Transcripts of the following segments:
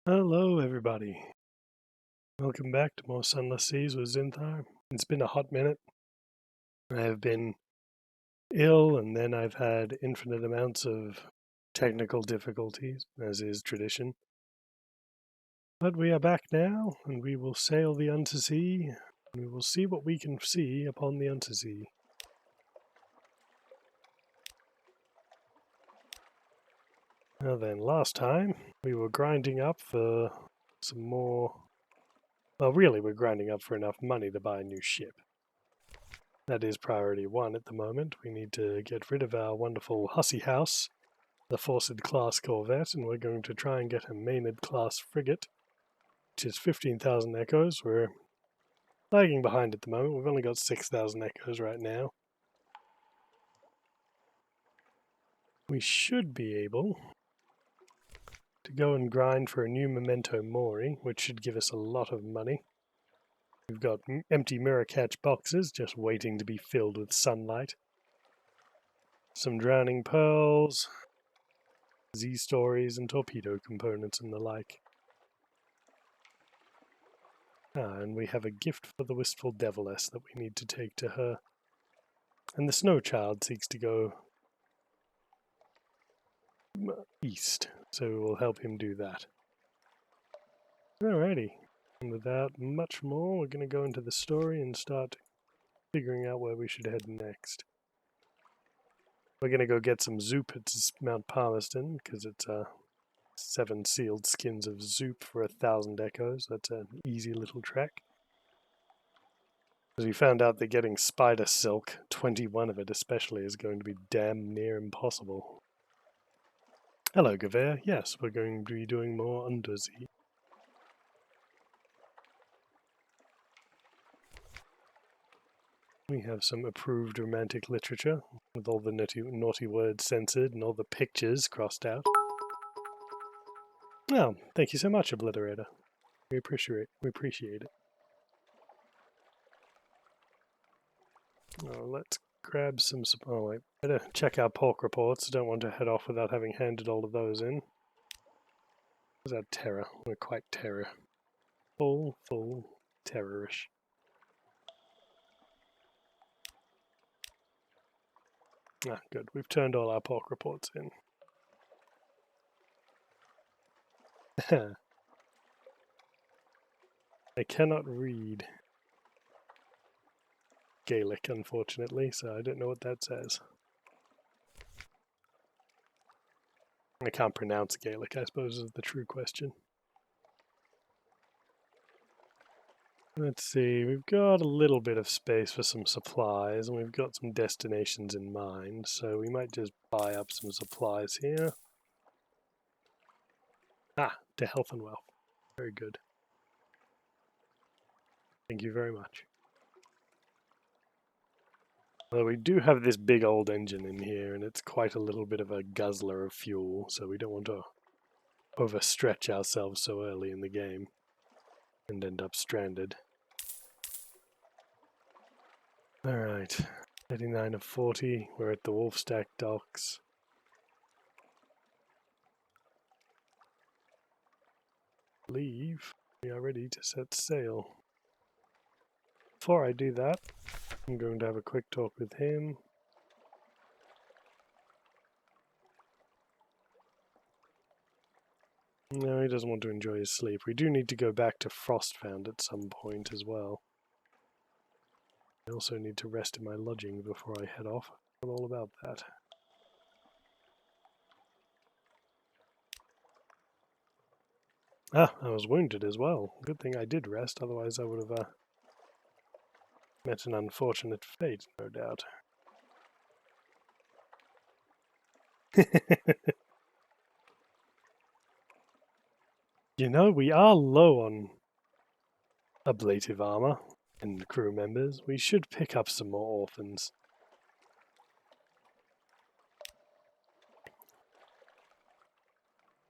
Hello, everybody. Welcome back to more Sunless Seas with Zinthar. It's been a hot minute. I have been ill, and then I've had infinite amounts of technical difficulties, as is tradition. But we are back now, and we will sail the Unterzee, and we will see what we can see upon the Unterzee. Now then, last time we were grinding up for some more. Well, really, we're grinding up for enough money to buy a new ship. That is priority one at the moment. We need to get rid of our wonderful Hussy House, the Fawcett class corvette, and we're going to try and get a Maynard class frigate, which is 15,000 echoes. We're lagging behind at the moment. We've only got 6,000 echoes right now. We should be able to go and grind for a new Memento Mori, which should give us a lot of money. We've got empty mirror catch boxes just waiting to be filled with sunlight. Some drowning pearls, Z-stories and torpedo components and the like. And we have a gift for the wistful deviless that we need to take to her. And the snow child seeks to go east, so we'll help him do that. Alrighty, and without much more, we're going to go into the story and start figuring out where we should head next. We're going to go get some zoop at Mount Palmerston, because it's 7 sealed skins of zoop for 1,000 echoes. That's an easy little trek. Because we found out that getting spider silk, 21 of it especially, is going to be damn near impossible. Hello, Gavere. Yes, we're going to be doing more Unterzee. We have some approved romantic literature, with all the naughty words censored and all the pictures crossed out. Oh, thank you so much, Obliterator. We appreciate it. Oh, let's grab some... Oh, wait. Better check our pork reports. I don't want to head off without having handed all of those in. What's our terror? We're quite terror. Full terrorish. Ah, good. We've turned all our pork reports in. I cannot read Gaelic, unfortunately, so I don't know what that says. I can't pronounce Gaelic, I suppose, is the true question. Let's see, we've got a little bit of space for some supplies, and we've got some destinations in mind, so we might just buy up some supplies here. Ah, to health and wealth. Very good. Thank you very much. Well, we do have this big old engine in here, and it's quite a little bit of a guzzler of fuel, so we don't want to overstretch ourselves so early in the game and end up stranded. Alright, 39 of 40, we're at the Wolfstack docks. Leave. We are ready to set sail. Before I do that, I'm going to have a quick talk with him. No, he doesn't want to enjoy his sleep. We do need to go back to Frostfound at some point as well. I also need to rest in my lodging before I head off. I'm all about that. Ah, I was wounded as well. Good thing I did rest, otherwise I would have met an unfortunate fate, no doubt. You know, we are low on ablative armor and crew members. We should pick up some more orphans.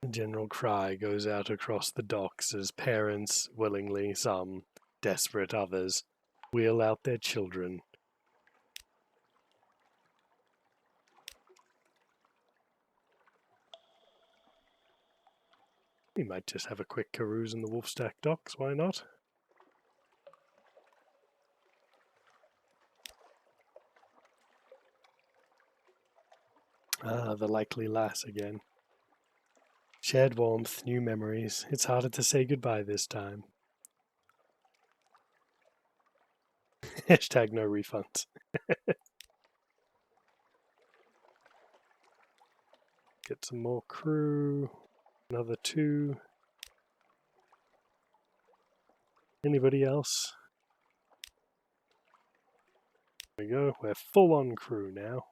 A general cry goes out across the docks as parents, willingly, some desperate others, wheel out their children. We might just have a quick carouse in the Wolfstack docks, why not? Ah, the likely lass again. Shared warmth, new memories. It's harder to say goodbye this time. Hashtag no refunds. Get some more crew. Another 2. Anybody else? There we go. We're full on crew now.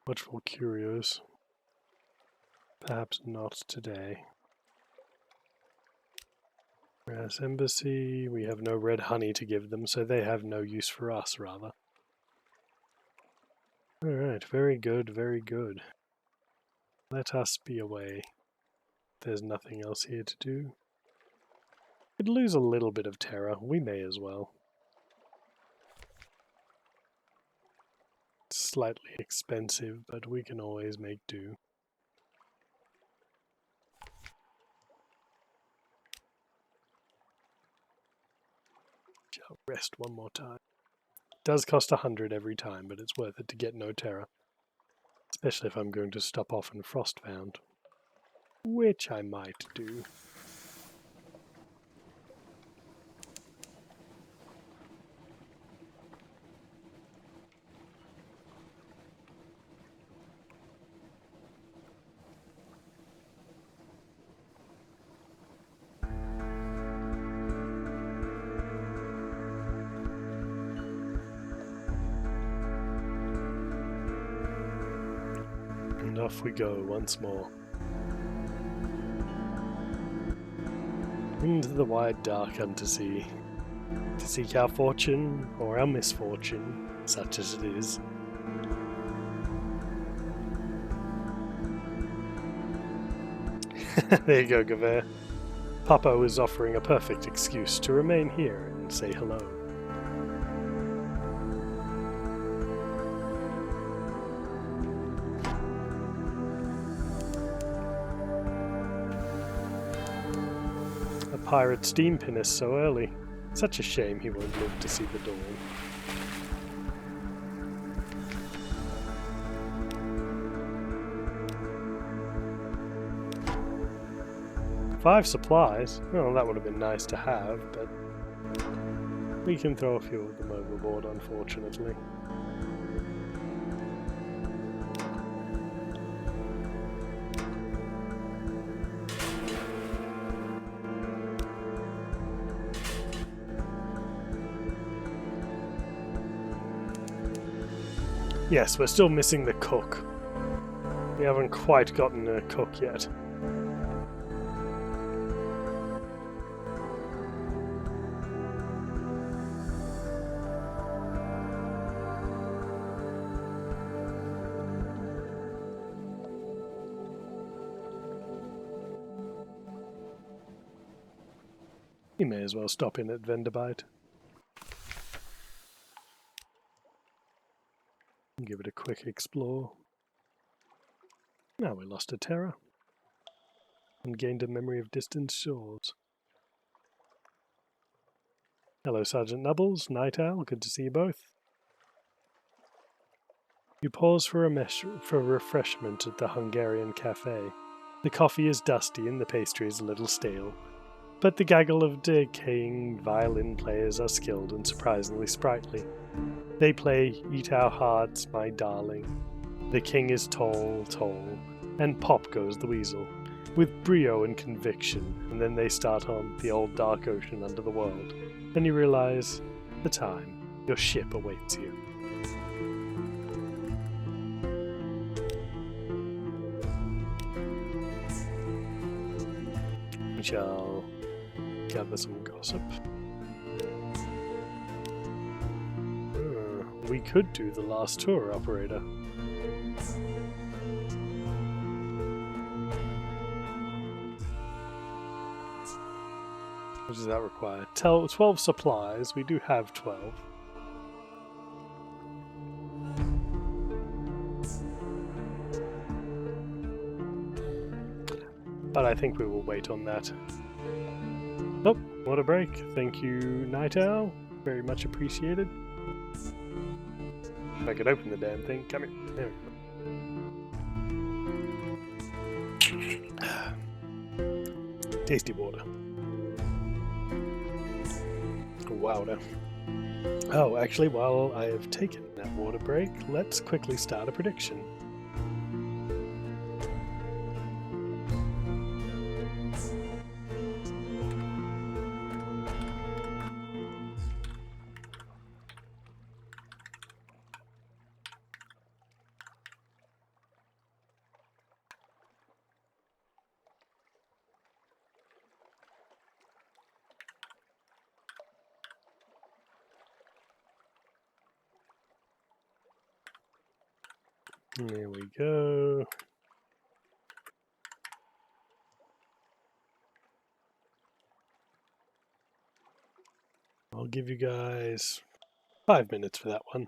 Watchful curios. Perhaps not today. Whereas embassy, we have no red honey to give them, so they have no use for us, rather. Alright, very good, very good. Let us be away. There's nothing else here to do. Could lose a little bit of terror. We may as well. It's slightly expensive, but we can always make do. Shall rest one more time. It does cost 100 every time, but it's worth it to get no terror. Especially if I'm going to stop off in Frostbound. Which I might do. And off we go once more. Into the wide dark Unterzee, to seek our fortune, or our misfortune, such as it is. There you go, Gavert. Papa is offering a perfect excuse to remain here and say hello. Pirate steam pinnace so early. Such a shame he won't live to see the dawn. Five supplies? Well, that would have been nice to have, but we can throw a few of them overboard, unfortunately. Yes, we're still missing the cook. We haven't quite gotten a cook yet. You may as well stop in at Venderbite. Give it a quick explore. Now we lost a terror and gained a memory of distant shores. Hello, Sergeant Nubbles, Night Owl, good to see you both. You pause for refreshment at the Hungarian cafe. The coffee is dusty and the pastry is a little stale, but the gaggle of decaying violin players are skilled and surprisingly sprightly. They play Eat Our Hearts, My Darling, The King is Tall, Tall, and Pop Goes the Weasel, with brio and conviction, and then they start on The Old Dark Ocean Under the World, and you realize the time, your ship awaits you. We shall gather some gossip. We could do the last tour operator. What does that require? 12 supplies. We do have 12. But I think we will wait on that. Oh, what a break. Thank you, Night Owl. Very much appreciated. If I could open the damn thing. Come here. There we go. Tasty water. Wowder. Oh, actually, while I have taken that water break, let's quickly start a prediction. There we go. I'll give you guys 5 minutes for that one.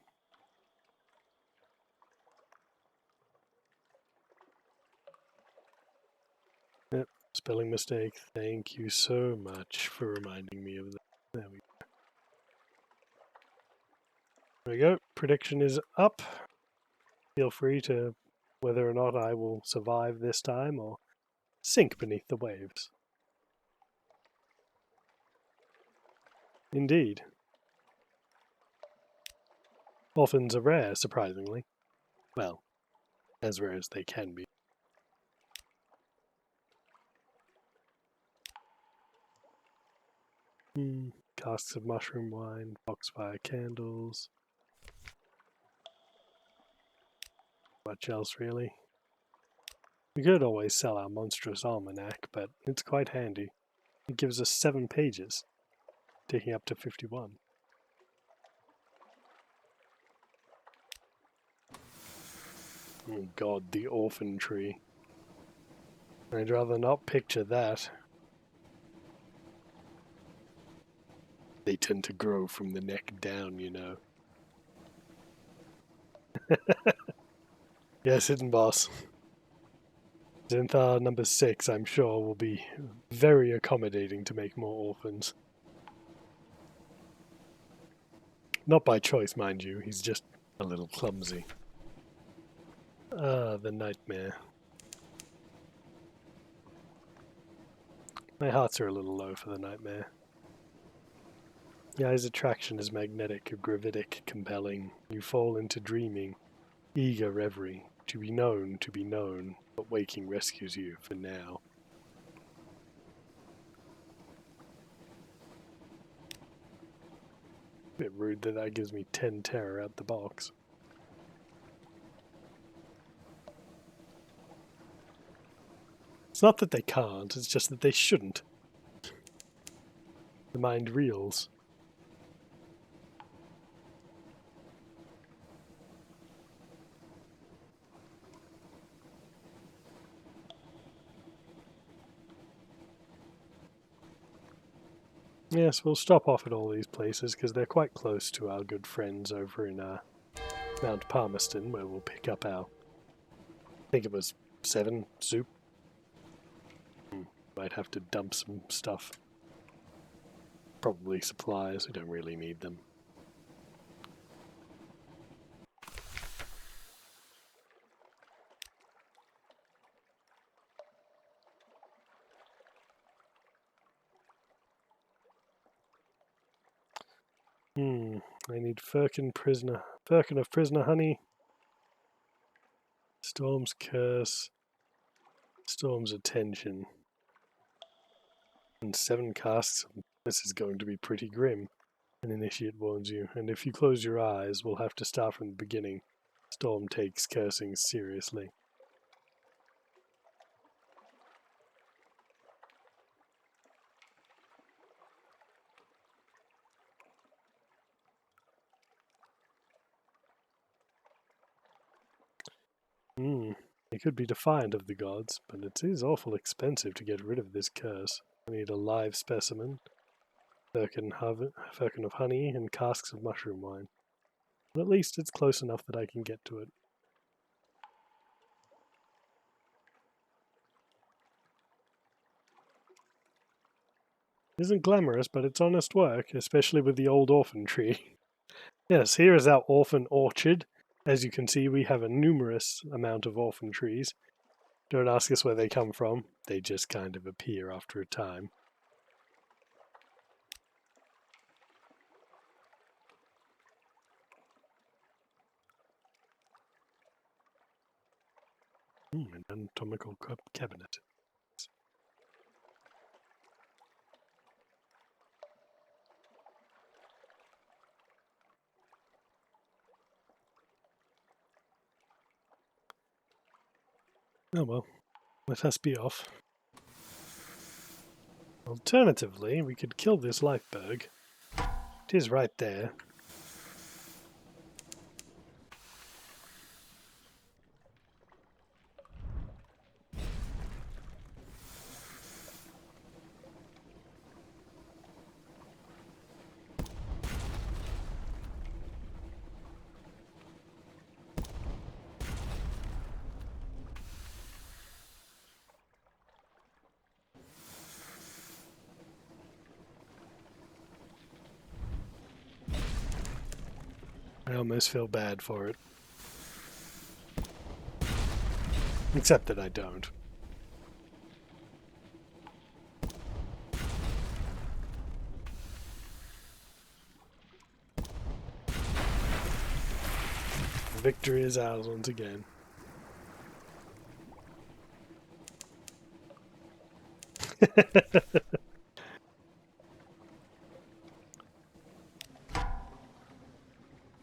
Yep, spelling mistake. Thank you so much for reminding me of that. There we go. There we go. Prediction is up. Feel free to whether or not I will survive this time or sink beneath the waves. Indeed. Orphans are rare, surprisingly. Well, as rare as they can be. Casks of mushroom wine, foxfire candles. Much else, really. We could always sell our monstrous almanac, but it's quite handy. It gives us 7 pages, taking up to 51. Oh god, the orphan tree. I'd rather not picture that. They tend to grow from the neck down, you know. Yes, hidden boss. Zinthar number 6, I'm sure, will be very accommodating to make more orphans. Not by choice, mind you, he's just a little clumsy. Ah, the nightmare. My hearts are a little low for the nightmare. Yeah, his attraction is magnetic, gravitic, compelling. You fall into dreaming, eager reverie, to be known, but waking rescues you for now. Bit rude that gives me 10 terror out the box. It's not that they can't, it's just that they shouldn't. The mind reels. Yes, we'll stop off at all these places because they're quite close to our good friends over in Mount Palmerston, where we'll pick up our, I think it was 7 soup. Might have to dump some stuff. Probably supplies, we don't really need them. I need firkin of prisoner honey. Storm's curse. Storm's attention. And 7 casks. This is going to be pretty grim. An initiate warns you, and if you close your eyes, we'll have to start from the beginning. Storm takes cursing seriously. It could be defiant of the gods, but it is awful expensive to get rid of this curse. I need a live specimen, firkin of honey and casks of mushroom wine. But at least it's close enough that I can get to it. Isn't glamorous, but it's honest work, especially with the old orphan tree. Yes, here is our orphan orchard. As you can see, we have a numerous amount of orphan trees. Don't ask us where they come from. They just kind of appear after a time. An anatomical cabinet. Oh well, let us be off. Alternatively, we could kill this lifeberg. It is right there. I almost feel bad for it. Except that I don't. Victory is ours once again.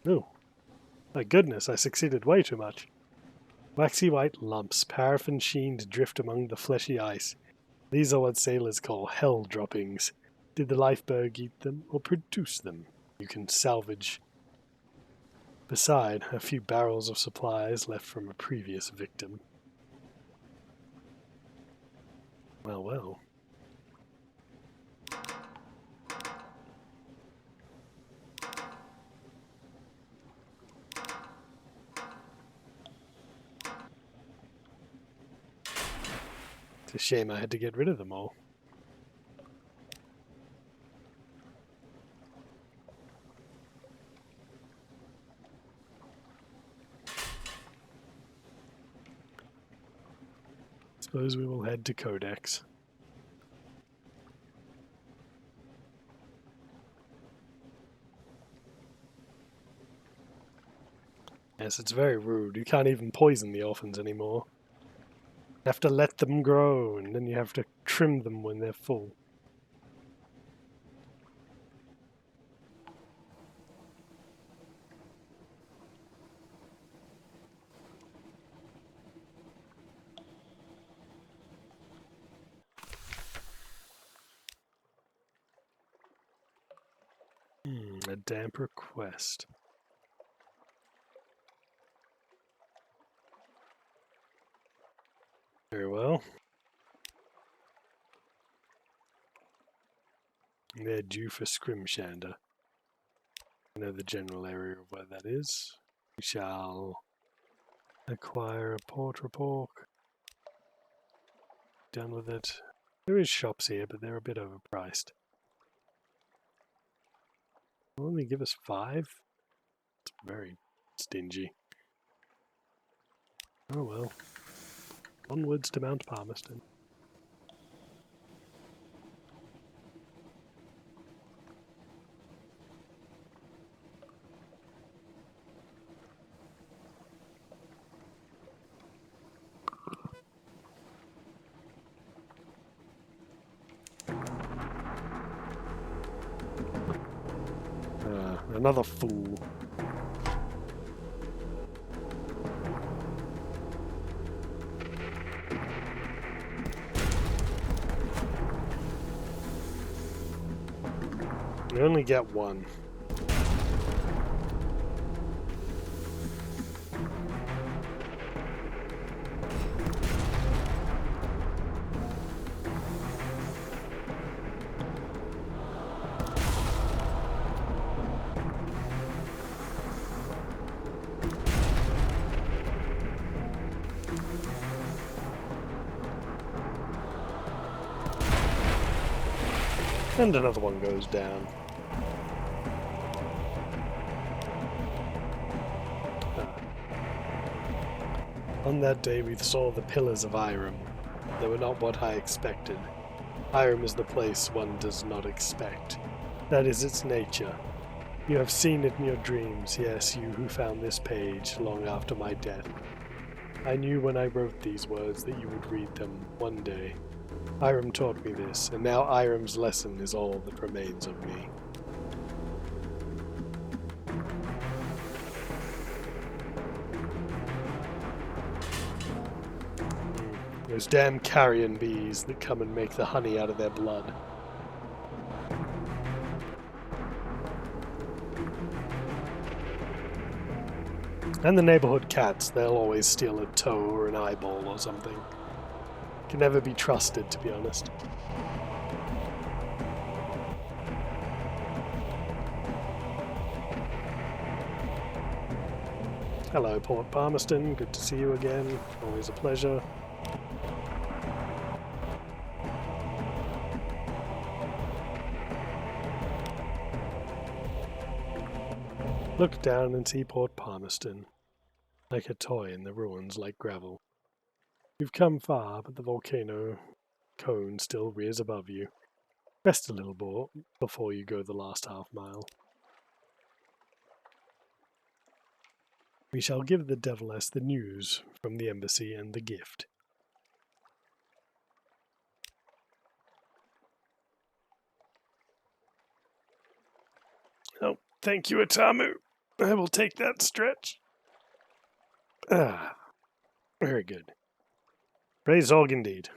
Oh, my goodness, I succeeded way too much. Waxy white lumps, paraffin-sheened, drift among the fleshy ice. These are what sailors call hell droppings. Did the lifeberg eat them or produce them? You can salvage. Beside, a few barrels of supplies left from a previous victim. Well, well. It's a shame I had to get rid of them all. Suppose we will head to Codex. Yes, it's very rude. You can't even poison the orphans anymore. You have to let them grow, and then you have to trim them when they're full. A damper quest. Very well. They're due for Scrimshander. I know the general area of where that is. We shall acquire a pork. Done with it. There is shops here, but they're a bit overpriced. Will only give us 5? It's very stingy. Oh well. Onwards to Mount Palmerston. Another fool. We only get one. And another one goes down. On that day we saw the pillars of Irem. They were not what I expected. Irem is the place one does not expect. That is its nature. You have seen it in your dreams, yes, you who found this page long after my death. I knew when I wrote these words that you would read them one day. Irem taught me this, and now Irem's lesson is all that remains of me. Those damn carrion bees that come and make the honey out of their blood. And the neighborhood cats, they'll always steal a toe or an eyeball or something. Can never be trusted, to be honest. Hello, Port Palmerston. Good to see you again. Always a pleasure. Look down and see Port Palmerston, like a toy in the ruins like gravel. You've come far, but the volcano cone still rears above you. Rest a little more before you go the last half mile. We shall give the Deviless the news from the embassy and the gift. Oh, thank you, Atamu. I will take that stretch. Ah, very good. Praise Zog indeed.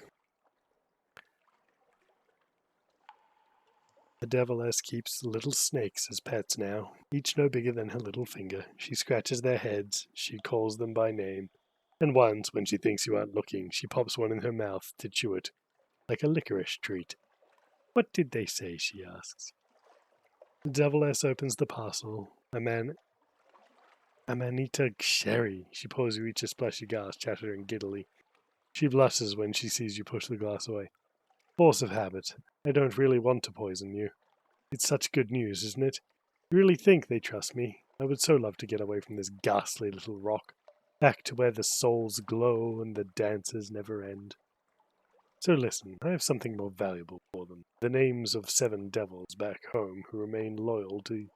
The Deviless keeps little snakes as pets now, each no bigger than her little finger. She scratches their heads, she calls them by name, and once, when she thinks you aren't looking, she pops one in her mouth to chew it, like a licorice treat. What did they say? She asks. The Deviless opens the parcel. Amanita sherry. She pours you each a splashy glass, chattering giddily. She blushes when she sees you push the glass away. Force of habit. I don't really want to poison you. It's such good news, isn't it? You really think they trust me? I would so love to get away from this ghastly little rock, back to where the souls glow and the dances never end. So listen, I have something more valuable for them. The names of 7 devils back home who remain loyal to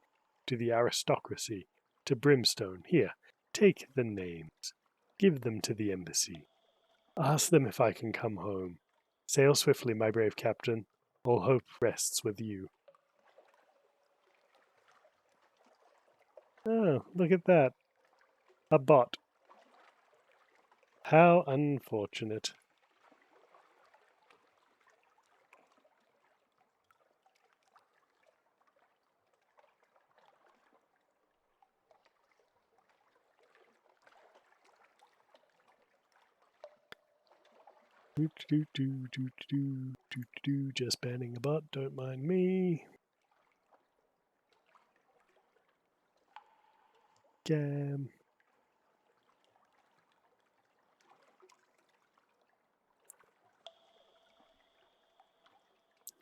the aristocracy, to Brimstone. Here, take the names. Give them to the embassy. Ask them if I can come home. Sail swiftly, my brave captain. All hope rests with you. Oh, look at that. A bot. How unfortunate. Just banning a bot, don't mind me. Gam.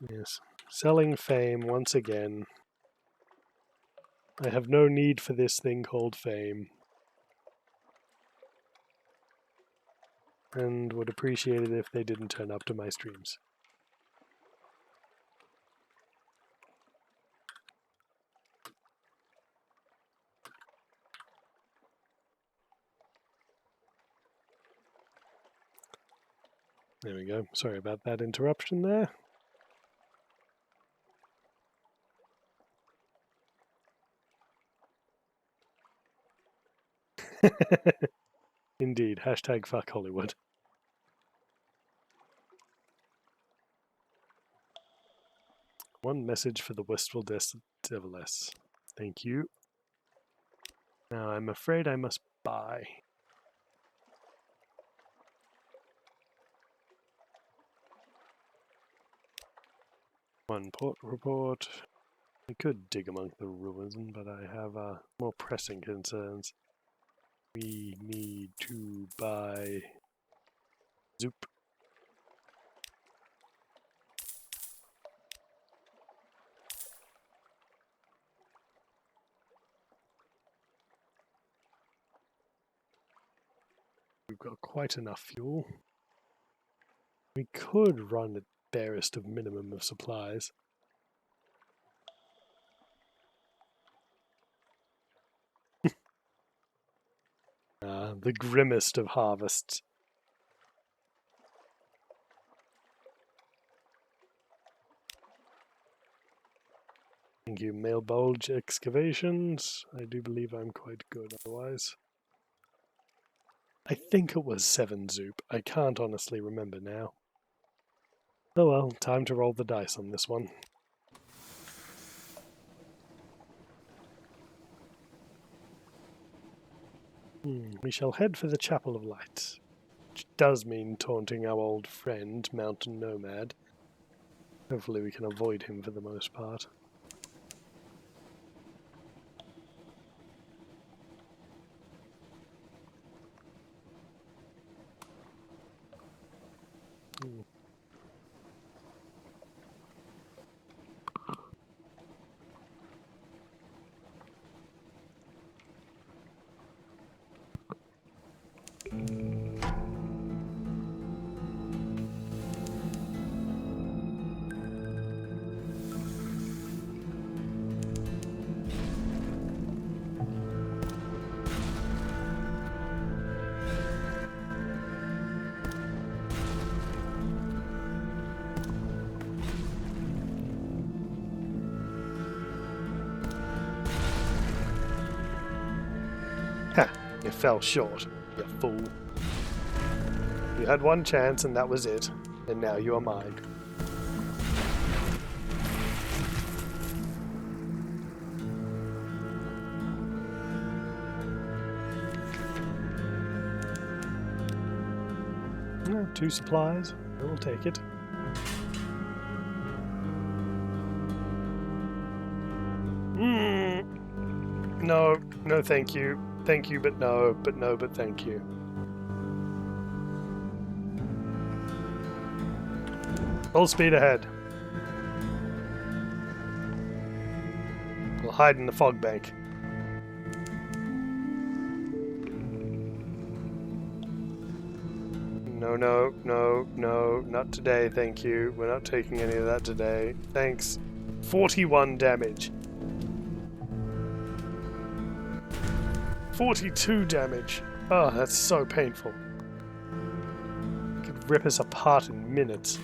Yes. Selling fame once again. I have no need for this thing called fame. And would appreciate it if they didn't turn up to my streams. There we go. Sorry about that interruption there. Indeed. Hashtag fuck Hollywood. One message for the Wistful Deviless. Thank you. Now I'm afraid I must buy. One port report. I could dig among the ruins, but I have more pressing concerns. We need to buy Zoop. we've got quite enough fuel. We could run at barest of minimum of supplies. The grimmest of harvests. Thank you, Male Bulge Excavations. I do believe I'm quite good otherwise. I think it was 7 Zoop. I can't honestly remember now. Oh well, time to roll the dice on this one. We shall head for the Chapel of Light, which does mean taunting our old friend, Mountain Nomad. Hopefully we can avoid him for the most part. Ha! You fell short, you fool. You had one chance and that was it, and now you are mine. Yeah, 2 supplies, I will take it. No, no thank you. Thank you, but no, but thank you. Full speed ahead. We'll hide in the fog bank. No, not today, thank you. We're not taking any of that today. Thanks. 41 damage. 42 damage. Oh, that's so painful. It could rip us apart in minutes.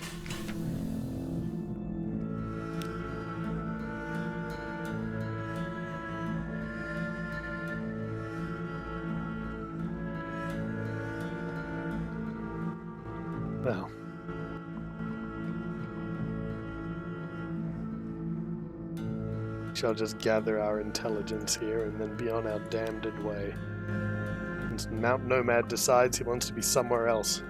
Well. We shall just gather our intelligence here and then be on our damned way. Once Mount Nomad decides he wants to be somewhere else.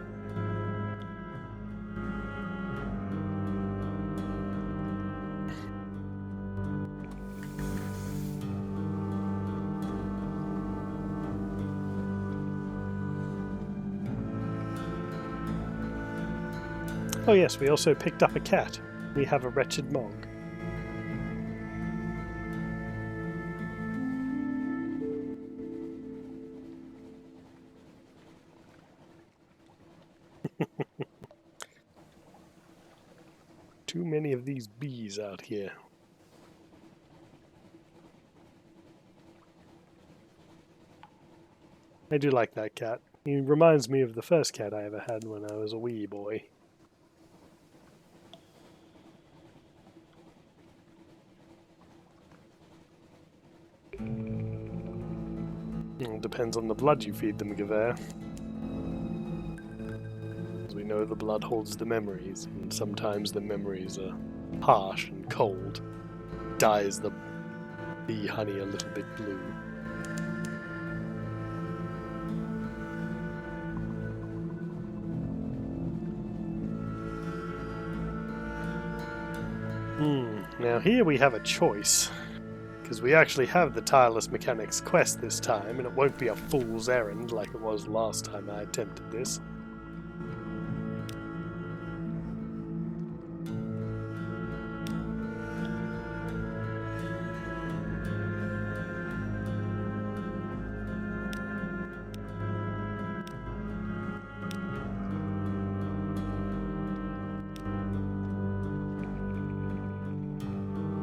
Oh yes, we also picked up a cat. We have a wretched Mog. Too many of these bees out here. I do like that cat. He reminds me of the first cat I ever had when I was a wee boy. It depends on the blood you feed them, Gewehr. As we know, the blood holds the memories, and sometimes the memories are harsh and cold. Dyes the bee honey a little bit blue. Now here we have a choice. Because we actually have the Tireless Mechanics quest this time, and it won't be a fool's errand like it was last time I attempted this.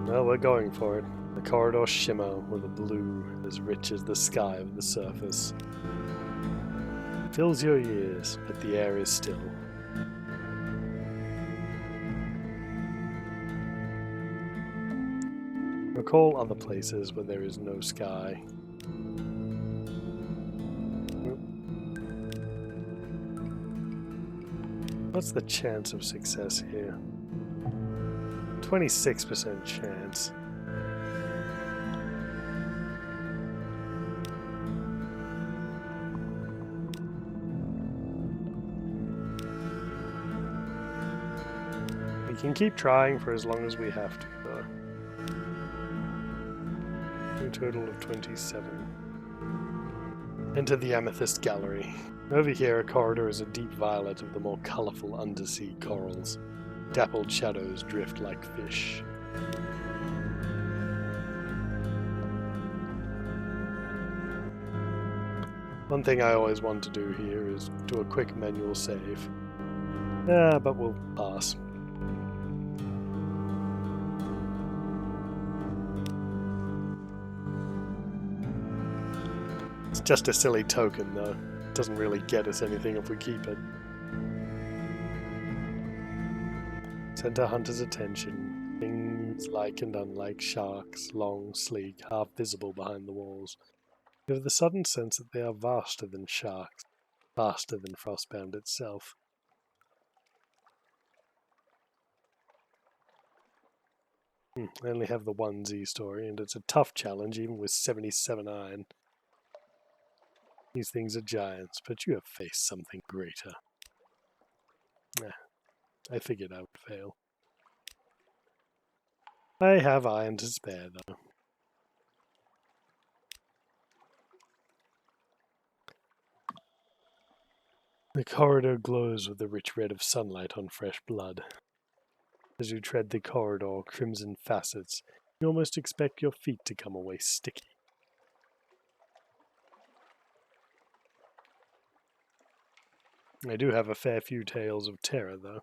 Well, we're going for it. The corridors shimmer with a blue as rich as the sky of the surface. It fills your ears, but the air is still. Recall other places where there is no sky. What's the chance of success here? 26% chance. We can keep trying for as long as we have to, though. A total of 27. Enter the Amethyst Gallery. Over here, a corridor is a deep violet of the more colourful undersea corals. Dappled shadows drift like fish. One thing I always want to do here is do a quick manual save. But we'll pass. It's just a silly token, though. It doesn't really get us anything if we keep it. Center Hunter's attention. Things like and unlike sharks, long, sleek, half visible behind the walls. You have the sudden sense that they are vaster than sharks, vaster than Frostbound itself. I only have the 1Z story, and it's a tough challenge, even with 77 iron. These things are giants, but you have faced something greater. I figured I would fail. I have iron to spare, though. The corridor glows with the rich red of sunlight on fresh blood. As you tread the corridor, crimson facets, you almost expect your feet to come away sticky. I do have a fair few tales of terror, though.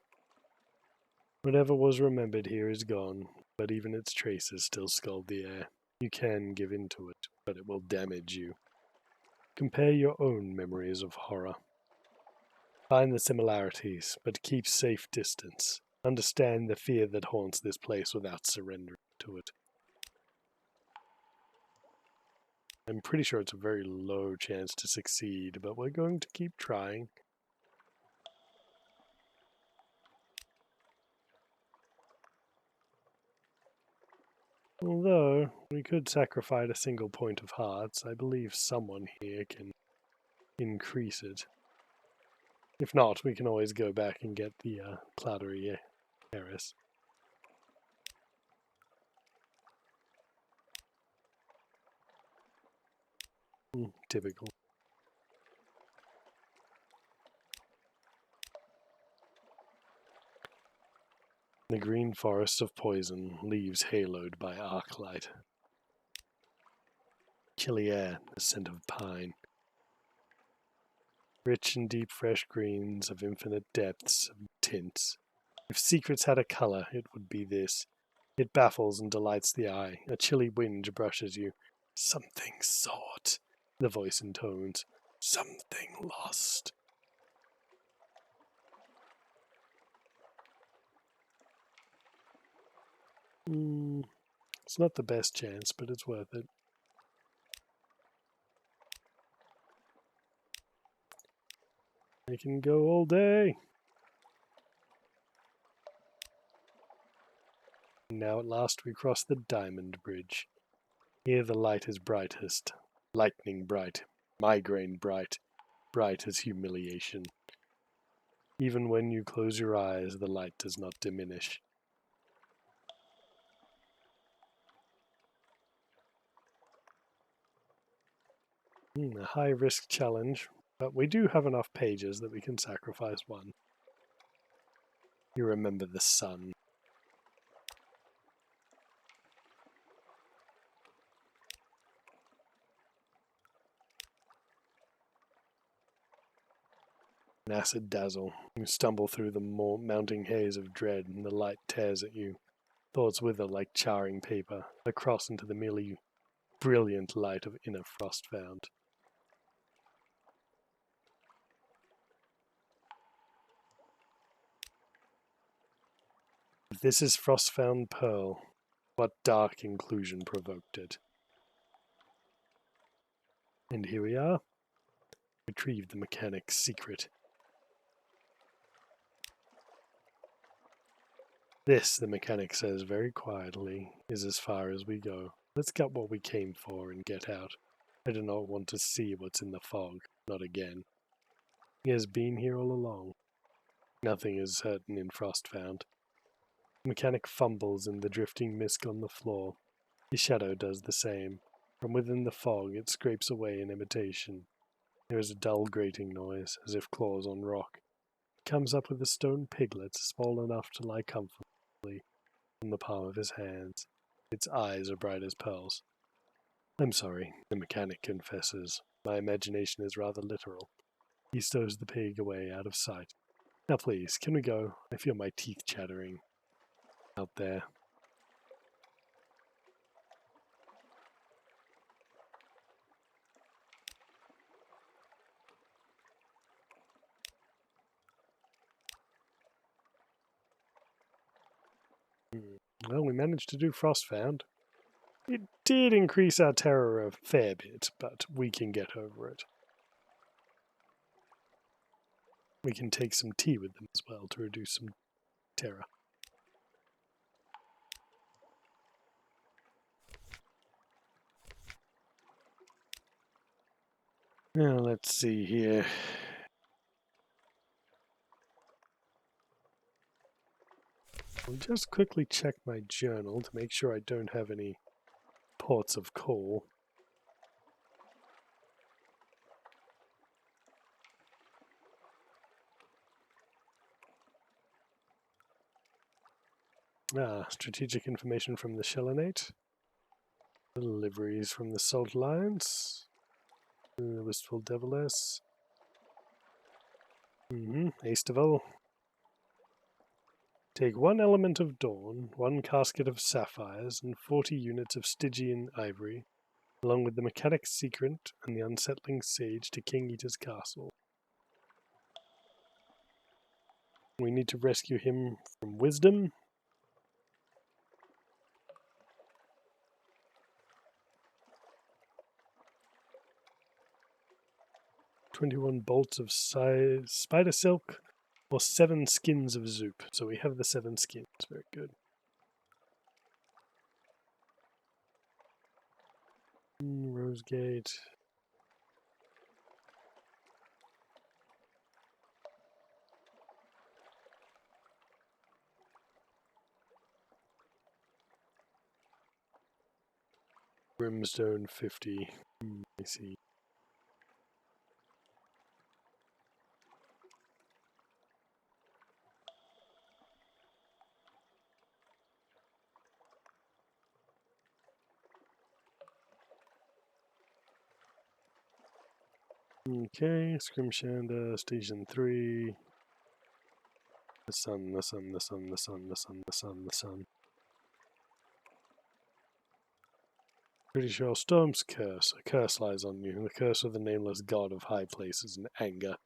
Whatever was remembered here is gone, but even its traces still scald the air. You can give in to it, but it will damage you. Compare your own memories of horror. Find the similarities, but keep safe distance. Understand the fear that haunts this place without surrendering to it. I'm pretty sure it's a very low chance to succeed, but we're going to keep trying. Although, we could sacrifice a single point of hearts. I believe someone here can increase it. If not, we can always go back and get the Cloudery Heiress. Typical. The green forest of poison, leaves haloed by arc light. Chilly air, the scent of pine. Rich and deep fresh greens of infinite depths of tints. If secrets had a color, it would be this. It baffles and delights the eye. A chilly wind brushes you. Something sought, the voice intones. Something lost. It's not the best chance, but it's worth it. I can go all day. Now at last we cross the Diamond Bridge. Here the light is brightest. Lightning bright. Migraine bright. Bright as humiliation. Even when you close your eyes, the light does not diminish. A high-risk challenge, but we do have enough pages that we can sacrifice one. You remember the sun. An acid dazzle. You stumble through the mounting haze of dread, and the light tears at you. thoughts wither like charring paper, across into the merely brilliant light of inner Frostfound. If this is Frostfound Pearl, what dark inclusion provoked it? And here we are. Retrieve the mechanic's secret. This, the mechanic says very quietly, is as far as we go. Let's get what we came for and get out. I do not want to see what's in the fog, not again. He has been here all along. Nothing is certain in Frostfound. The mechanic fumbles in the drifting mist on the floor. His shadow does the same. From within the fog it scrapes away in imitation. There is a dull grating noise, as if claws on rock. He comes up with a stone piglet, small enough to lie comfortably in the palm of his hands. Its eyes are bright as pearls. I'm sorry, the mechanic confesses. My imagination is rather literal. He stows the pig away out of sight. Now please, can we go? I feel my teeth chattering out there. Well, we managed to do Frostfound. It did increase our terror a fair bit, but we can get over it. We can take some tea with them as well to reduce some terror. Now, let's see here. I'll just quickly check my journal to make sure I don't have any ports of call. Strategic information from the Shellonate. Deliveries from the Salt Lines. The Wistful Deviless. Aestival. Take 1 element of dawn, 1 casket of sapphires, and 40 units of Stygian ivory, along with the mechanic's secret and the unsettling sage to King Eater's castle. We need to rescue him from wisdom. "21 bolts of spider silk, or 7 skins of Zoop." So we have the 7 skins. Very good. Rosegate. Brimstone 50. I see. Okay, Scrimshander, Station 3. The sun, the sun, the sun, the sun, the sun, the sun, the sun. Pretty sure Storm's curse. A curse lies on you. The curse of the nameless god of high places and anger.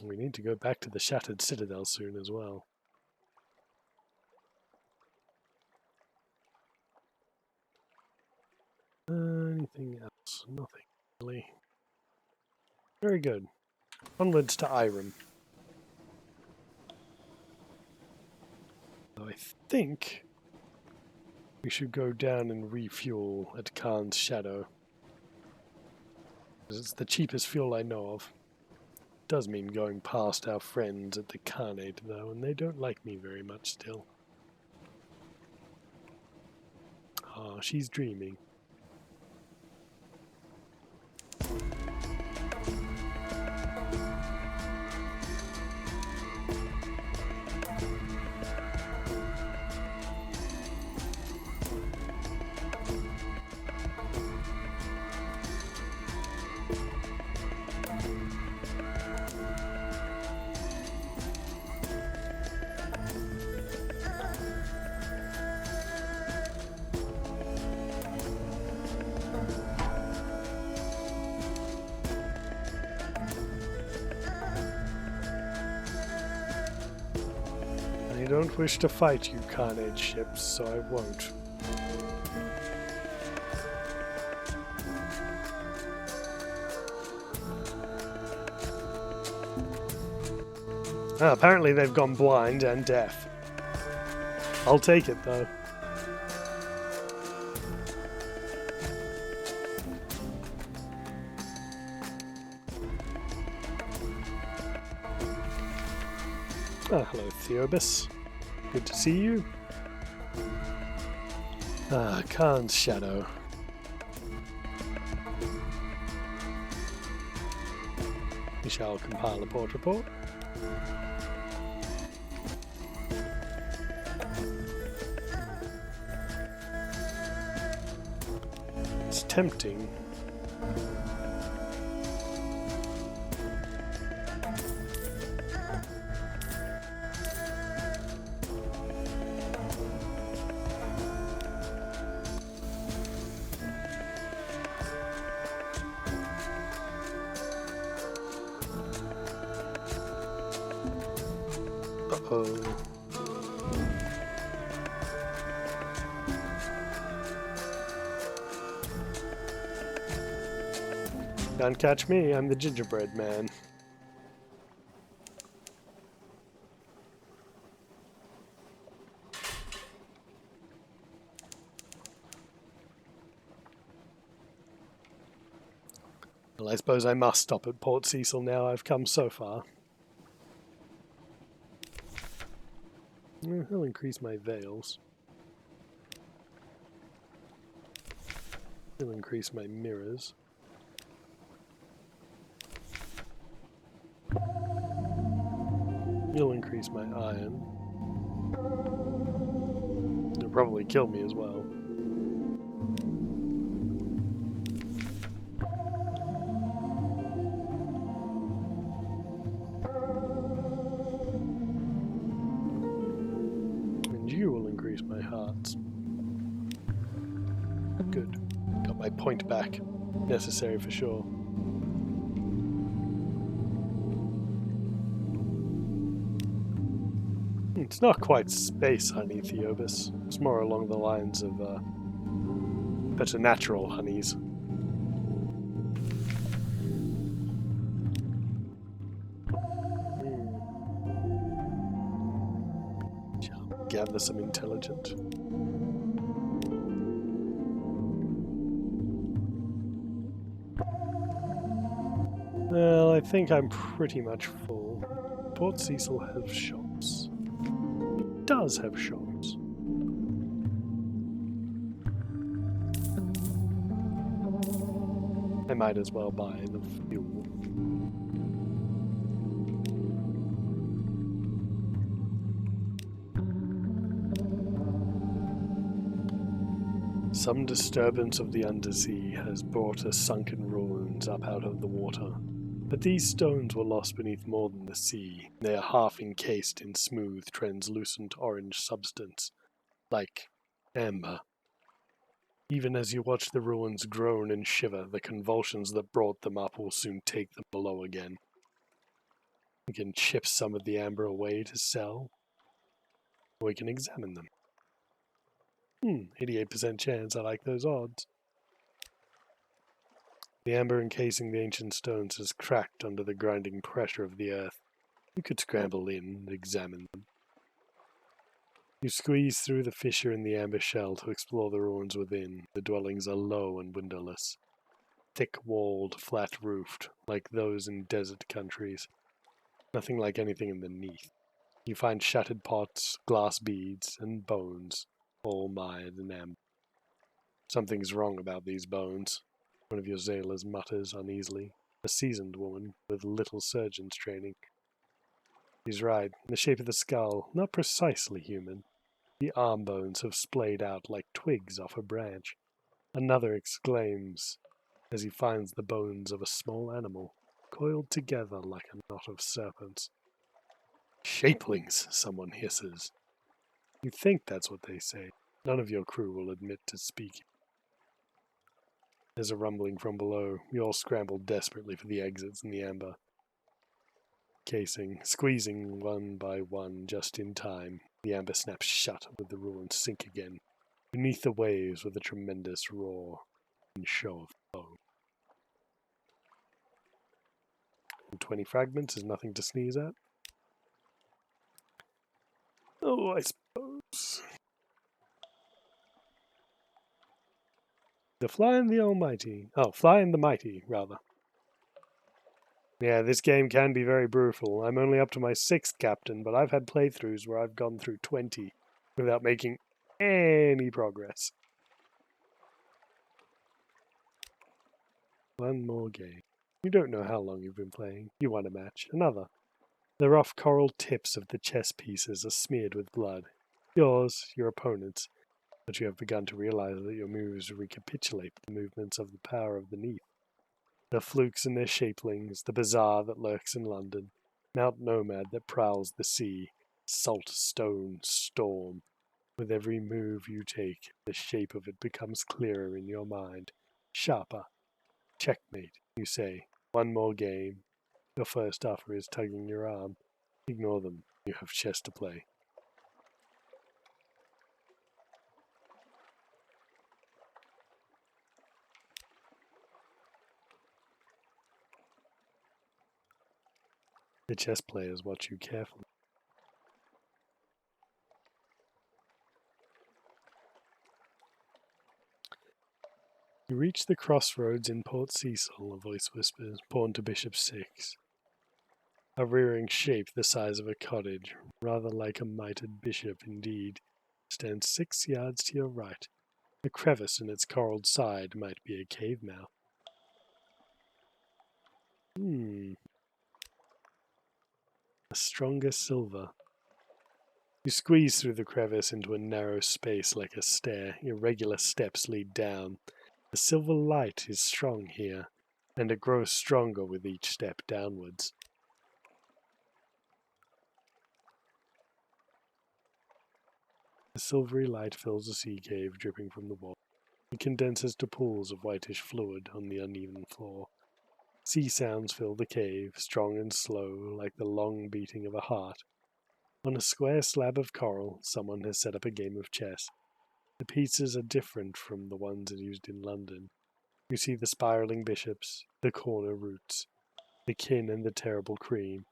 We need to go back to the Shattered Citadel soon as well. Anything else? Nothing, really. Very good. Onwards to Irem. So I think we should go down and refuel at Khan's Shadow. It's the cheapest fuel I know of. Does mean going past our friends at the Khanate, though, and they don't like me very much still. Ah, she's dreaming. You don't wish to fight, you carnage ships, so I won't. Apparently they've gone blind and deaf. I'll take it, though. Hello, Theobus. Good to see you. Khan's shadow. We shall compile a port report. It's tempting. Uh-oh. Can't catch me, I'm the gingerbread man. Well, I suppose I must stop at Port Cecil now. I've come so far. I'll increase my veils. I'll increase my mirrors. You'll increase my iron. You'll probably kill me as well. And you will increase my hearts. Good. Got my point back. Necessary for sure. It's not quite space honey, Theobus. It's more along the lines of better natural honeys. Shall gather some intelligence. Well, I think I'm pretty much full. Port Cecil has shops. It does have shops. I might as well buy the fuel. Some disturbance of the Undersea has brought us sunken ruins up out of the water. But these stones were lost beneath more than the sea. They are half encased in smooth, translucent orange substance, like amber. Even as you watch the ruins groan and shiver, the convulsions that brought them up will soon take them below again. We can chip some of the amber away to sell, or we can examine them. 88% chance. I like those odds. The amber encasing the ancient stones has cracked under the grinding pressure of the earth. You could scramble in and examine them. You squeeze through the fissure in the amber shell to explore the ruins within. The dwellings are low and windowless, thick-walled, flat-roofed, like those in desert countries. Nothing like anything underneath. You find shattered pots, glass beads, and bones, all mired in amber. Something's wrong about these bones, one of your sailors mutters uneasily, a seasoned woman with little surgeon's training. He's right, the shape of the skull, not precisely human. The arm bones have splayed out like twigs off a branch. Another exclaims as he finds the bones of a small animal, coiled together like a knot of serpents. Shapelings, someone hisses. You think that's what they say. None of your crew will admit to speaking. There's a rumbling from below. You all scramble desperately for the exits in the amber casing, squeezing one by one just in time. The amber snaps shut with the ruins sink again, beneath the waves with a tremendous roar and show of foam. And 20 fragments is nothing to sneeze at. Oh, I suppose. The Fly and the Almighty. Oh, Fly and the Mighty, rather. Yeah, this game can be very brutal. I'm only up to my 6th captain, but I've had playthroughs where I've gone through 20 without making any progress. One more game. You don't know how long you've been playing. You won a match. Another. The rough coral tips of the chess pieces are smeared with blood. Yours, your opponent's, but you have begun to realize that your moves recapitulate the movements of the power of the Neath. The flukes and their shapelings, the bazaar that lurks in London, Mount Nomad that prowls the sea, salt stone storm. With every move you take, the shape of it becomes clearer in your mind, sharper. Checkmate, you say. One more game. Your first offer is tugging your arm. Ignore them. You have chess to play. The chess players watch you carefully. You reach the crossroads in Port Cecil, a voice whispers, pawn to bishop 6. A rearing shape the size of a cottage, rather like a mitred bishop indeed, stands 6 yards to your right. A crevice in its coralled side might be a cave mouth. A stronger silver. You squeeze through the crevice into a narrow space like a stair. Irregular steps lead down. The silver light is strong here, and it grows stronger with each step downwards. The silvery light fills the sea cave dripping from the wall. It condenses to pools of whitish fluid on the uneven floor. Sea sounds fill the cave, strong and slow, like the long beating of a heart. On a square slab of coral, someone has set up a game of chess. The pieces are different from the ones used in London. You see the spiraling bishops, the corner roots, the kin and the terrible cream.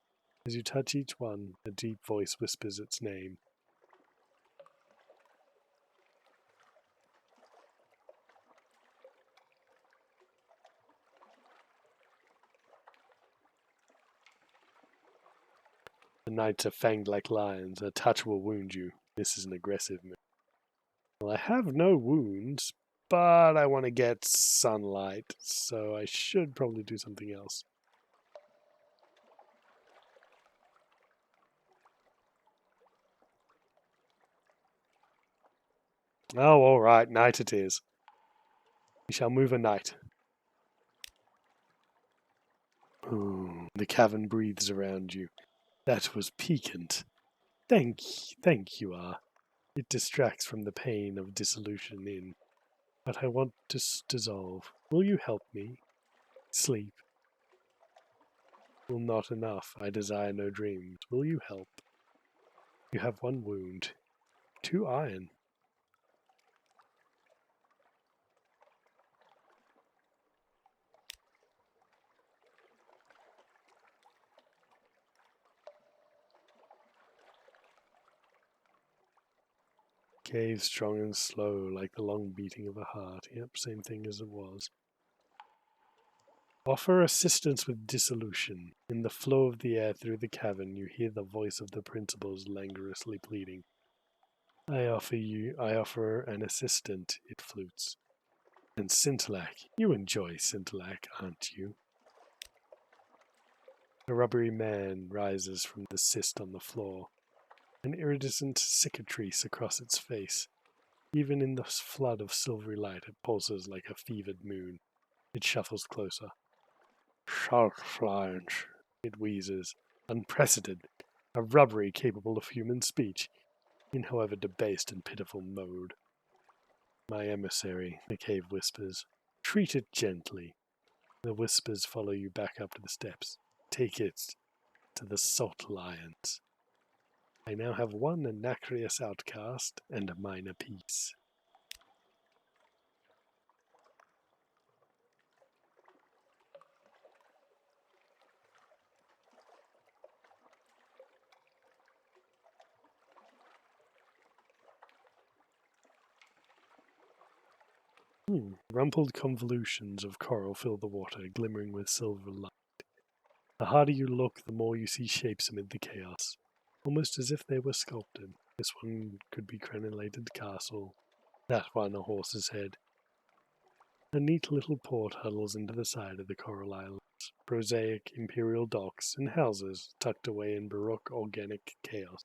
As you touch each one, a deep voice whispers its name. The knights are fanged like lions. A touch will wound you. This is an aggressive move. Well, I have no wounds, but I want to get sunlight, so I should probably do something else. Oh, all right, knight it is. We shall move a knight. The cavern breathes around you. That was piquant. Thank you, It distracts from the pain of dissolution in. But I want to dissolve. Will you help me? Sleep. Will not enough. I desire no dreams. Will you help? You have 1 wound. 2 iron. Cave strong and slow, like the long beating of a heart. Yep, same thing as it was. Offer assistance with dissolution. In the flow of the air through the cavern, you hear the voice of the principals languorously pleading. I offer an assistant, it flutes. And Scintillac, you enjoy Scintillac, aren't you? A rubbery man rises from the cyst on the floor, an iridescent cicatrice across its face. Even in the flood of silvery light, it pulses like a fevered moon. It shuffles closer. Shark flange, it wheezes. Unprecedented. A rubbery capable of human speech, in however debased and pitiful mode. My emissary, the cave whispers. Treat it gently. The whispers follow you back up to the steps. Take it to the salt lions. I now have one Anacreous outcast and a minor piece. Rumpled convolutions of coral fill the water, glimmering with silver light. The harder you look, the more you see shapes amid the chaos, almost as if they were sculpted. This one could be crenellated castle, that one a horse's head. A neat little port huddles into the side of the coral islands, prosaic imperial docks and houses tucked away in baroque organic chaos.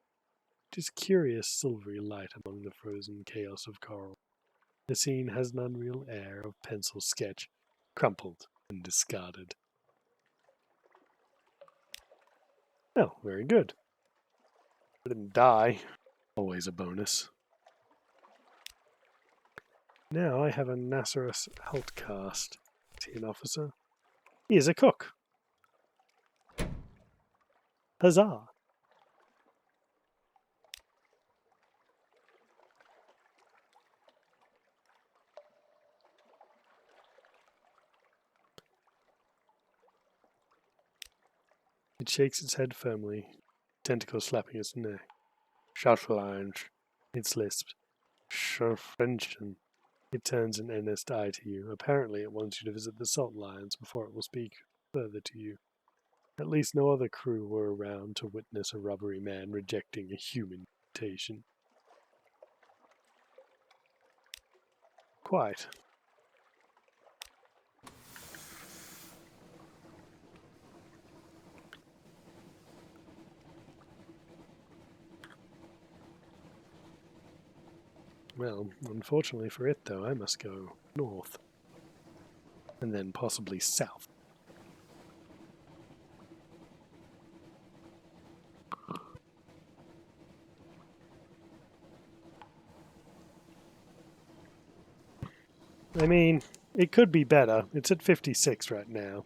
It is curious silvery light among the frozen chaos of coral. The scene has an unreal air of pencil sketch, crumpled and discarded. Oh, very good. I didn't die. Always a bonus. Now I have a Nasserus outcast. Is he an officer? He is a cook. Huzzah! It shakes its head firmly, tentacles slapping its neck. Schauffelange. It lisps. Schaufenchen. It turns an earnest eye to you. Apparently it wants you to visit the salt lions before it will speak further to you. At least no other crew were around to witness a rubbery man rejecting a human invitation. Quite. Well, unfortunately for it, though, I must go north. And then possibly south. I mean, it could be better. It's at 56 right now.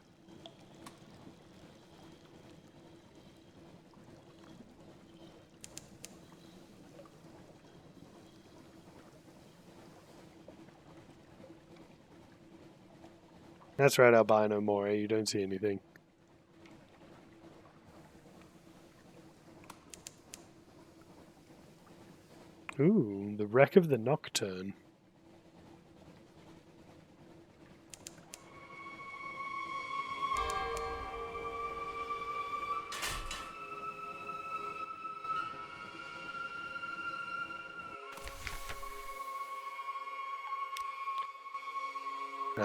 That's right, albino Mori. You don't see anything. Ooh, the wreck of the Nocturne.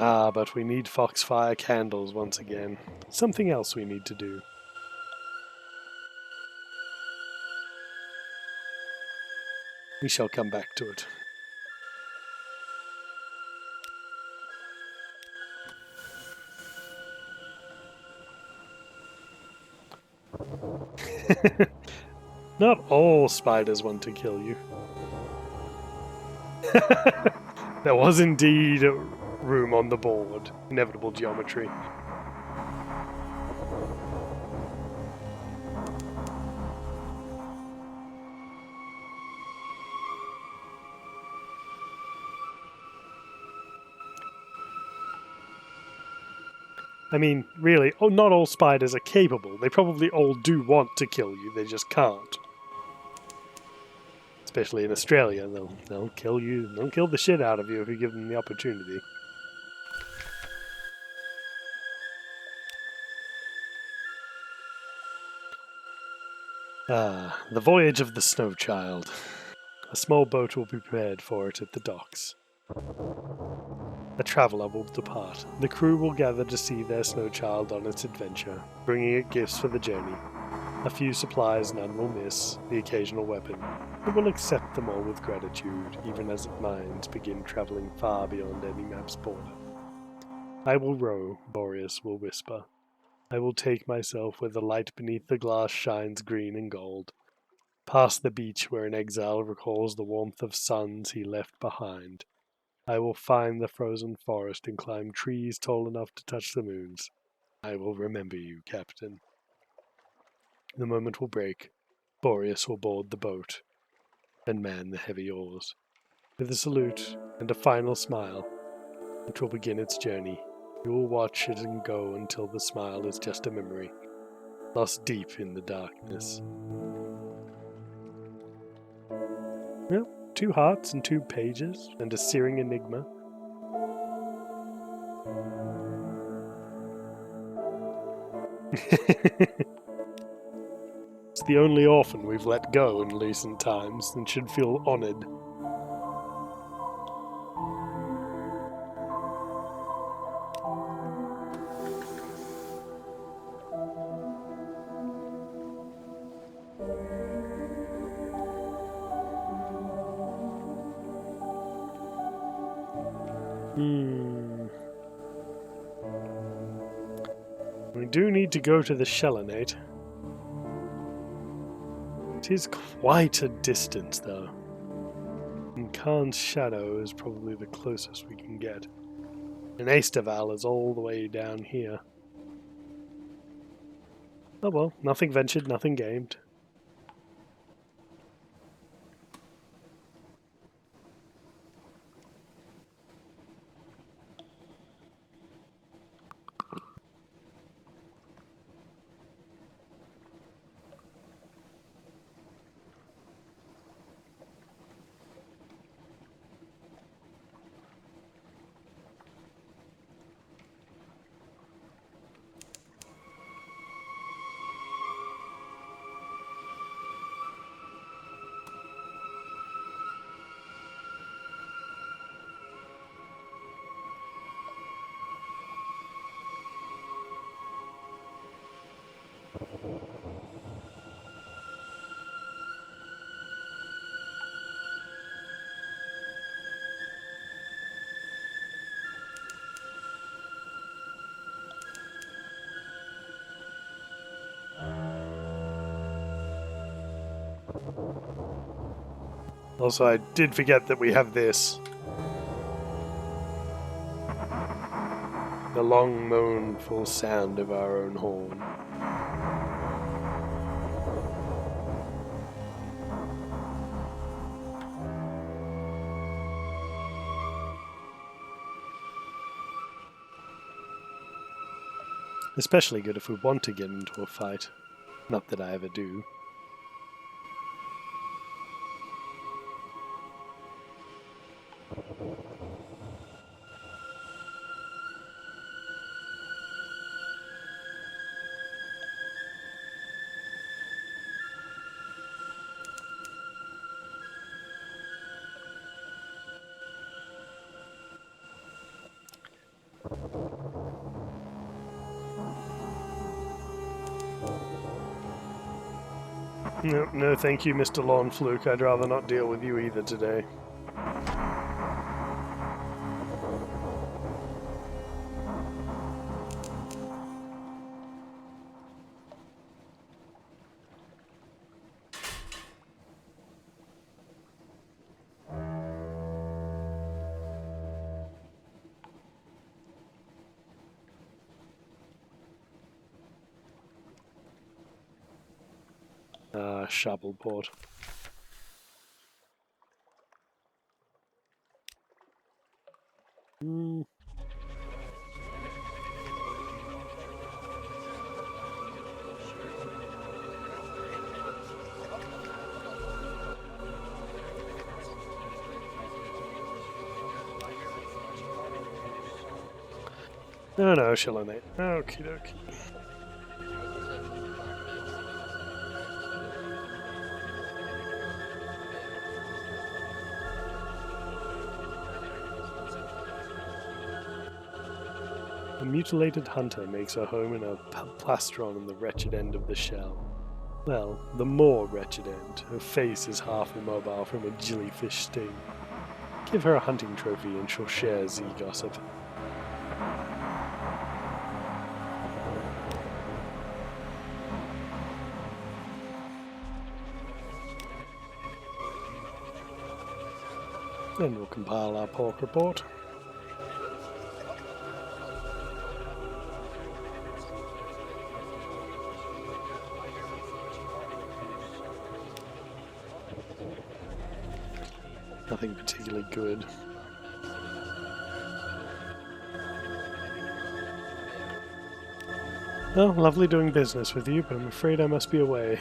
Ah, but we need foxfire candles once again. Something else we need to do. We shall come back to it. Not all spiders want to kill you. There was indeed a room on the board. Inevitable geometry. I mean, really, not all spiders are capable. They probably all do want to kill you, they just can't. Especially in Australia, they'll kill you. They'll kill the shit out of you if you give them the opportunity. Ah, the voyage of the Snow Child. A small boat will be prepared for it at the docks. A traveller will depart. The crew will gather to see their snow child on its adventure, bringing it gifts for the journey. A few supplies none will miss, the occasional weapon. It will accept them all with gratitude, even as its minds begin travelling far beyond any map's border. I will row, Boreas will whisper. I will take myself where the light beneath the glass shines green and gold, past the beach where an exile recalls the warmth of suns he left behind. I will find the frozen forest and climb trees tall enough to touch the moons. I will remember you, Captain. The moment will break. Boreas will board the boat and man the heavy oars. With a salute and a final smile, which will begin its journey, you will watch it and go until the smile is just a memory, lost deep in the darkness. Well, 2 hearts and 2 pages, and a searing enigma. It's the only orphan we've let go in recent times, and should feel honoured. We do need to go to the Shelonate. It is quite a distance, though. And Khan's Shadow is probably the closest we can get. And Aestaval is all the way down here. Oh well, nothing ventured, nothing gained. Also, I did forget that we have this. The long mournful sound of our own horn. Especially good if we want to get into a fight. Not that I ever do. No, thank you, Mr. Lawn Fluke. I'd rather not deal with you either today. Shovelport. No, Shelonate. Okie dokie. A mutilated hunter makes her home in a plastron on the wretched end of the shell. Well, the more wretched end. Her face is half immobile from a jellyfish sting. Give her a hunting trophy and she'll share Z gossip. Then we'll compile our pork report. nothing particularly good. Well, lovely doing business with you, but I'm afraid I must be away.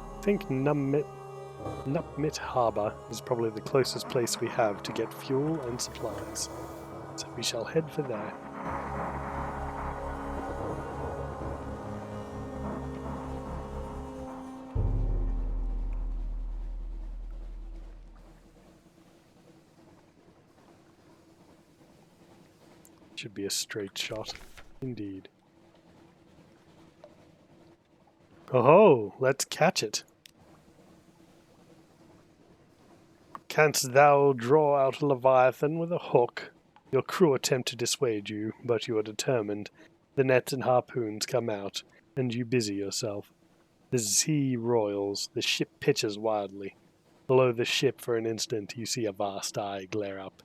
I think Nupmit Harbour is probably the closest place we have to get fuel and supplies, so we shall head for there. Should be a straight shot, indeed. Oh, let's catch it. Canst thou draw out a leviathan with a hook? Your crew attempt to dissuade you, but you are determined. The nets and harpoons come out, and you busy yourself. The sea roils, the ship pitches wildly. Below the ship for an instant you see a vast eye glare up.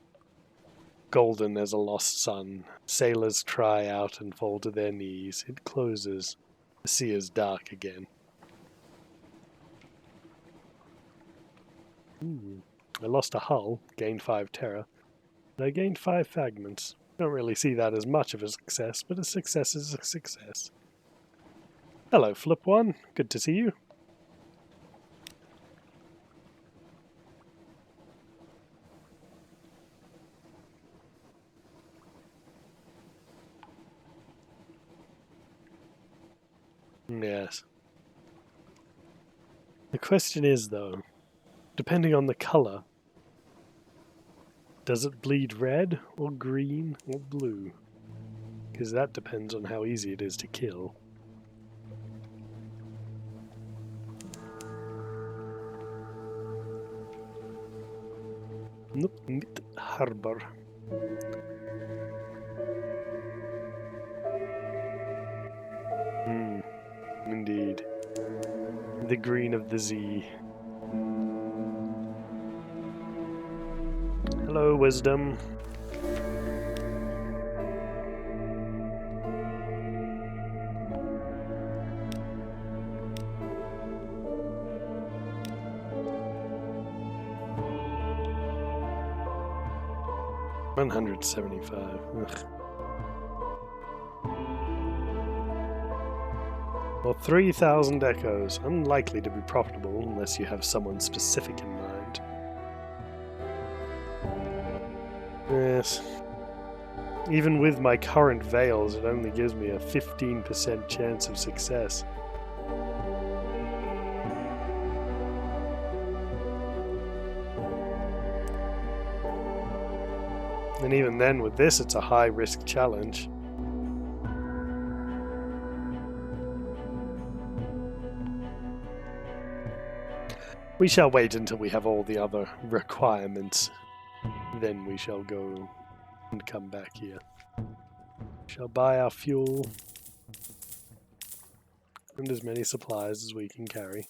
Golden as a lost sun, sailors cry out and fall to their knees. It closes. The sea is dark again. I lost a hull, gained 5 terror, and I gained 5 fragments. Don't really see that as much of a success, but a success is a success. Hello, Flip One. Good to see you. Yes. The question is, though, depending on the color, does it bleed red or green or blue? Because that depends on how easy it is to kill. Nupmit Harbour. Indeed. The green of the Z. Hello, Wisdom. $175. Well, 3,000 echoes. Unlikely to be profitable unless you have someone specific in mind. Yes. Even with my current veils, it only gives me a 15% chance of success. And even then, with this, it's a high-risk challenge. We shall wait until we have all the other requirements. Then we shall go and come back here. We shall buy our fuel and as many supplies as we can carry.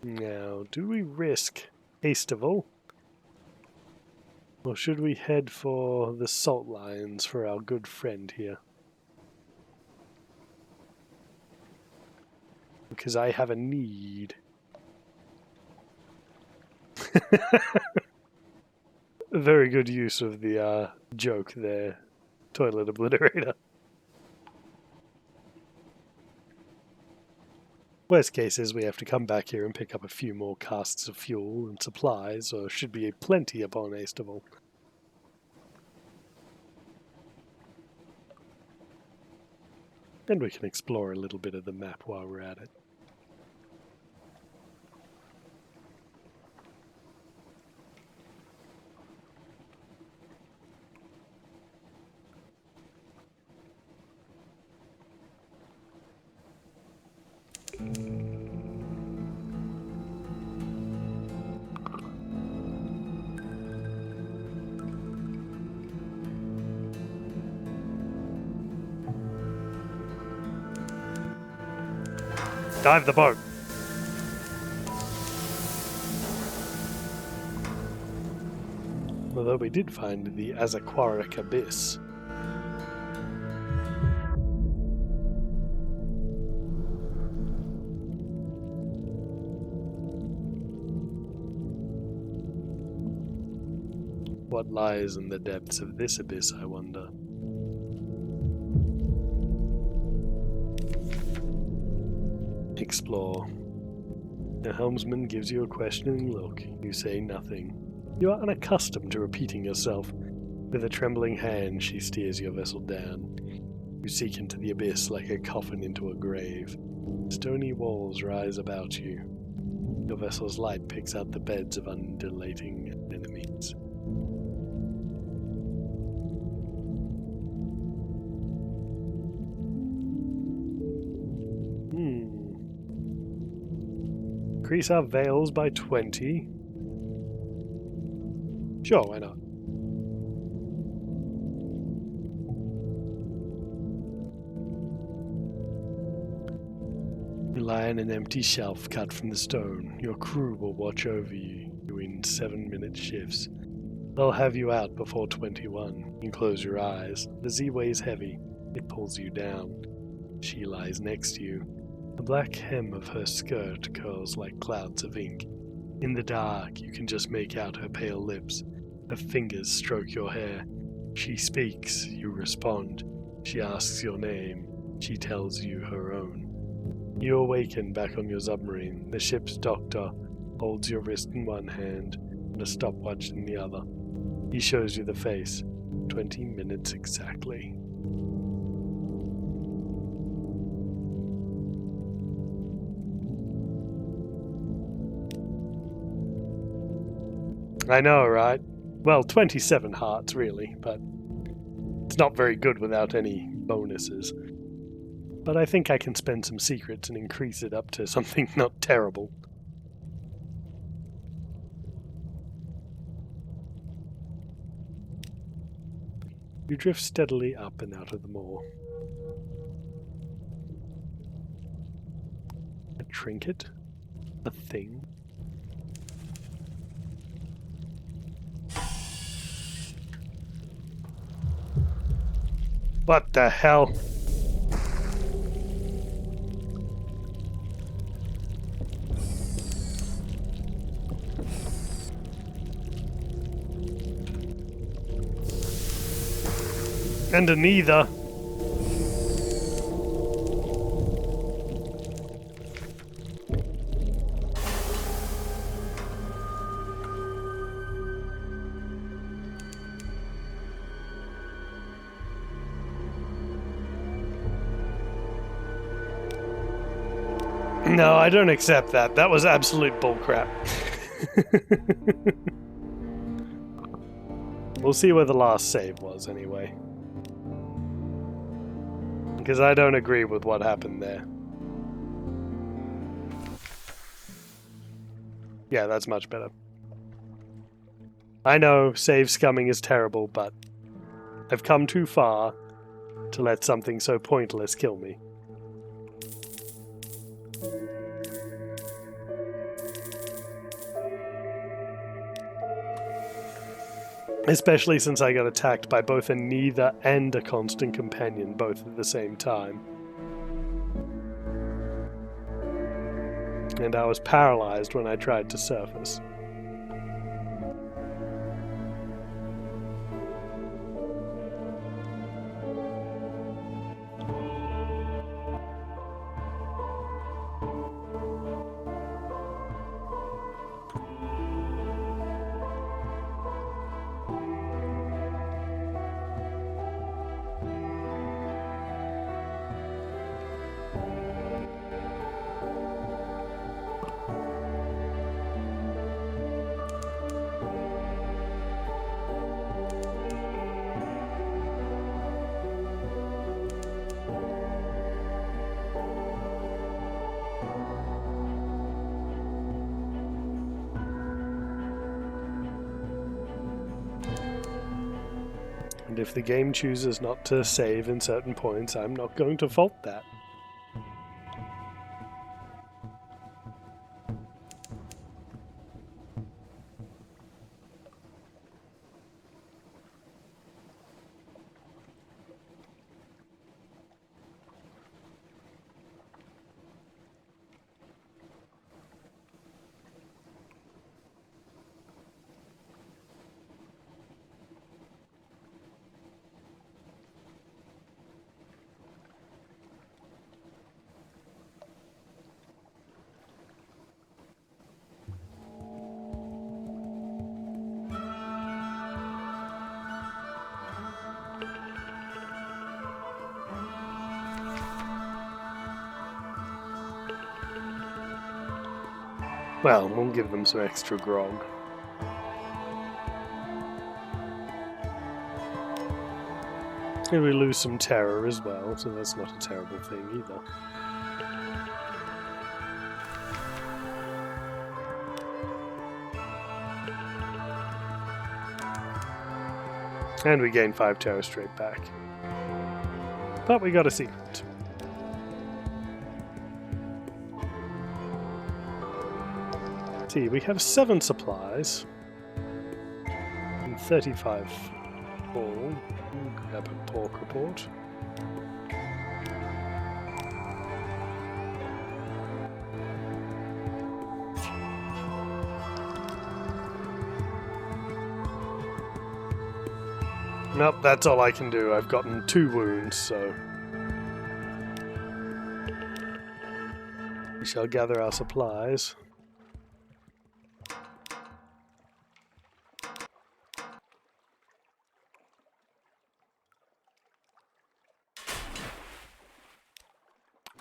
Now, do we risk Hastival? Or should we head for the salt lions for our good friend here? Because I have a need. Very good use of the joke there, Toilet Obliterator. Worst case is we have to come back here and pick up a few more casks of fuel and supplies, or should be plenty upon Hastival. And we can explore a little bit of the map while we're at it. Dive the boat. Although we did find the Azaquaric Abyss. What lies in the depths of this abyss, I wonder? Explore. The helmsman gives you a questioning look. You say nothing. You are unaccustomed to repeating yourself. With a trembling hand, she steers your vessel down. You sink into the abyss like a coffin into a grave. Stony walls rise about you. Your vessel's light picks out the beds of undulating enemies. Increase our veils by 20. Sure, why not? You lie on an empty shelf cut from the stone. Your crew will watch over you in 7-minute shifts. They'll have you out before 21. You close your eyes. The Z weighs heavy. It pulls you down. She lies next to you. The black hem of her skirt curls like clouds of ink. In the dark, you can just make out her pale lips. Her fingers stroke your hair. She speaks. You respond. She asks your name. She tells you her own. You awaken back on your submarine. The ship's doctor holds your wrist in one hand and a stopwatch in the other. He shows you the face. 20 minutes exactly. I know, right? Well, 27 hearts, really, but it's not very good without any bonuses. But I think I can spend some secrets and increase it up to something not terrible. You drift steadily up and out of the moor. A trinket? A thing? What the hell? And a neither. No, I don't accept that. That was absolute bullcrap. We'll see where the last save was, anyway. Because I don't agree with what happened there. Yeah, that's much better. I know save scumming is terrible, but I've come too far to let something so pointless kill me. Especially since I got attacked by both a neither and a constant companion, both at the same time. And I was paralyzed when I tried to surface. And if the game chooses not to save in certain points, I'm not going to fault that. Well, we'll give them some extra grog. And we lose some terror as well, so that's not a terrible thing either. And we gain 5 terror straight back. But we got a secret. See, we have 7 supplies and 35 all. Grab a pork report. Nope, that's all I can do. I've gotten 2 wounds, so we shall gather our supplies.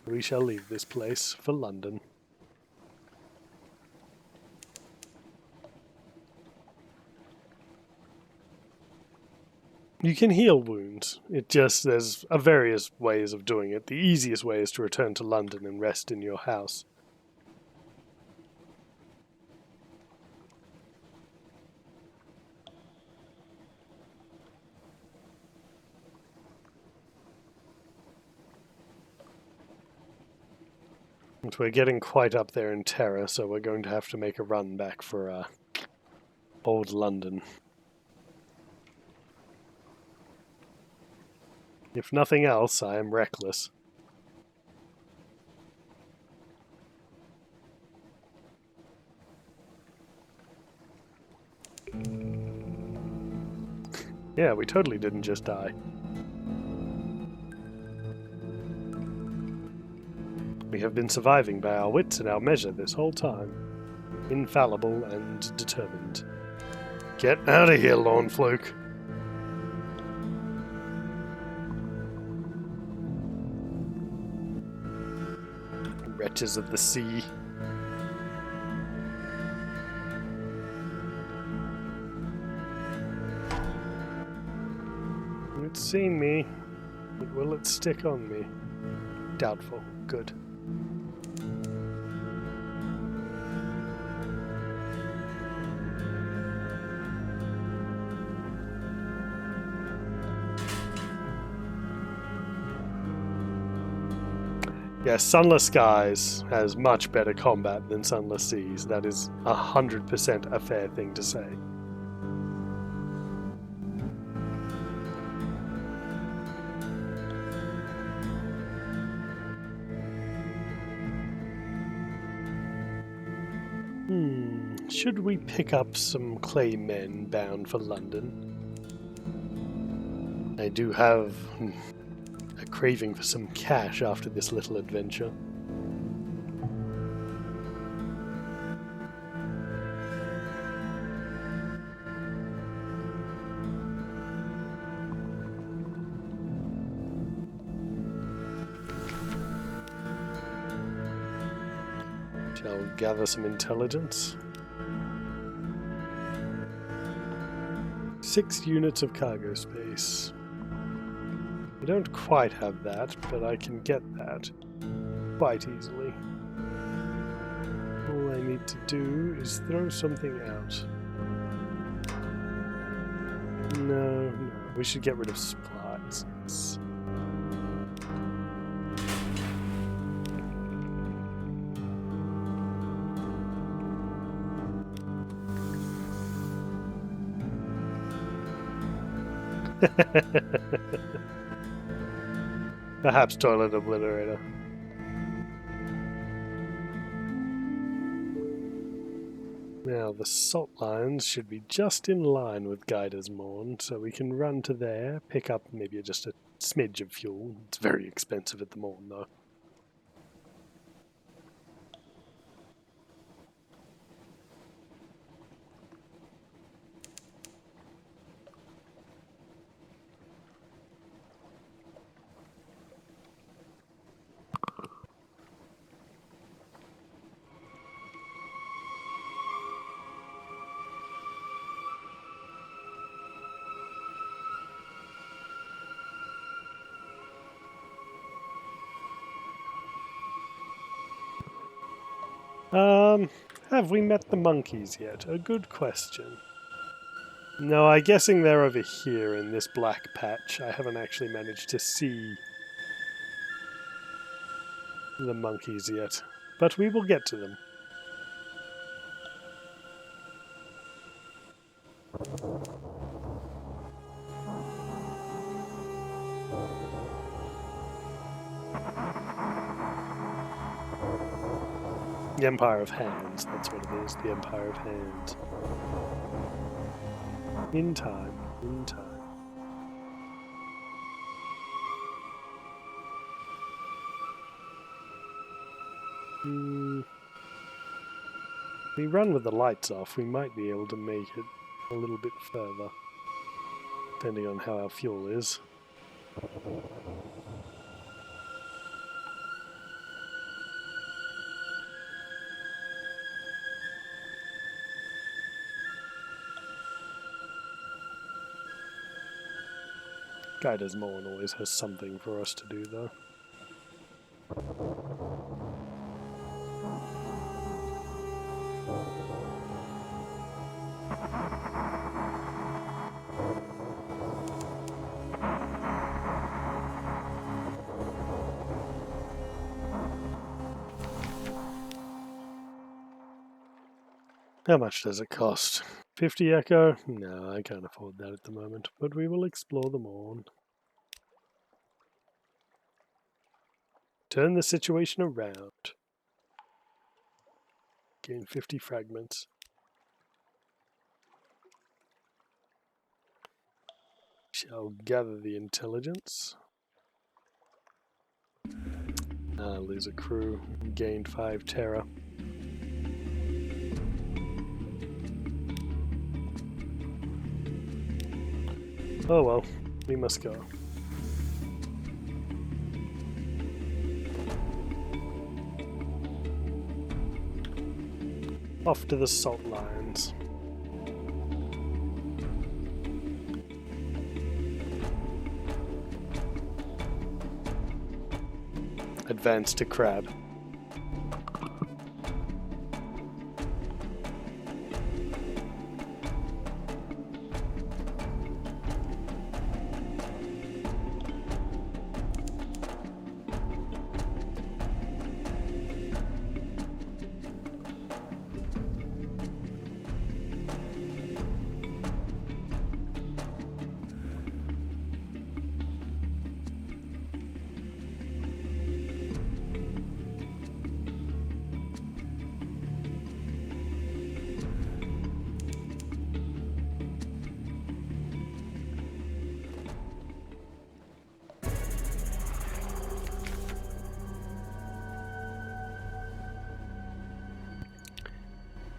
We shall leave this place for London. You can heal wounds. There's various ways of doing it. The easiest way is to return to London and rest in your house. But we're getting quite up there in terror, so we're going to have to make a run back for old London. If nothing else, I am reckless. Yeah, we totally didn't just die. We have been surviving by our wits and our measure this whole time. Infallible and determined. Get out of here, Lorn Fluke. Wretches of the sea. It's seen me, but will it stick on me? Doubtful. Good. Yes, Sunless Skies has much better combat than Sunless Seas. That is 100% a fair thing to say. Should we pick up some clay men bound for London? I do have a craving for some cash after this little adventure. Shall gather some intelligence. 6 units of cargo space. I don't quite have that, but I can get that quite easily. All I need to do is throw something out. No, we should get rid of supplies. Perhaps toilet obliterator. Now the salt lines should be just in line with Guider's Morn, so we can run to there, pick up maybe just a smidge of fuel. It's very expensive at the Morn though. Have we met the monkeys yet? A good question. No, I'm guessing they're over here in this black patch. I haven't actually managed to see the monkeys yet, but we will get to them. The Empire of Hands, that's what it is, the Empire of Hands. In time, in time. If we run with the lights off, we might be able to make it a little bit further, depending on how our fuel is. Guy Des Moines always has something for us to do, though. How much does it cost? 50 Echo? No, I can't afford that at the moment, but we will explore them all. Turn the situation around. Gain 50 fragments. Shall gather the intelligence. Lose a crew. Gained 5 terror. Oh well, we must go. Off to the salt lines. Advance to Crab.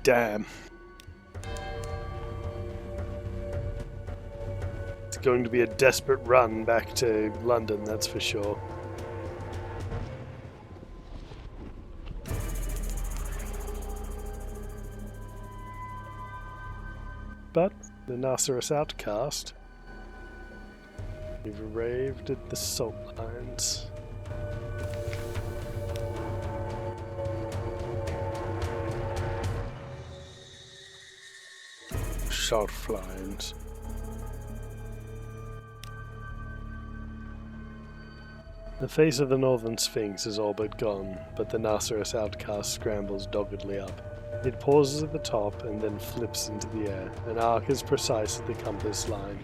Damn. It's going to be a desperate run back to London, that's for sure. But the Nasserus outcast, we've arrived at the salt lines. Salt lines. The face of the Northern Sphinx is all but gone, but the Nasserus outcast scrambles doggedly up. It pauses at the top and then flips into the air, an arc as precise as the compass line,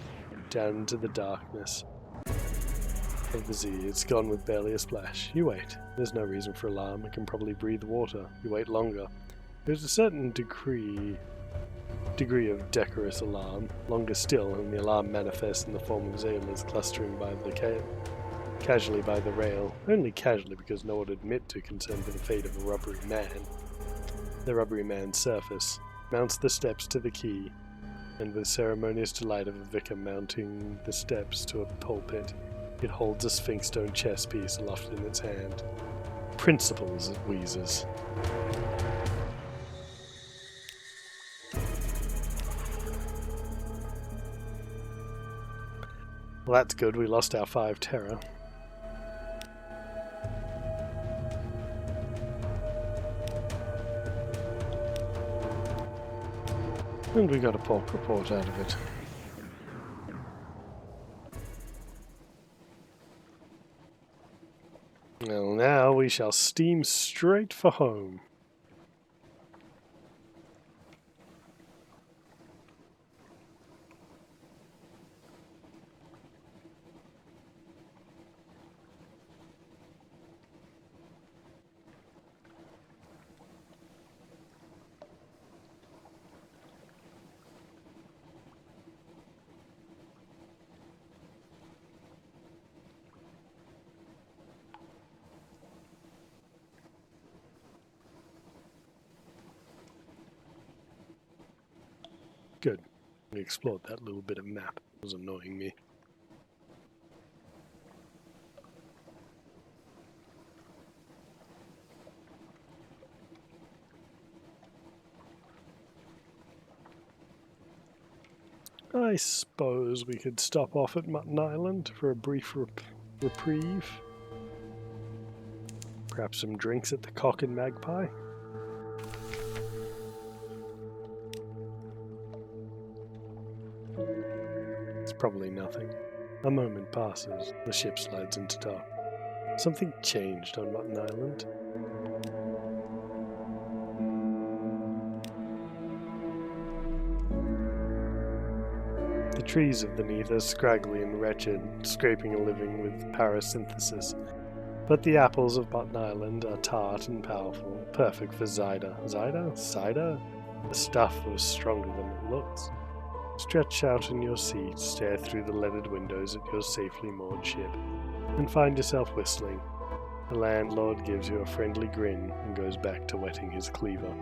down into the darkness of the Z. It's gone with barely a splash. You wait. There's no reason for alarm. It can probably breathe water. You wait longer. There's a certain degree of decorous alarm, longer still, and the alarm manifests in the form of Zaylers clustering by the casually by the rail, only casually because no one would admit to concern for the fate of a rubbery man. The rubbery man's surface mounts the steps to the quay, and with ceremonious delight of a vicar mounting the steps to a pulpit, it holds a sphinx stone chess piece aloft in its hand. Principles, it wheezes. Well, that's good. We lost our 5 terror. And we got a pork report out of it. Well, now we shall steam straight for home. Good. We explored that little bit of map. It was annoying me. I suppose we could stop off at Mutton Island for a brief reprieve. Perhaps some drinks at the Cock and Magpie. It's probably nothing. A moment passes. The ship slides into dock. Something changed on Mutton Island. The trees of the Neath are scraggly and wretched, scraping a living with parasynthesis. But the apples of Mutton Island are tart and powerful, perfect for cider. Cider? The stuff was stronger than it looks. Stretch out in your seat, stare through the leaded windows at your safely moored ship, and find yourself whistling. The landlord gives you a friendly grin and goes back to whetting his cleaver.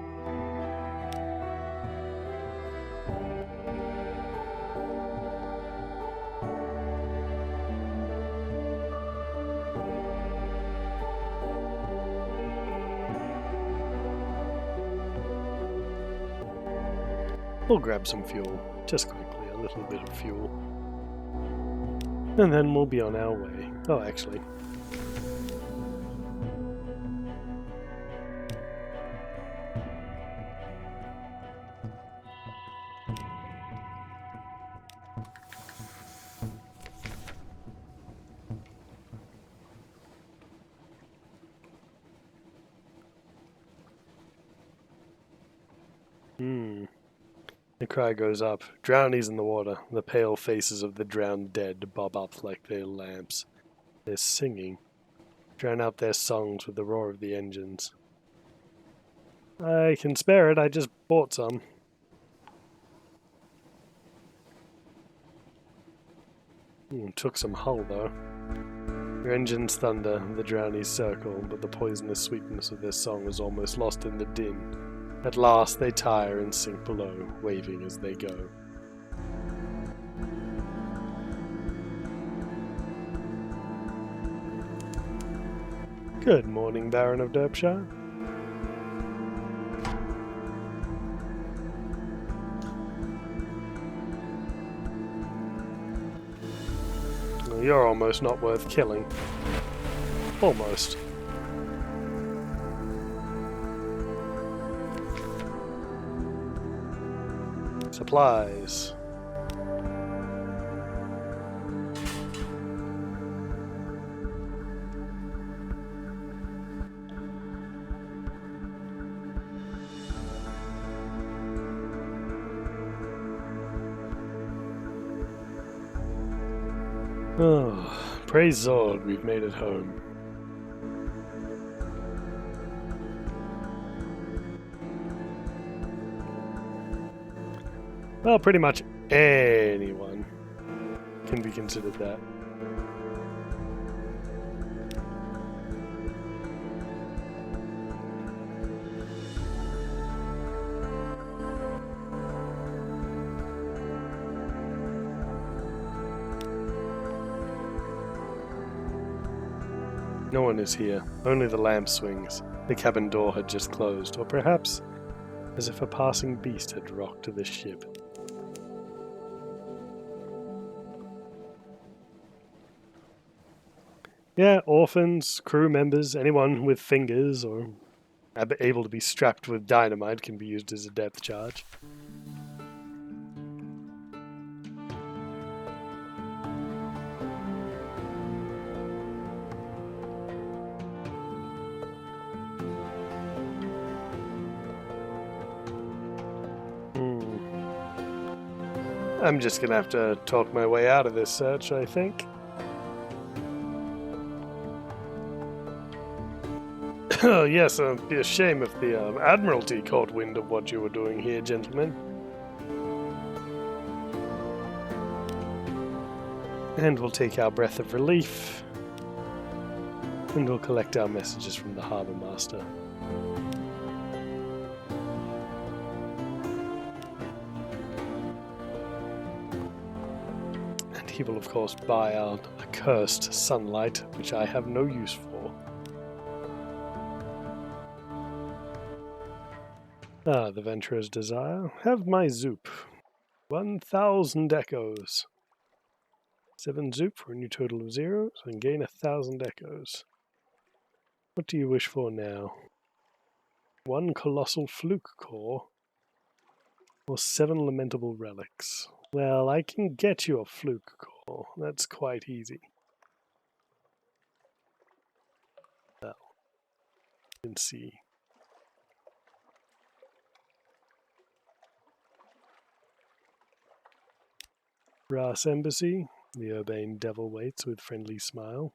We'll grab some fuel, just quickly, a little bit of fuel. And then we'll be on our way. Oh, actually. The cry goes up. Drownies in the water. The pale faces of the drowned dead bob up like their lamps. They're singing. Drown out their songs with the roar of the engines. I can spare it. I just bought some. Took some hull, though. Your engines thunder, the drownies circle, but the poisonous sweetness of their song is almost lost in the din. At last they tire and sink below, waving as they go. Good morning, Baron of Derpshire. Well, you're almost not worth killing. Almost. Supplies. Oh, praise Zord, we've made it home. Well, pretty much anyone can be considered that. No one is here. Only the lamp swings. The cabin door had just closed, or perhaps as if a passing beast had rocked the ship. Yeah, orphans, crew members, anyone with fingers or able to be strapped with dynamite can be used as a depth charge. I'm just gonna have to talk my way out of this search, I think. Yes, it'd be a shame if the Admiralty caught wind of what you were doing here, gentlemen. And we'll take our breath of relief. And we'll collect our messages from the Harbour Master. And he will, of course, buy our accursed sunlight, which I have no use for. Ah, the Venturer's Desire. Have my Zoop. 1,000 echoes. 7 Zoop for a new total of 0, and gain 1,000 echoes. What do you wish for now? 1 colossal fluke core, or 7 lamentable relics? Well, I can get you a fluke core. That's quite easy. Well, you can see. Brass Embassy. The urbane devil waits with friendly smile.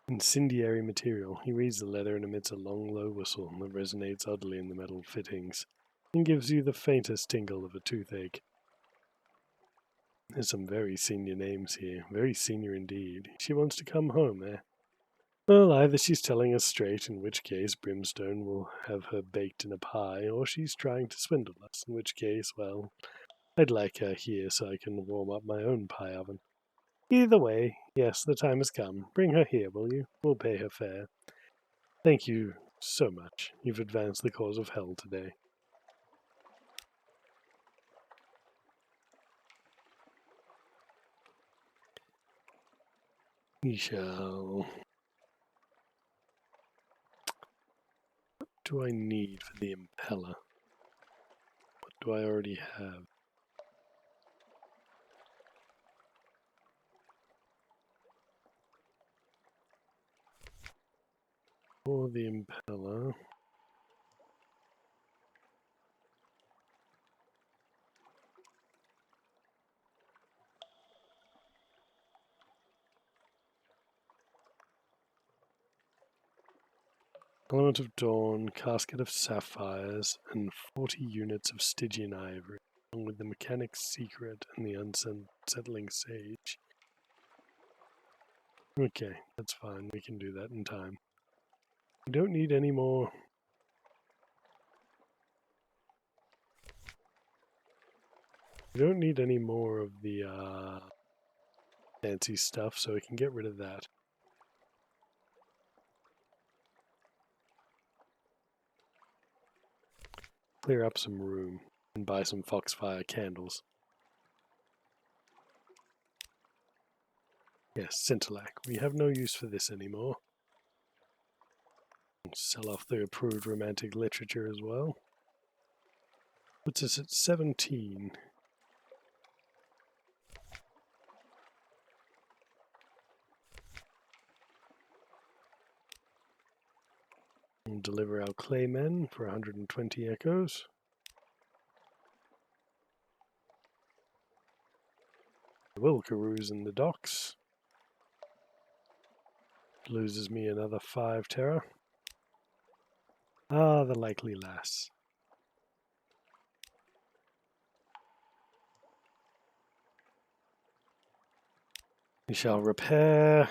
Incendiary material. He reads the letter and emits a long, low whistle that resonates oddly in the metal fittings and gives you the faintest tingle of a toothache. There's some very senior names here. Very senior indeed. She wants to come home, eh? Well, either she's telling us straight, in which case Brimstone will have her baked in a pie, or she's trying to swindle us, in which case, well, I'd like her here so I can warm up my own pie oven. Either way, yes, the time has come. Bring her here, will you? We'll pay her fair. Thank you so much. You've advanced the cause of hell today. We shall... What do I need for the impeller? What do I already have? For the impeller... Element of Dawn, Casket of Sapphires, and 40 units of Stygian Ivory, along with the Mechanic's Secret and the Unsettling Sage. Okay, that's fine. We can do that in time. We don't need any more... We don't need any more of the fancy stuff, so we can get rid of that. Clear up some room and buy some foxfire candles. Yes, Scintillac. We have no use for this anymore. Sell off the approved romantic literature as well. Puts us at 17. And deliver our claymen for 120 echoes. Will carouse in the docks. Loses me another 5 terror. Ah, the likely lass. We shall repair.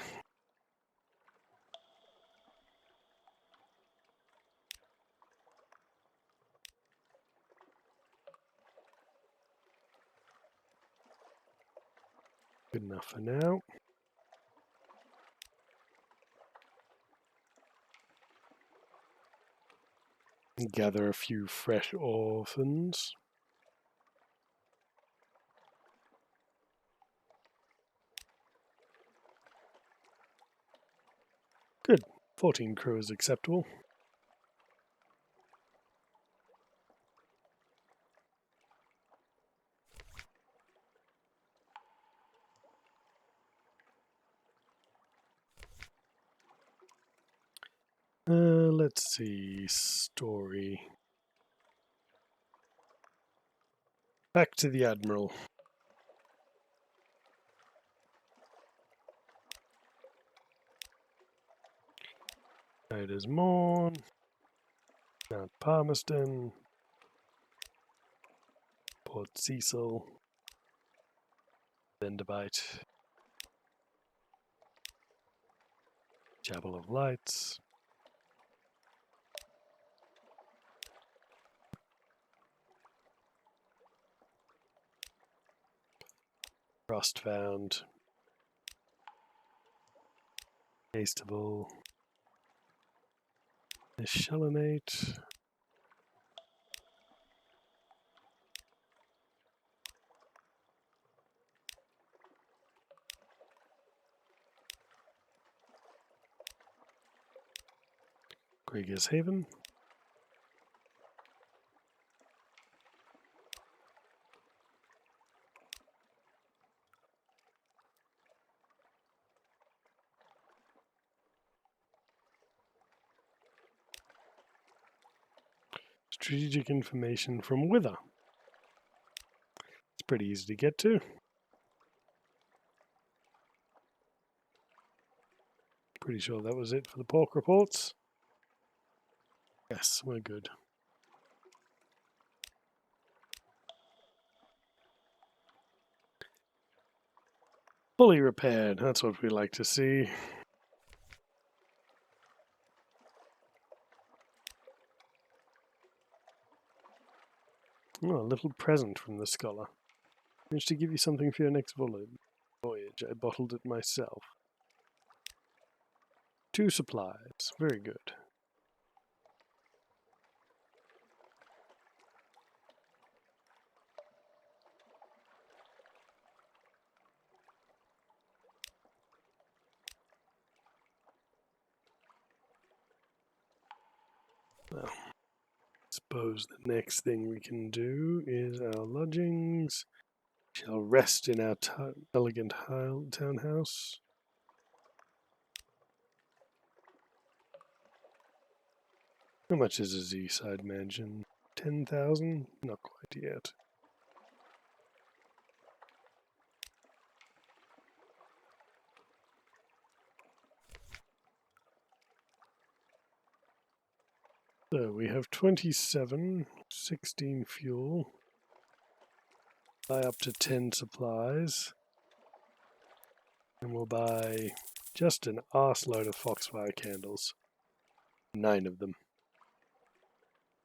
Good enough for now. Gather a few fresh orphans. Good. 14 crew is acceptable. Let's see. Story. Back to the Admiral. Traders Morn. Mount Palmerston. Port Cecil. Vendibite. Chapel of Lights. Frost found. Tasteable. Eshelonate. Gregor's Haven. Strategic information from Wither. It's pretty easy to get to. Pretty sure that was it for the pork reports. Yes, we're good. Fully repaired, that's what we like to see. Oh, a little present from the scholar. Managed to give you something for your next voyage. I bottled it myself. 2 supplies. Very good. Well, suppose the next thing we can do is our lodgings. Shall rest in our elegant townhouse. How much is a Z-side mansion? 10,000? Not quite yet. So we have 27, 16 fuel. Buy up to 10 supplies. And we'll buy just an arseload of foxfire candles. 9 of them.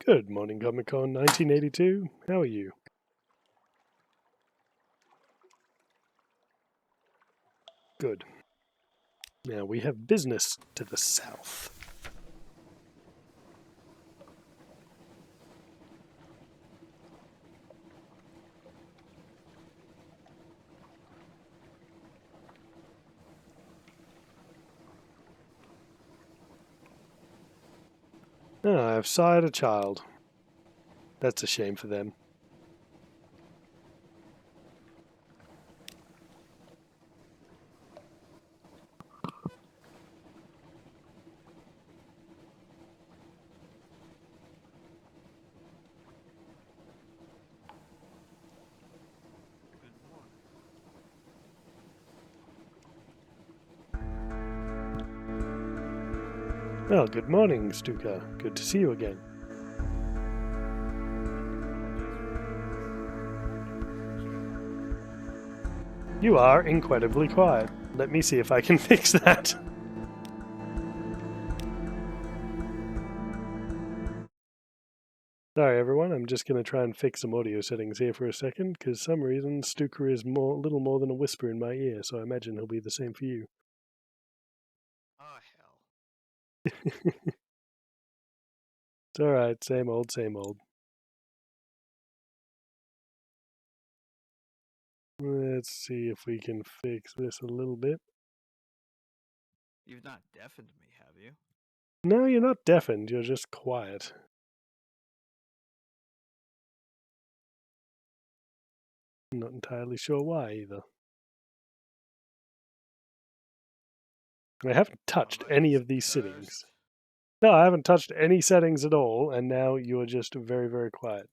Good morning, Comic Con 1982. How are you? Good. Now we have business to the south. Ah, I've sired a child. That's a shame for them. Well, good morning, Stukka. Good to see you again. You are incredibly quiet. Let me see if I can fix that. Sorry everyone, I'm just going to try and fix some audio settings here for a second, because some reason Stukka is little more than a whisper in my ear, so I imagine he'll be the same for you. Oh, hell. It's alright, same old, same old. Let's see if we can fix this a little bit. You've not deafened me, have you? No, you're not deafened, you're just quiet. I'm not entirely sure why either. I haven't touched any of these settings. No, I haven't touched any settings at all, and now you're just very, very quiet.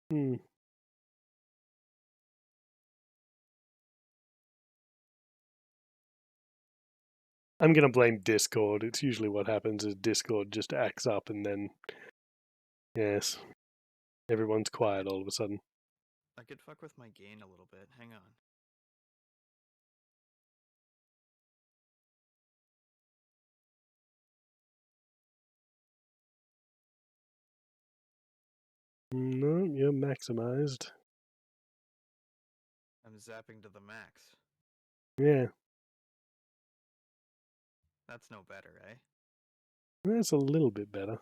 Hmm. I'm gonna blame Discord. It's usually what happens is Discord just acts up and then, yes, everyone's quiet all of a sudden. I could fuck with my gain a little bit. Hang on. No, you're maximized. I'm zapping to the max. Yeah, That's no better, eh? that's a little bit better.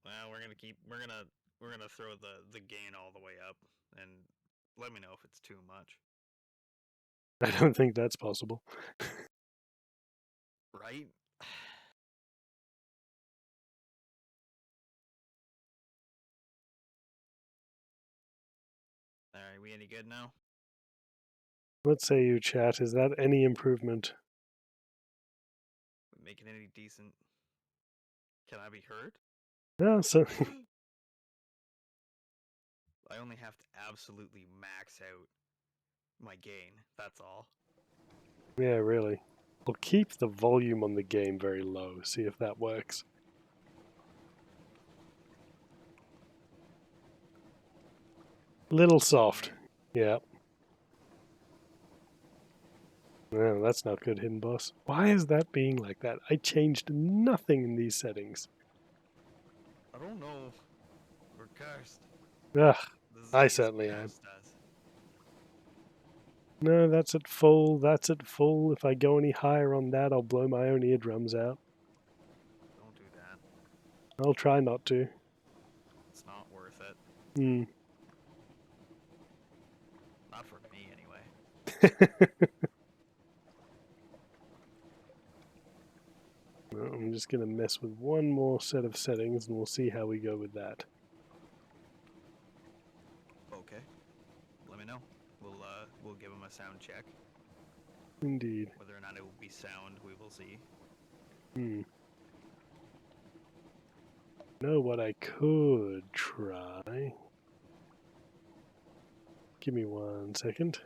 Well, we're gonna throw the gain all the way up, and let me know if it's too much. I don't think that's possible. Right? All right, we any good now? What say you, chat? Is that any improvement? We making any decent? Can I be heard? No, so I only have to absolutely max out my gain. That's all. yeah, really. I'll keep the volume on the game very low. See if that works. Little soft. Yeah. No, that's not good, hidden boss. Why is that being like that? I changed nothing in these settings. I don't know. We're cursed. Ugh, The I Z's certainly am. cursed us. No, that's at full. That's at full. If I go any higher on that, I'll blow my own eardrums out. Don't do that. I'll try not to. It's not worth it. Hmm. Not for me, anyway. Well, I'm just going to mess with one more set of settings and we'll see how we go with that. Okay. Let me know. We'll give him a sound check. Indeed. Whether or not it will be sound, we will see. Hmm. Know what I could try? Give me 1 second.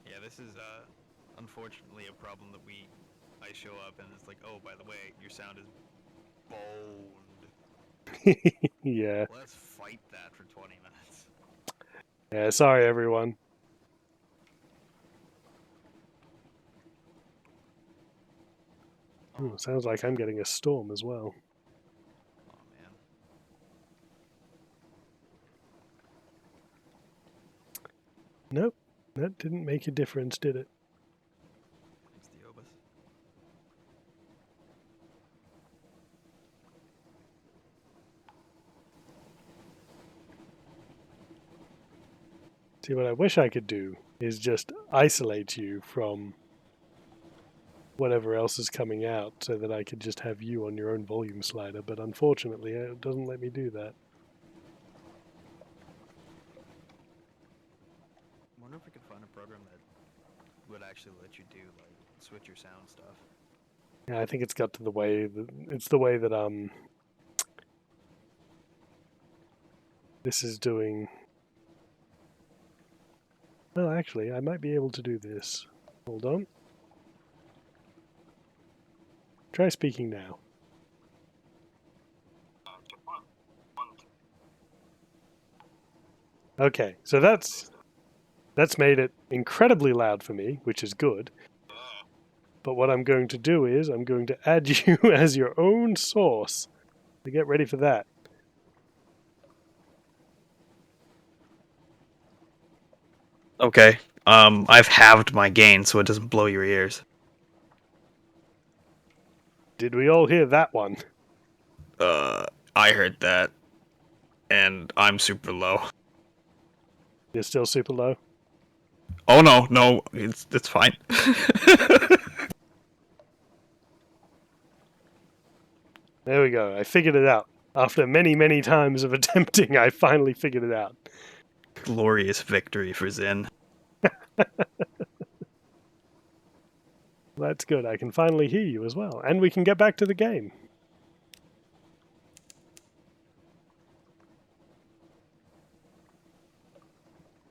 Yeah, this is unfortunately a problem that I show up and it's like, oh, by the way, your sound is boned. Yeah. Let's fight that for 20 minutes. Yeah, sorry everyone. Oh, Sounds like I'm getting a storm as well. oh man. Nope, that didn't make a difference, did it? Thanks, Diobus. See, what I wish I could do is just isolate you from whatever else is coming out so that I could just have you on your own volume slider, but unfortunately it doesn't let me do that. I wonder if we could find a program that would actually let you do, like, switch your sound stuff. Yeah, I think it's got to the way that it's the way that this is doing. Well, actually, I might be able to do this. Hold on. Try speaking now. Okay, so that's made it incredibly loud for me, which is good. But what I'm going to do is I'm going to add you as your own source. So get ready for that. Okay. I've halved my gain so it doesn't blow your ears. Did we all hear that one? I heard that, and I'm super low. You're still super low? Oh no, it's fine. There we go. I figured it out. After many, many times of attempting, I finally figured it out. Glorious victory for Zin. That's good. I can finally hear you as well. And we can get back to the game.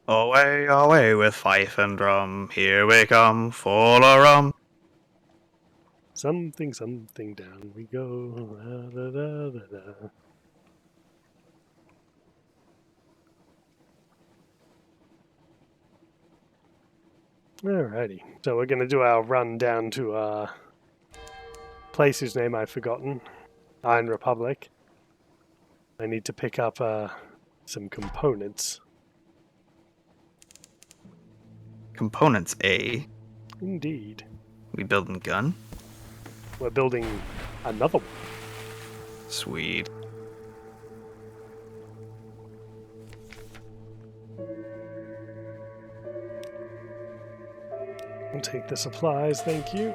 Away, away with fife and drum. Here we come, full of rum. Something, something, down we go. Da, da, da, da. Alrighty. So we're going to do our run down to place whose name I've forgotten. Iron Republic. I need to pick up some components. Components A. Indeed. We building gun? We're building another one. Sweet. I'll take the supplies, thank you.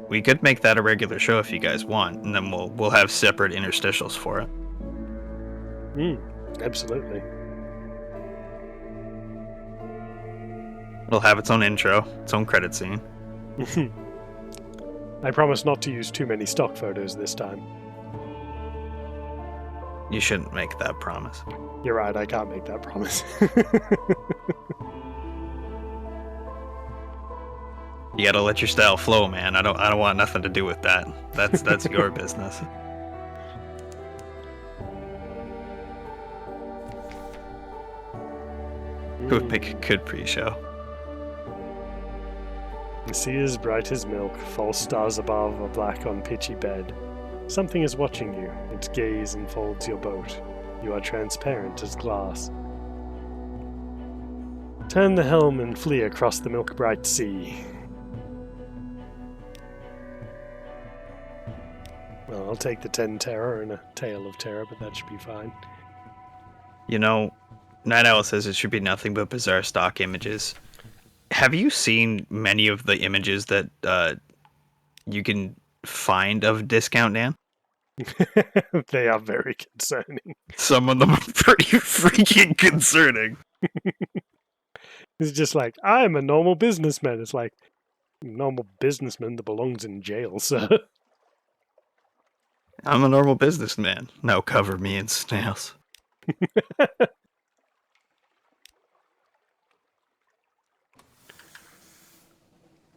We could make that a regular show if you guys want, and then we'll have separate interstitials for it. Absolutely. It'll have its own intro, its own credit scene. I promise not to use too many stock photos this time. You shouldn't make that promise. You're right, I can't make that promise. You gotta let your style flow, man. I don't want nothing to do with that. That's your business. Would make a good pre-show. The sea is bright as milk, false stars above are black on pitchy bed. Something is watching you, its gaze enfolds your boat. You are transparent as glass. Turn the helm and flee across the milk-bright sea. Well, I'll take the 10 terror and a tale of terror, but that should be fine. You know, Night Owl says it should be nothing but bizarre stock images. Have you seen many of the images that you can find of Discount Dan? They are very concerning. Some of them are pretty freaking concerning. It's just like, I'm a normal businessman. It's like, normal businessman that belongs in jail, sir. I'm a normal businessman. Now cover me in snails.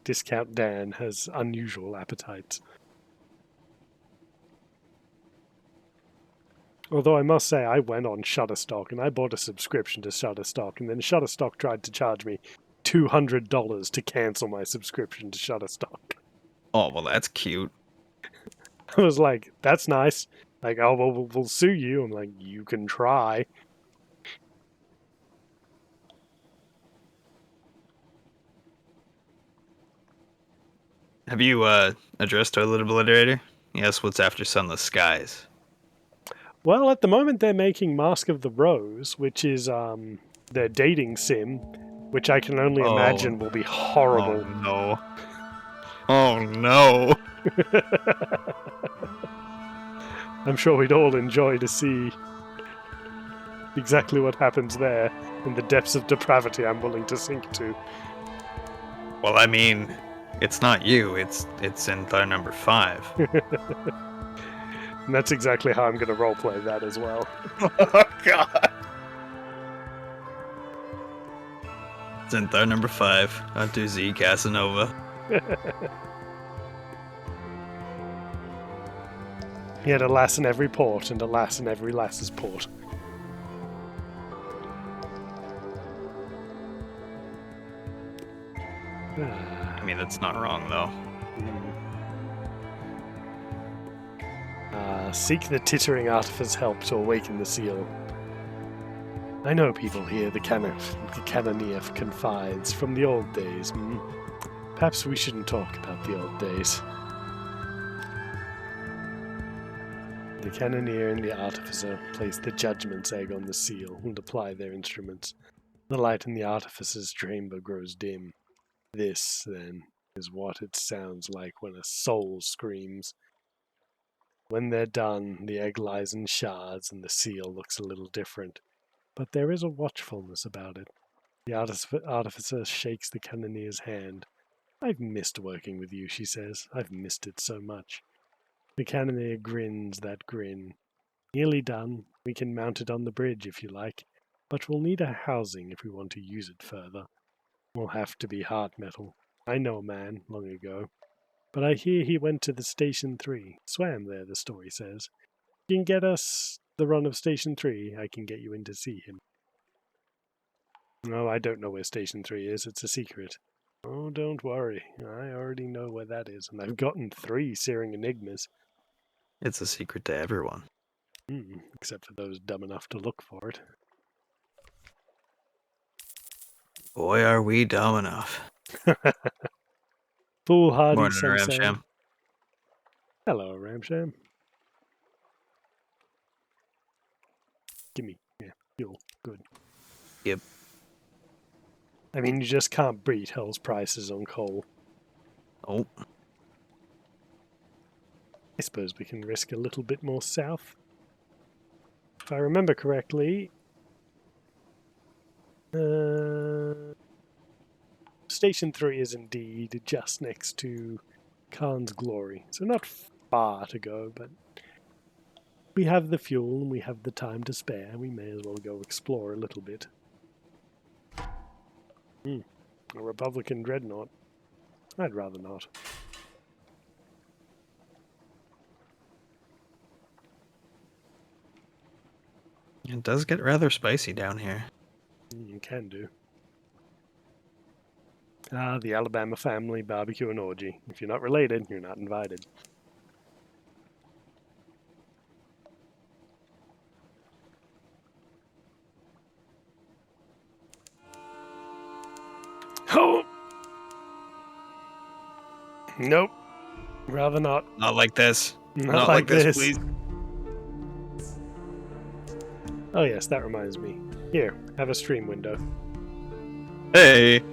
Discount Dan has unusual appetites. Although I must say, I went on Shutterstock and I bought a subscription to Shutterstock, and then Shutterstock tried to charge me $200 to cancel my subscription to Shutterstock. Oh, well, that's cute. I was like, that's nice. Like, oh, well, we'll sue you. I'm like, you can try. Have you addressed Toilet Obliterator? Yes, what's after Sunless Skies? Well, at the moment they're making Mask of the Rose, which is their dating sim, which I can only imagine will be horrible. Oh no. Oh no. I'm sure we'd all enjoy to see exactly what happens there in the depths of depravity I'm willing to sink to. Well, I mean, it's not you. It's Zenthar number 5. And that's exactly how I'm going to roleplay that as well. Oh god. Zenthar number 5. Onto Z Casanova. He had a lass in every port, and a lass in every lass's port. I mean, that's not wrong, though. Seek the tittering artificer's help to awaken the seal. I know people here, the Cannoneer confides from the old days. Perhaps we shouldn't talk about the old days. The Cannoneer and the Artificer place the Judgment's egg on the seal and apply their instruments. The light in the Artificer's chamber grows dim. This, then, is what it sounds like when a soul screams. When they're done, the egg lies in shards and the seal looks a little different. but there is a watchfulness about it. The artificer shakes the cannoneer's hand. I've missed working with you, she says. I've missed it so much. The cannoneer grins that grin. Nearly done. We can mount it on the bridge if you like, but we'll need a housing if we want to use it further. Will have to be heart metal. I know a man, long ago. But I hear he went to the Station 3. Swam there, the story says. You can get us the run of Station 3. I can get you in to see him. No, I don't know where Station 3 is. It's a secret. Oh, don't worry. I already know where that is, and I've gotten 3 searing enigmas. It's a secret to everyone. Except for those dumb enough to look for it. Boy, are we dumb enough. Foolhardy, Morning, some say. Ramsham. Hello, Ramsham. Gimme. Yeah, fuel. Good. Yep. I mean, you just can't beat Hell's prices on coal. Oh. I suppose we can risk a little bit more south. If I remember correctly, Station 3 is indeed just next to Khan's Glory. So not far to go, but we have the fuel and we have the time to spare. We may as well go explore a little bit. A Republican dreadnought. I'd rather not. It does get rather spicy down here. You can do. Ah, the Alabama family barbecue and orgy. If you're not related, you're not invited. Oh! Nope. Rather not. Not like this. Not like this, please. Oh yes, that reminds me. Here, have a stream window. Hey.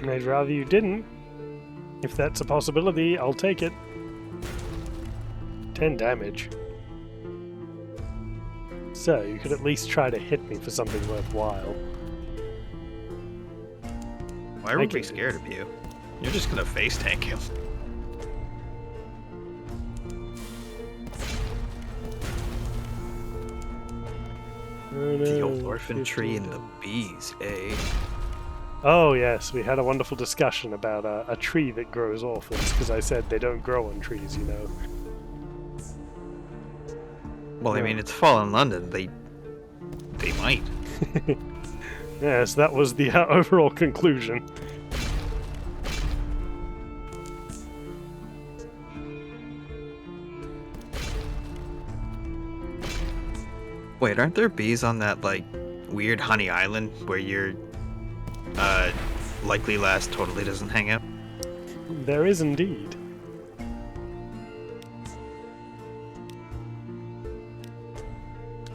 I'd rather you didn't. If that's a possibility, I'll take it. 10 damage. So, you could at least try to hit me for something worthwhile. Why would we be scared of you? You're just gonna face tank him. Oh, no. The old orphan tree and the bees, eh? Oh yes, we had a wonderful discussion about a tree that grows orphans, because I said they don't grow on trees, you know. Well, I mean, it's fall in London. They might. Yes, that was the overall conclusion. Wait, aren't there bees on that, like, weird honey island where your likely last totally doesn't hang out? There is indeed.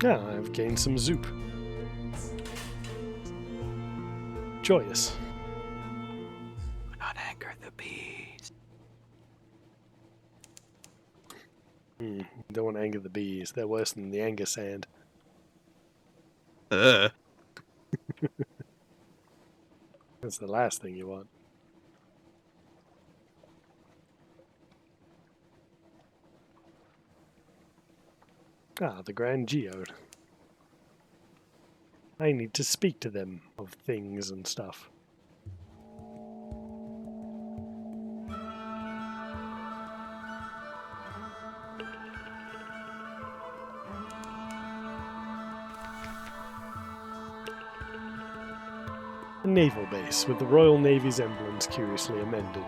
Ah, I've gained some zoop. Joyous. Do not anger the bees. Don't want to anger the bees. They're worse than the anger sand. Ugh. That's the last thing you want. Ah, the Grand Geode. I need to speak to them of things and stuff. A naval base with the Royal Navy's emblems curiously amended.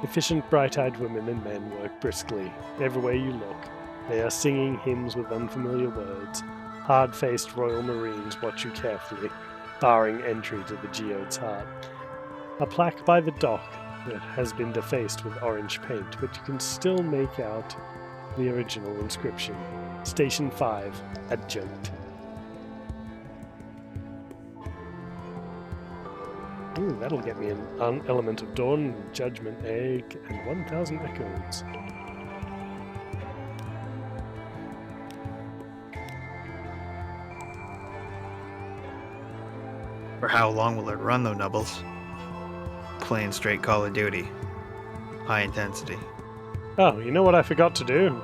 Efficient, bright-eyed women and men work briskly. Everywhere you look, they are singing hymns with unfamiliar words. Hard-faced Royal Marines watch you carefully, barring entry to the geode's heart. A plaque by the dock that has been defaced with orange paint, but you can still make out the original inscription. Station 5, Adjunct. Ooh, that'll get me an element of dawn, judgment egg, and 1,000 echoes. For how long will it run, though, Nubbles? Plain straight Call of Duty. High intensity. Oh, you know what I forgot to do?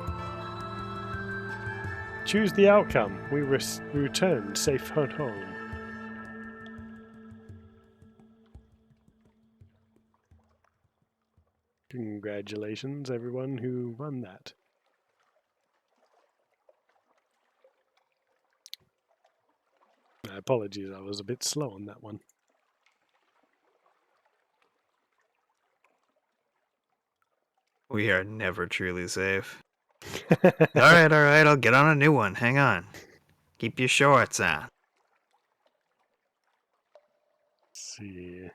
Choose the outcome. We returned safe home. Congratulations, everyone who won that. My apologies, I was a bit slow on that one. We are never truly safe. Alright, I'll get on a new one. Hang on. Keep your shorts on. Let's see.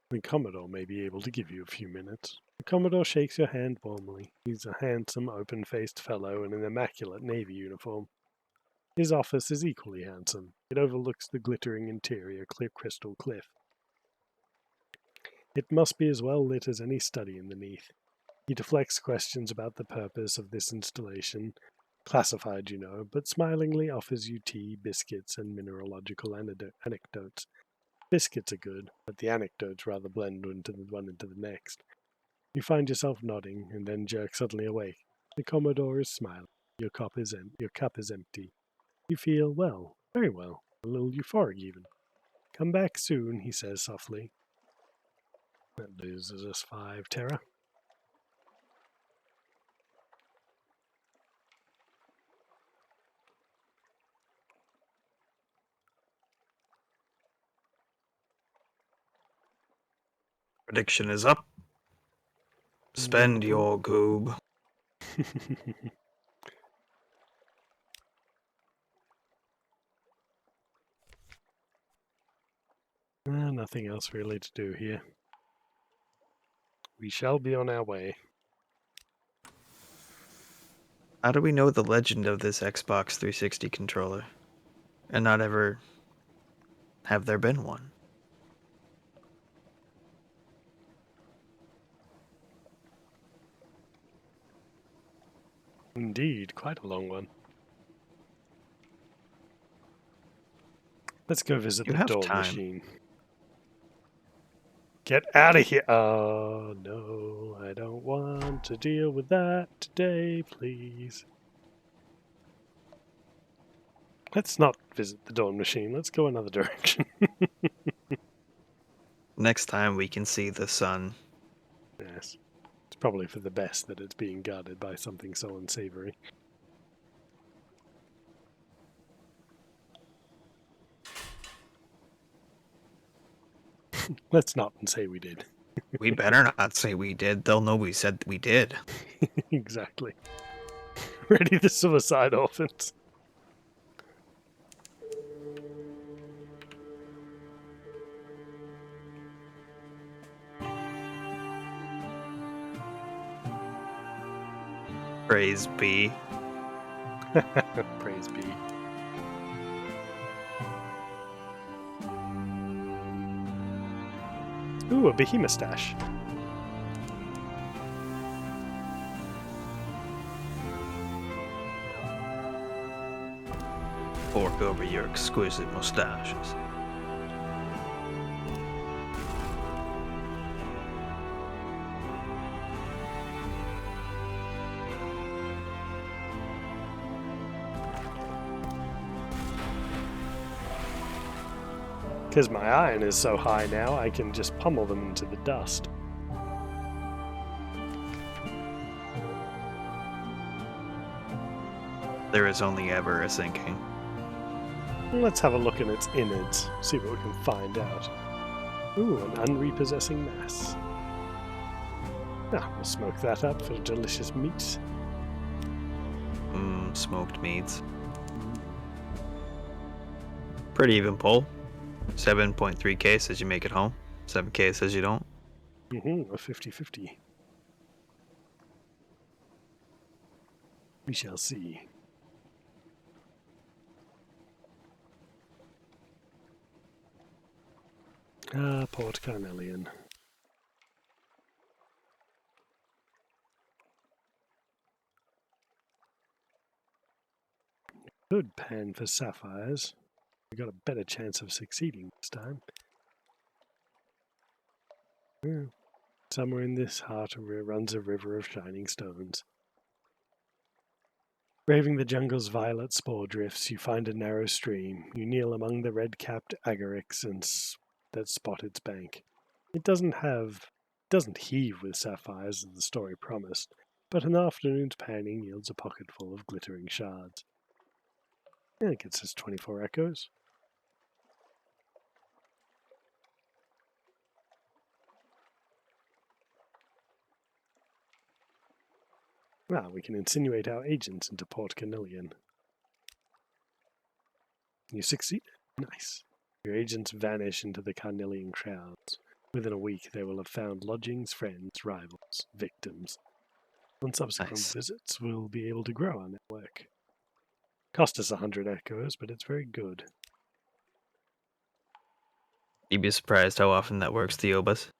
The Commodore may be able to give you a few minutes. The Commodore shakes your hand warmly. He's a handsome, open-faced fellow in an immaculate Navy uniform. His office is equally handsome. It overlooks the glittering interior crystal cliff. It must be as well lit as any study in the Neath. He deflects questions about the purpose of this installation, classified, you know, but smilingly offers you tea, biscuits, and mineralogical anecdotes. Biscuits are good, but the anecdotes rather blend into the next. You find yourself nodding, and then jerk suddenly awake. The Commodore is smiling. Your cup is empty. You feel, well, very well, a little euphoric even. Come back soon, he says softly. That loses us 5 terror. Prediction is up. Spend your goob. Nothing else really to do here. We shall be on our way. How do we know the legend of this Xbox 360 controller? And not ever have there been one? Indeed, quite a long one. Let's go visit You the have door time. machine. Get out of here! Oh, no, I don't want to deal with that today, please. Let's not visit the dawn machine. Let's go another direction. Next time we can see the sun. Yes. It's probably for the best that it's being guarded by something so unsavory. Let's not and say we did. We better not say we did. They'll know we said we did. Exactly. Ready the suicide orphans. Praise be. Praise be. Ooh, a behemoth stash. Fork over your exquisite mustaches. Because my iron is so high now, I can just pummel them into the dust. There is only ever a sinking. Let's have a look in its innards, see what we can find out. Ooh, an unrepossessing mass. Ah, we'll smoke that up for delicious meats. Smoked meats. Pretty even pull. 7.3k says you make it home. 7k says you don't. A 50-50. We shall see. Port Carnelian. Could pan for sapphires. We got a better chance of succeeding this time. Yeah. Somewhere in this heart runs a river of shining stones. Braving the jungle's violet spore drifts, you find a narrow stream. You kneel among the red-capped agarics that spot its bank. It doesn't heave with sapphires as the story promised, but an afternoon's panning yields a pocketful of glittering shards. Yeah, it gets us 24 echoes. Well, we can insinuate our agents into Port Carnelian. You succeed. Nice. Your agents vanish into the Carnelian crowds. Within a week, they will have found lodgings, friends, rivals, victims. On subsequent visits, we'll be able to grow our network. Cost us 100 echoes, but it's very good. You'd be surprised how often that works, the Obas.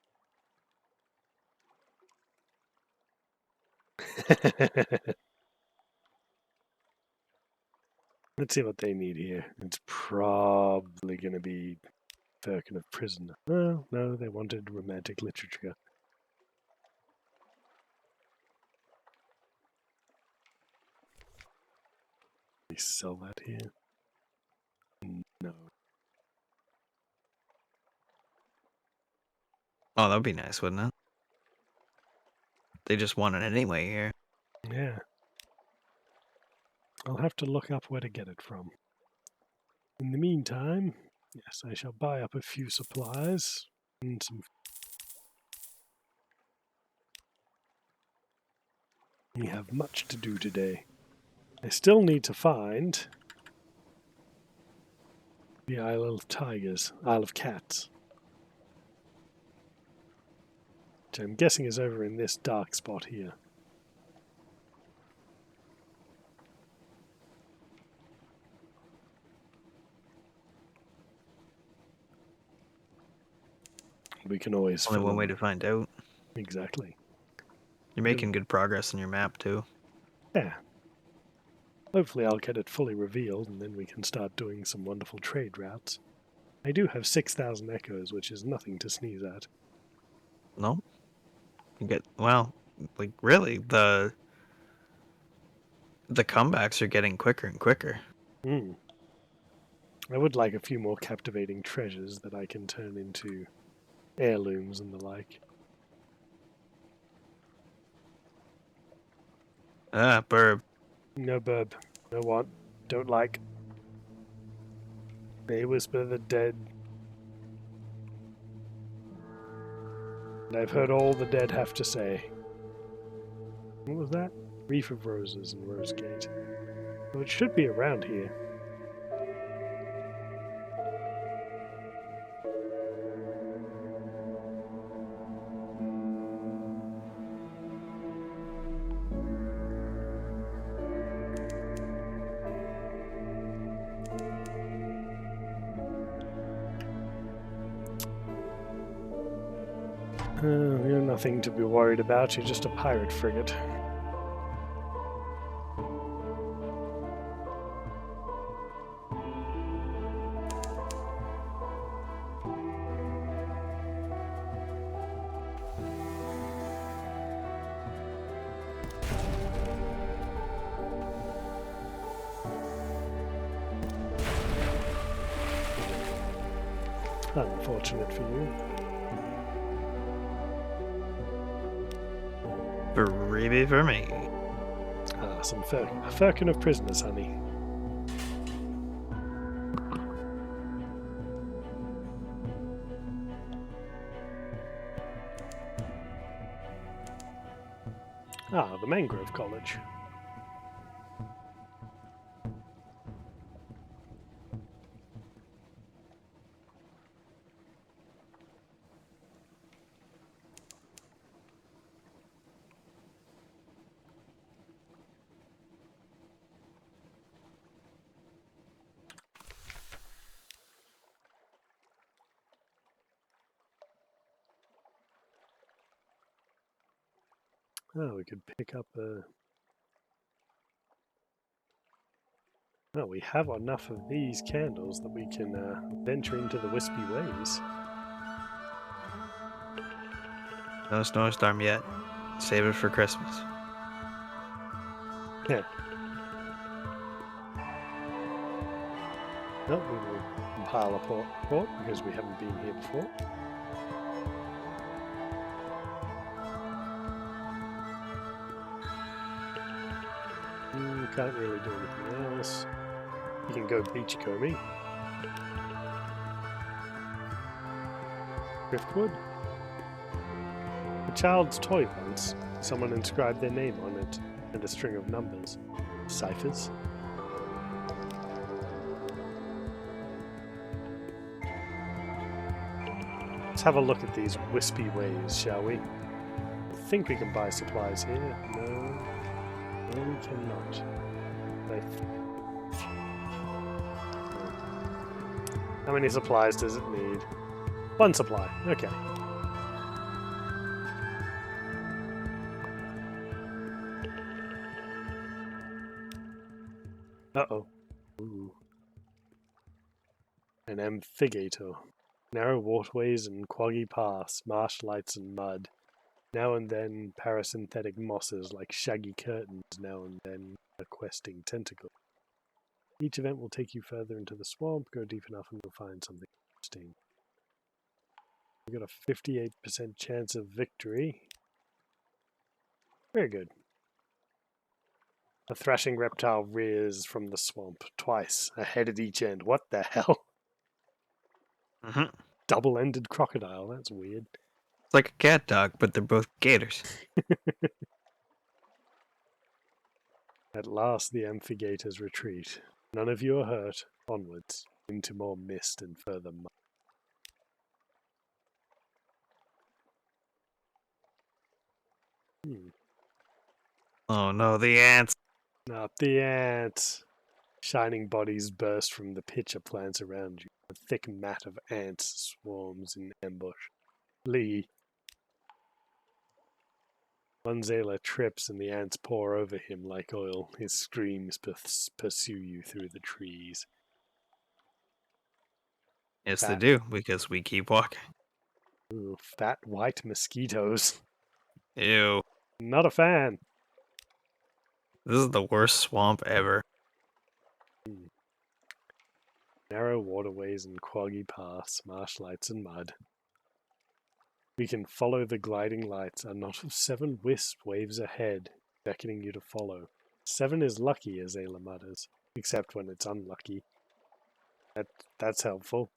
Let's see what they need here. It's probably going to be Firkin of Prisoner. Oh, no, they wanted romantic literature. They sell that here? No. Oh, that would be nice, wouldn't it? They just want it anyway here. Yeah. I'll have to look up where to get it from. In the meantime, yes, I shall buy up a few supplies and some. We have much to do today. I still need to find the Isle of Cats, which I'm guessing is over in this dark spot here. We can always Only one follow. way to find out. Exactly. You're making good progress on your map, too. Yeah. Hopefully I'll get it fully revealed, and then we can start doing some wonderful trade routes. I do have 6,000 echoes, which is nothing to sneeze at. No? You get, well, like, really, the comebacks are getting quicker and quicker. I would like a few more captivating treasures that I can turn into heirlooms and the like. Ah, burb. No burb. No want. Don't like. They whisper the dead. And I've heard all the dead have to say. What was that? Reef of Roses and Rosegate. Well, it should be around here. You're nothing to be worried about. You're just a pirate frigate. Unfortunate for you. Baby for me. Some a firkin of prisoners, honey. The Mangrove College. Oh, we could pick up a... Oh, we have enough of these candles that we can venture into the wispy ways. No snowstorm yet. Save it for Christmas. Yeah. No, we will compile a report because we haven't been here before. Can't really do anything else. You can go beachcombing. Driftwood. A child's toy once. Someone inscribed their name on it and a string of numbers. Ciphers. Let's have a look at these wispy ways, shall we? I think we can buy supplies here. No. No, we cannot. How many supplies does it need? 1 supply. Okay. Uh-oh. Ooh. An amphigator. Narrow waterways and quaggy paths, marsh lights and mud. Now and then parasynthetic mosses like shaggy curtains, now and then a questing tentacle. Each event will take you further into the swamp. Go deep enough and you'll find something interesting. We've got a 58% chance of victory. Very good. A thrashing reptile rears from the swamp twice, a head at each end. What the hell? Mm-hmm. Double-ended crocodile. That's weird. It's like a cat dog, but they're both gators. At last the amphigators retreat. None of you are hurt. Onwards, into more mist and further mud. Oh no, the ants! Not the ants. Shining bodies burst from the pitcher plants around you. A thick mat of ants swarms in ambush. Lee. Munzela trips and the ants pour over him like oil. His screams pursue you through the trees. Yes, they Fat. do, because we keep walking. Ooh, fat white mosquitoes. Ew. Not a fan. This is the worst swamp ever. Narrow waterways and quaggy paths, marsh lights and mud. We can follow the gliding lights. A knot of 7 wisp waves ahead, beckoning you to follow. 7 is lucky, as Ayla mutters, except when it's unlucky. That's helpful.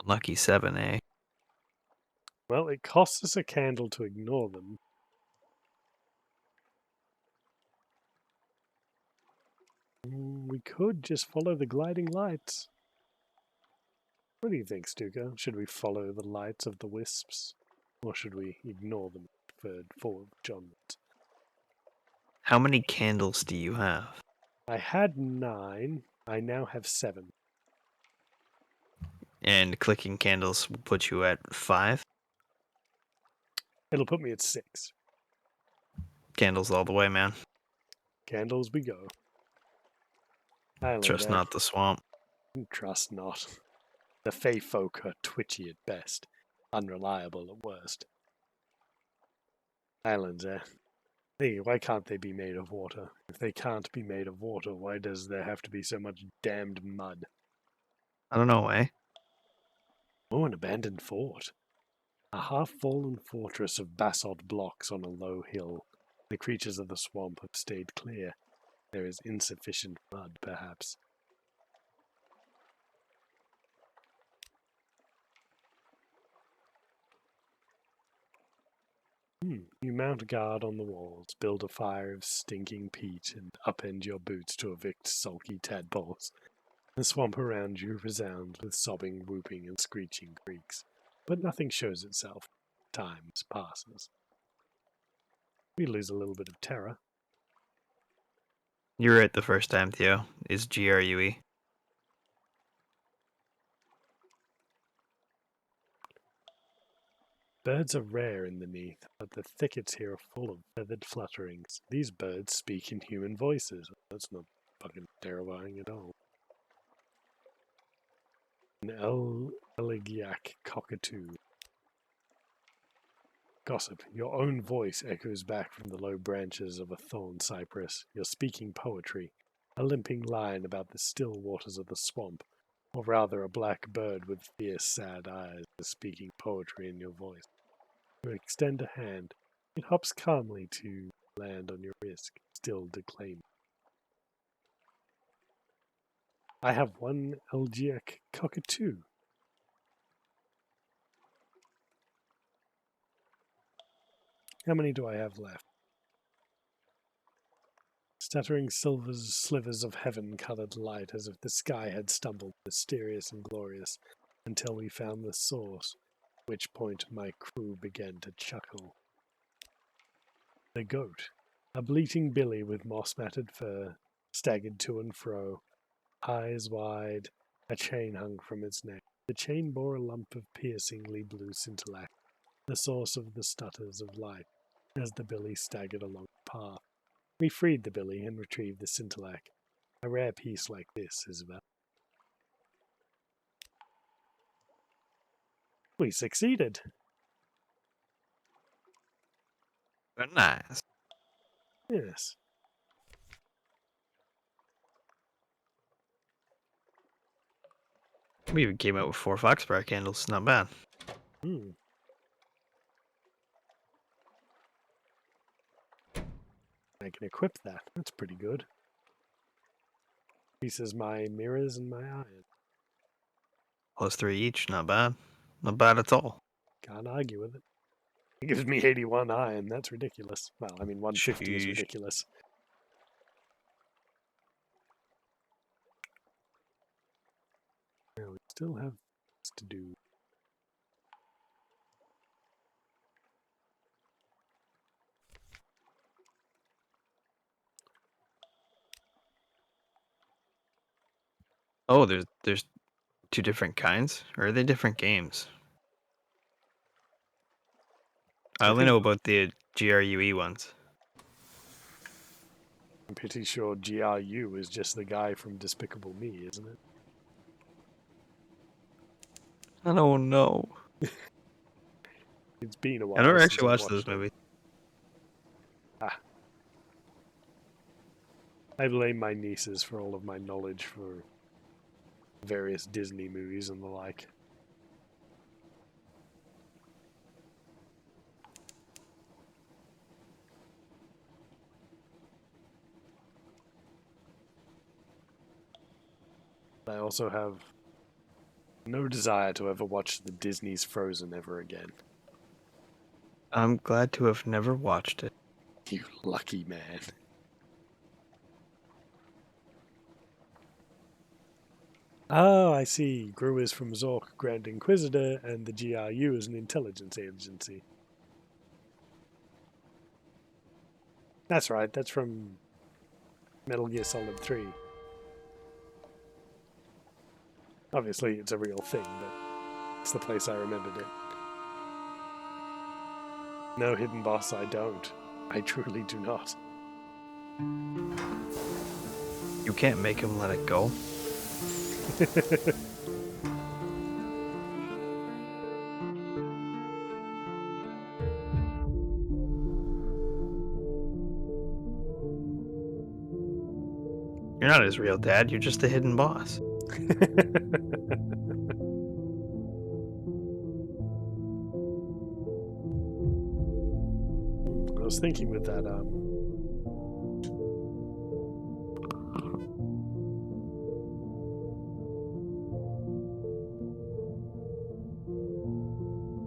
Unlucky 7, eh? Well, it costs us a candle to ignore them. We could just follow the gliding lights. What do you think, Stukka? Should we follow the lights of the wisps? Or should we ignore them for John? How many candles do you have? I had 9. I now have 7. And clicking candles will put you at 5? It'll put me at 6. Candles all the way, man. Candles we go. Island Trust there. not the swamp. Trust not. The Fey folk are twitchy at best, unreliable at worst. Islands, why can't they be made of water? If they can't be made of water, why does there have to be so much damned mud? I don't know, eh? Oh, an abandoned fort. A half-fallen fortress of basalt blocks on a low hill. The creatures of the swamp have stayed clear. There is insufficient mud, perhaps. You mount guard on the walls, build a fire of stinking peat, and upend your boots to evict sulky tadpoles. The swamp around you resounds with sobbing, whooping, and screeching creaks, but nothing shows itself. Time passes. We lose a little bit of terror. You're right the first time, Theo. Is GRUE. Birds are rare in the Neath, but the thickets here are full of feathered flutterings. These birds speak in human voices. That's not fucking terrifying at all. An elegiac cockatoo. Gossip, your own voice echoes back from the low branches of a thorn cypress. You're speaking poetry, a limping line about the still waters of the swamp, or rather a black bird with fierce, sad eyes is speaking poetry in your voice. You extend a hand. It hops calmly to land on your wrist, still declaiming. I have one elegiac cockatoo. How many do I have left? Stuttering slivers of heaven-colored light, as if the sky had stumbled, mysterious and glorious, until we found the source, at which point my crew began to chuckle. The goat, a bleating billy with moss-matted fur, staggered to and fro, eyes wide, a chain hung from its neck. The chain bore a lump of piercingly blue scintillac, the source of the stutters of light, as the billy staggered along the path. We freed the billy and retrieved the scintillac. A rare piece like this, Isabel. We succeeded. Very nice. Yes. We even came out with 4 foxfire candles. Not bad. Hmm. I can equip that. That's pretty good. Increases my mirrors and my iron. +3 each. Not bad. Not bad at all. Can't argue with it. It gives me 81 iron. That's ridiculous. Well, I mean, 150 is Sheesh. ridiculous. Now, we still have this to do. Oh, there's 2 different kinds? Or are they different games? I only know about the GRUE ones. I'm pretty sure GRU is just the guy from Despicable Me, isn't it? I don't know. It's been a while. I never since actually I watched those it. movies. I blame my nieces for all of my knowledge for various Disney movies and the like. I also have no desire to ever watch the Disney's Frozen ever again. I'm glad to have never watched it. You lucky man. Oh, I see. GRU is from Zork, Grand Inquisitor, and the GRU is an intelligence agency. That's right, that's from Metal Gear Solid 3. Obviously, it's a real thing, but it's the place I remembered it. No, Hidden Boss, I don't. I truly do not. You can't make him let it go. You're not his real dad, you're just the hidden boss. I was thinking with that,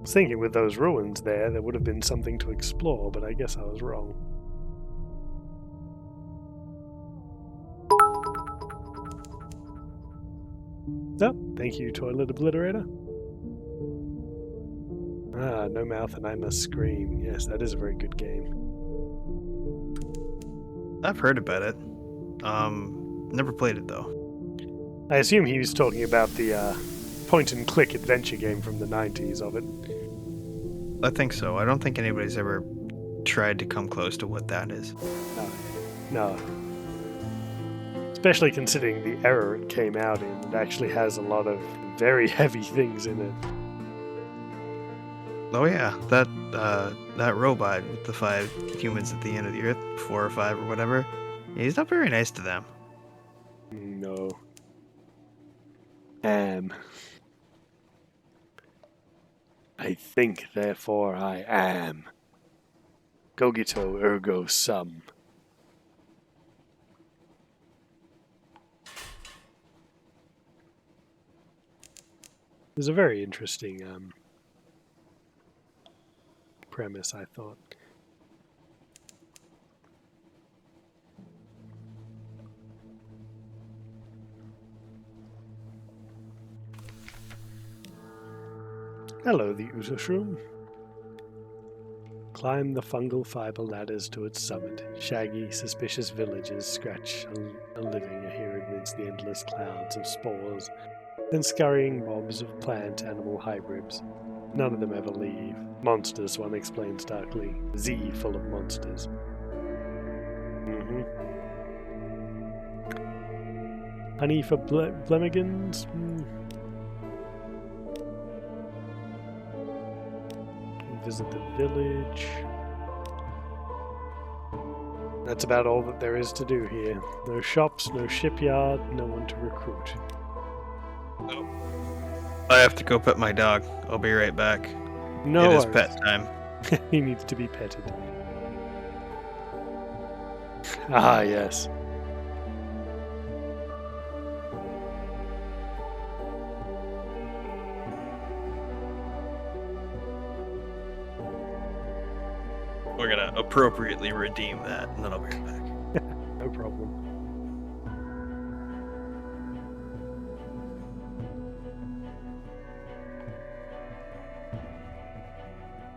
thinking with those ruins there would have been something to explore, but I guess I was wrong. So, thank you, Toilet Obliterator. Ah, No Mouth and I Must Scream. Yes, that is a very good game. I've heard about it. Never played it though. I assume he was talking about the point-and-click adventure game from the 90s of it. I think so. I don't think anybody's ever tried to come close to what that is. No. Especially considering the era it came out in. It actually has a lot of very heavy things in it. Oh yeah, that robot with the 5 humans at the end of the Earth, 4 or 5 or whatever. He's not very nice to them. No. I think, therefore I am. Cogito ergo sum. There's a very interesting premise, I thought. Hello, the Utashroom. Climb the fungal fiber ladders to its summit. Shaggy, suspicious villagers scratch a living here amidst the endless clouds of spores and scurrying mobs of plant-animal hybrids. None of them ever leave. Monsters, one explains darkly. Z full of monsters. Honey for blemigans? Visit the village. That's about all that there is to do here. No shops, no shipyard, no one to recruit. I have to go pet my dog. I'll be right back. No It is worries. pet time. He needs to be petted. Ah, yes. We're gonna appropriately redeem that, and then I'll be right back. No problem.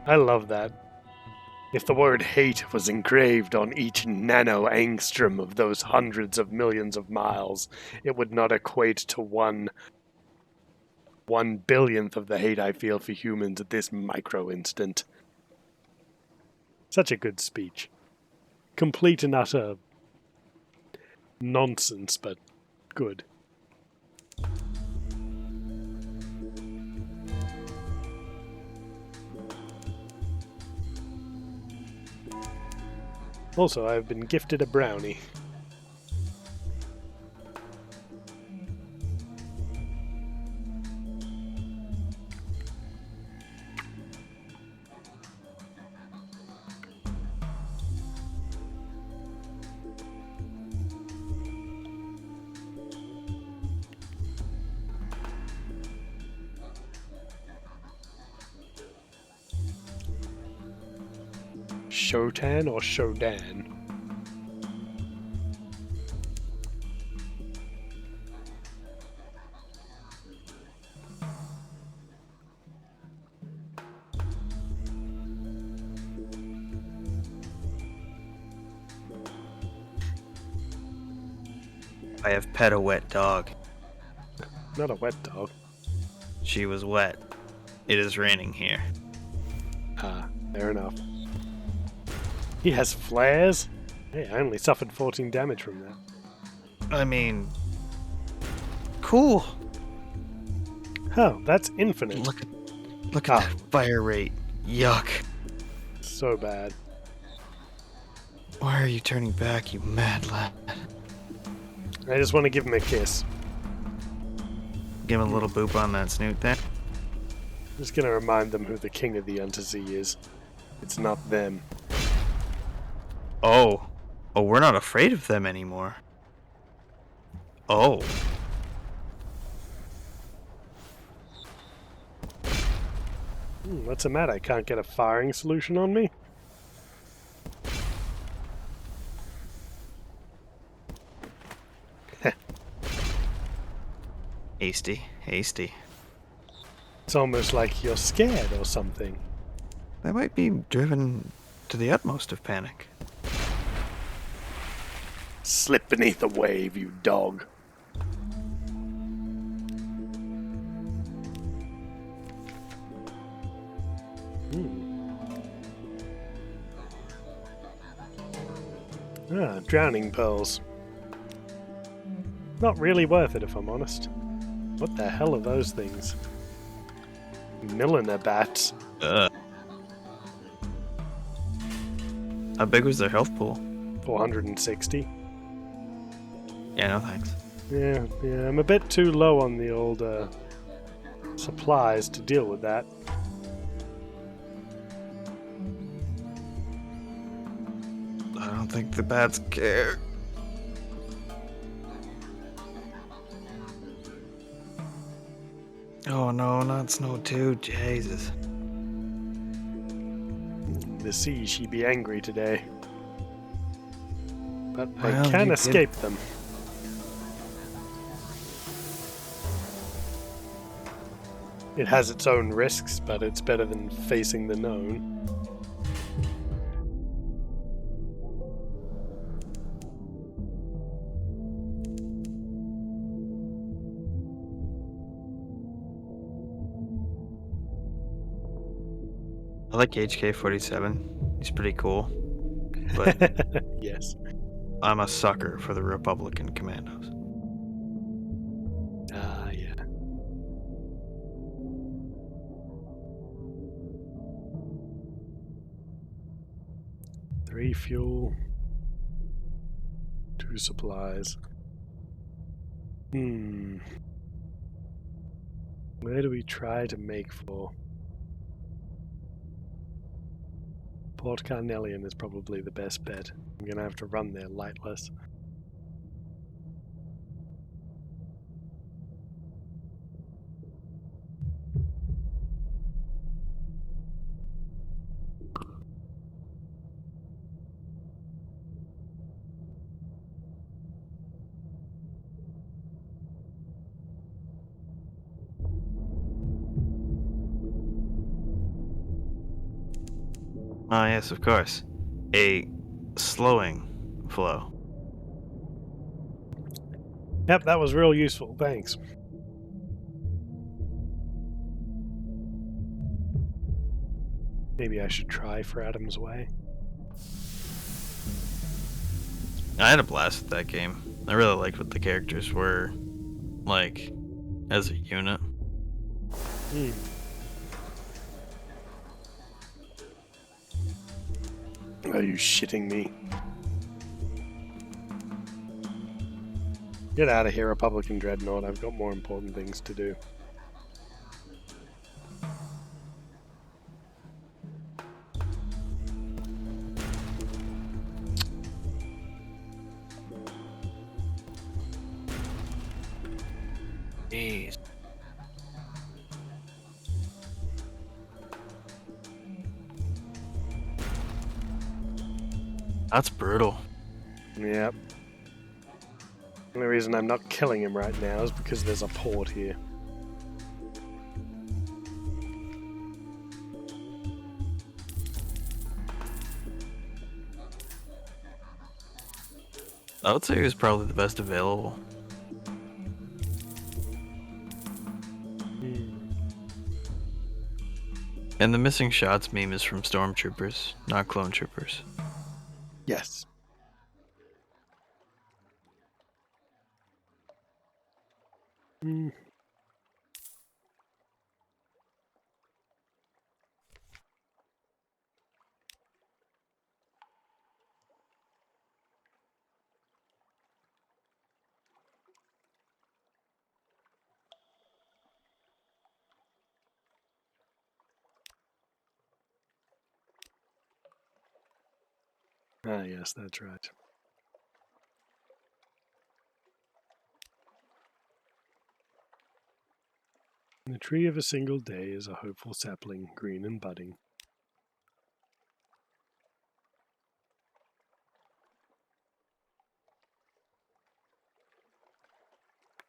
I love that. If the word hate was engraved on each nano-angstrom of those hundreds of millions of miles, it would not equate to one billionth of the hate I feel for humans at this micro-instant. Such a good speech. Complete and utter nonsense, but good. Also, I've been gifted a brownie. Shotan or Shodan? I have pet a wet dog. Not a wet dog. She was wet. It is raining here. Ah, fair enough. He has flares? Hey, I only suffered 14 damage from that. I mean, cool. Oh, that's infinite. Look at that fire rate. Yuck. So bad. Why are you turning back, you mad lad? I just want to give him a kiss. Give him a little boop on that snoot there. I'm just gonna remind them who the king of the Unterzee is. It's not them. Oh, we're not afraid of them anymore. Oh. What's the matter? I can't get a firing solution on me? Hasty, hasty. It's almost like you're scared or something. They might be driven to the utmost of panic. Slip beneath the wave, you dog. Ah, drowning pearls. Not really worth it, if I'm honest. What the hell are those things? Milliner bats. How big was their health pool? 460. Yeah, no thanks. Yeah, I'm a bit too low on the old supplies to deal with that. I don't think the bats care. Oh no, not snow too. Jesus. The sea, she be angry today. But I Well, can you escape them. It has its own risks, but it's better than facing the known. I like HK-47. He's pretty cool. But Yes. I'm a sucker for the Republican commandos. Ah, yeah. Three fuel. 2 supplies. Where do we try to make for? Port Carnelian is probably the best bet. I'm gonna have to run there lightless. Ah, yes, of course. A slowing flow. Yep, that was real useful. Thanks. Maybe I should try for Adam's Way. I had a blast with that game. I really liked what the characters were like as a unit. Are you shitting me? Get out of here, Republican Dreadnought. I've got more important things to do. Jeez. That's brutal. Yep. The only reason I'm not killing him right now is because there's a port here. I would say he was probably the best available. And the missing shots meme is from stormtroopers, not clone troopers. Yes. Ah, yes, that's right. The tree of a single day is a hopeful sapling, green and budding.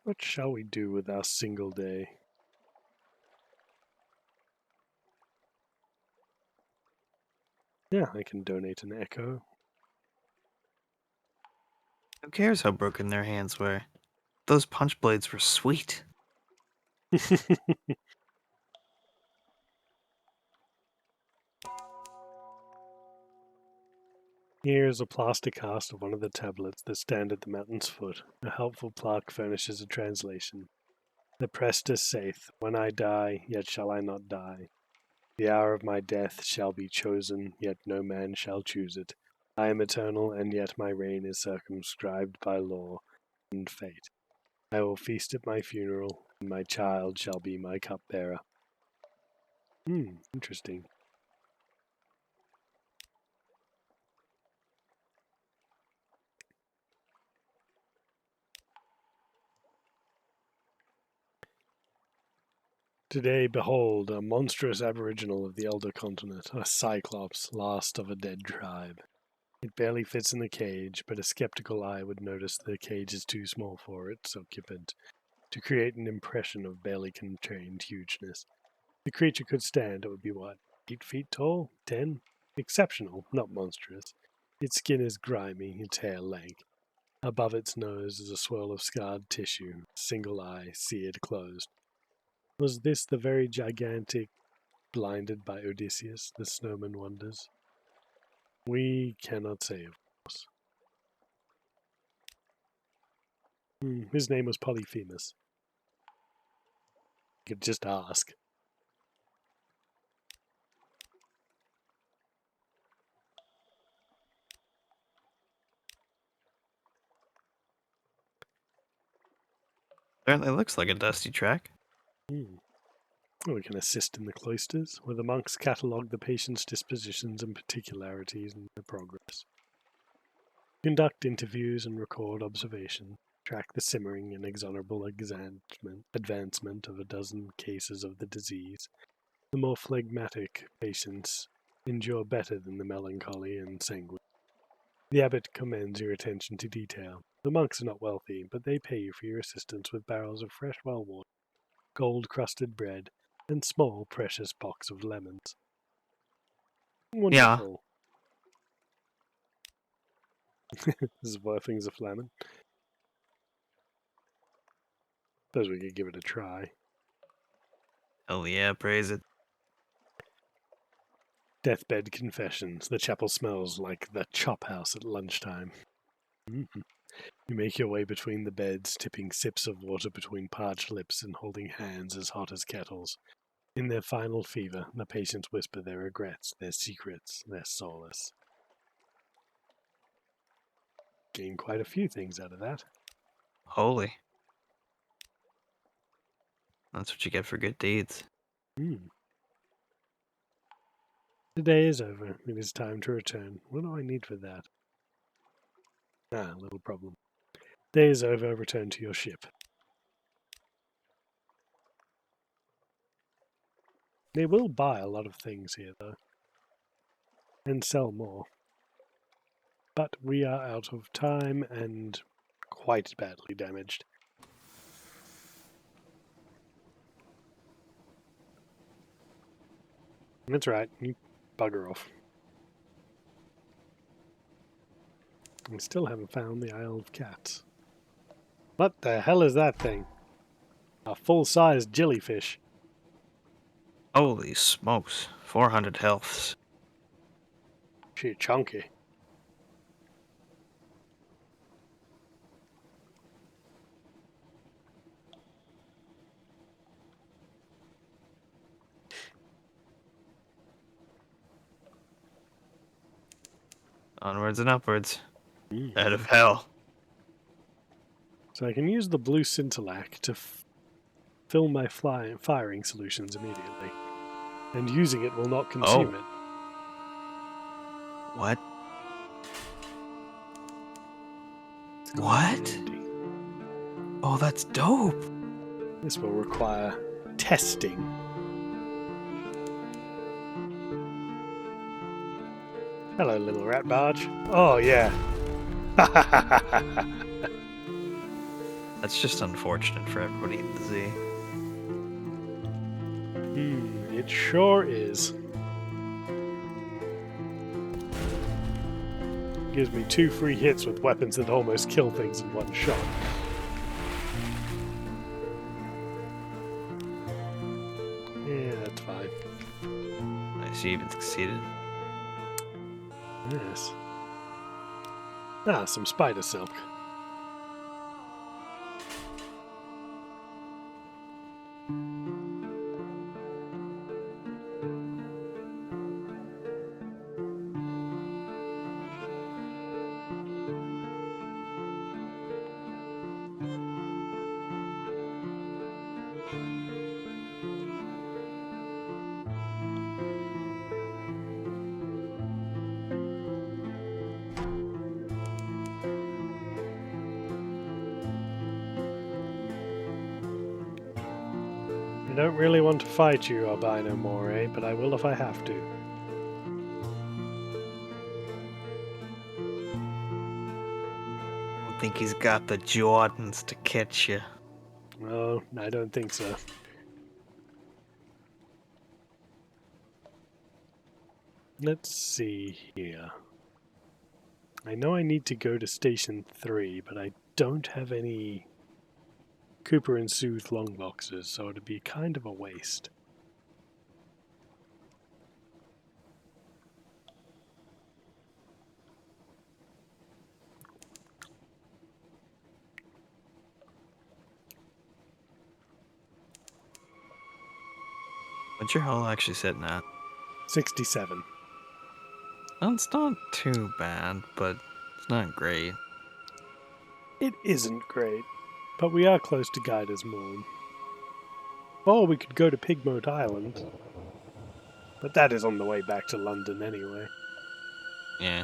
What shall we do with our single day? Yeah, I can donate an echo. Who cares how broken their hands were? Those punch blades were sweet. Here is a plaster cast of one of the tablets that stand at the mountain's foot. A helpful plaque furnishes a translation. The Prestus saith, When I die, yet shall I not die. The hour of my death shall be chosen, yet no man shall choose it. I am eternal, and yet my reign is circumscribed by law and fate. I will feast at my funeral, and my child shall be my cupbearer. Interesting. Today, behold, a monstrous aboriginal of the elder continent, a cyclops, last of a dead tribe. It barely fits in the cage, but a skeptical eye would notice the cage is too small for its occupant to create an impression of barely contained hugeness. The creature could stand, it would be what, 8 feet tall? 10? Exceptional, not monstrous. Its skin is grimy, its hair lank. Above its nose is a swirl of scarred tissue, single eye, seared closed. Was this the very gigantic blinded by Odysseus, the snowman wonders? We cannot say, of course. His name was Polyphemus. You could just ask. Certainly looks like a dusty track. We can assist in the cloisters, where the monks catalogue the patient's dispositions and particularities in their progress. Conduct interviews and record observations. Track the simmering and inexorable advancement of a dozen cases of the disease. The more phlegmatic patients endure better than the melancholy and sanguine. The abbot commends your attention to detail. The monks are not wealthy, but they pay you for your assistance with barrels of fresh well water, gold-crusted bread, and small, precious box of lemons. Yeah. Wonderful. This is why things are flamming. Suppose we could give it a try. Hell yeah, praise it. Deathbed confessions. The chapel smells like the chop house at lunchtime. Mm-hmm. You make your way between the beds, tipping sips of water between parched lips and holding hands as hot as kettles. In their final fever, the patients whisper their regrets, their secrets, their solace. Gain quite a few things out of that. Holy. That's what you get for good deeds. The day is over. It is time to return. What do I need for that? Little problem. Day is over. Return to your ship. They will buy a lot of things here, though, and sell more. But we are out of time and quite badly damaged. That's right, you bugger off. We still haven't found the Isle of Cats. What the hell is that thing? A full-sized jellyfish. Holy smokes. 400 healths. She chunky. Onwards and upwards. Out of hell. So I can use the blue scintillac to fill my firing solutions immediately. And using it will not consume it. What? What? Oh, that's dope. This will require testing. Hello, little rat barge. Oh, yeah. That's just unfortunate for everybody in the Z. It sure is. Gives me 2 free hits with weapons that almost kill things in one shot. Yeah, that's fine. Nice, you even succeeded. Yes. Ah, some spider silk. I don't really want to fight you, Albino Moray, but I will if I have to. I don't think he's got the Jordans to catch you. No, I don't think so. Let's see here. I know I need to go to Station 3, but I don't have any Cooper and Sooth long boxes, so it'd be kind of a waste. What's your hull actually sitting at? 67. Well, it's not too bad, but it's not great. It isn't great, but we are close to Guider's Moon. Or we could go to Pigmote Island, but that is on the way back to London anyway. Yeah.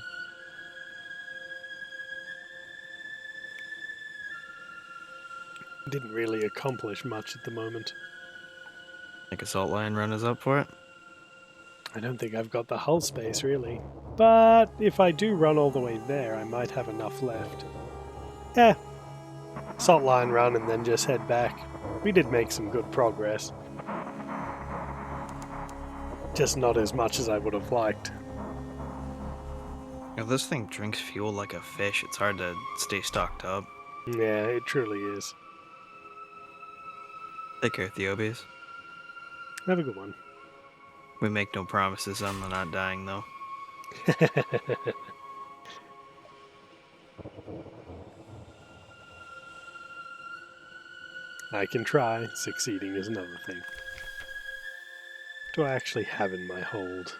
Didn't really accomplish much at the moment. Think a salt line run is up for it? I don't think I've got the hull space, really. But if I do run all the way there, I might have enough left. Salt line run and then just head back. We did make some good progress. Just not as much as I would have liked. If this thing drinks fuel like a fish, it's hard to stay stocked up. Yeah, it truly is. Take care, Theobius. Have a good one. We make no promises on the not dying, though. I can try. Succeeding is another thing. What do I actually have in my hold?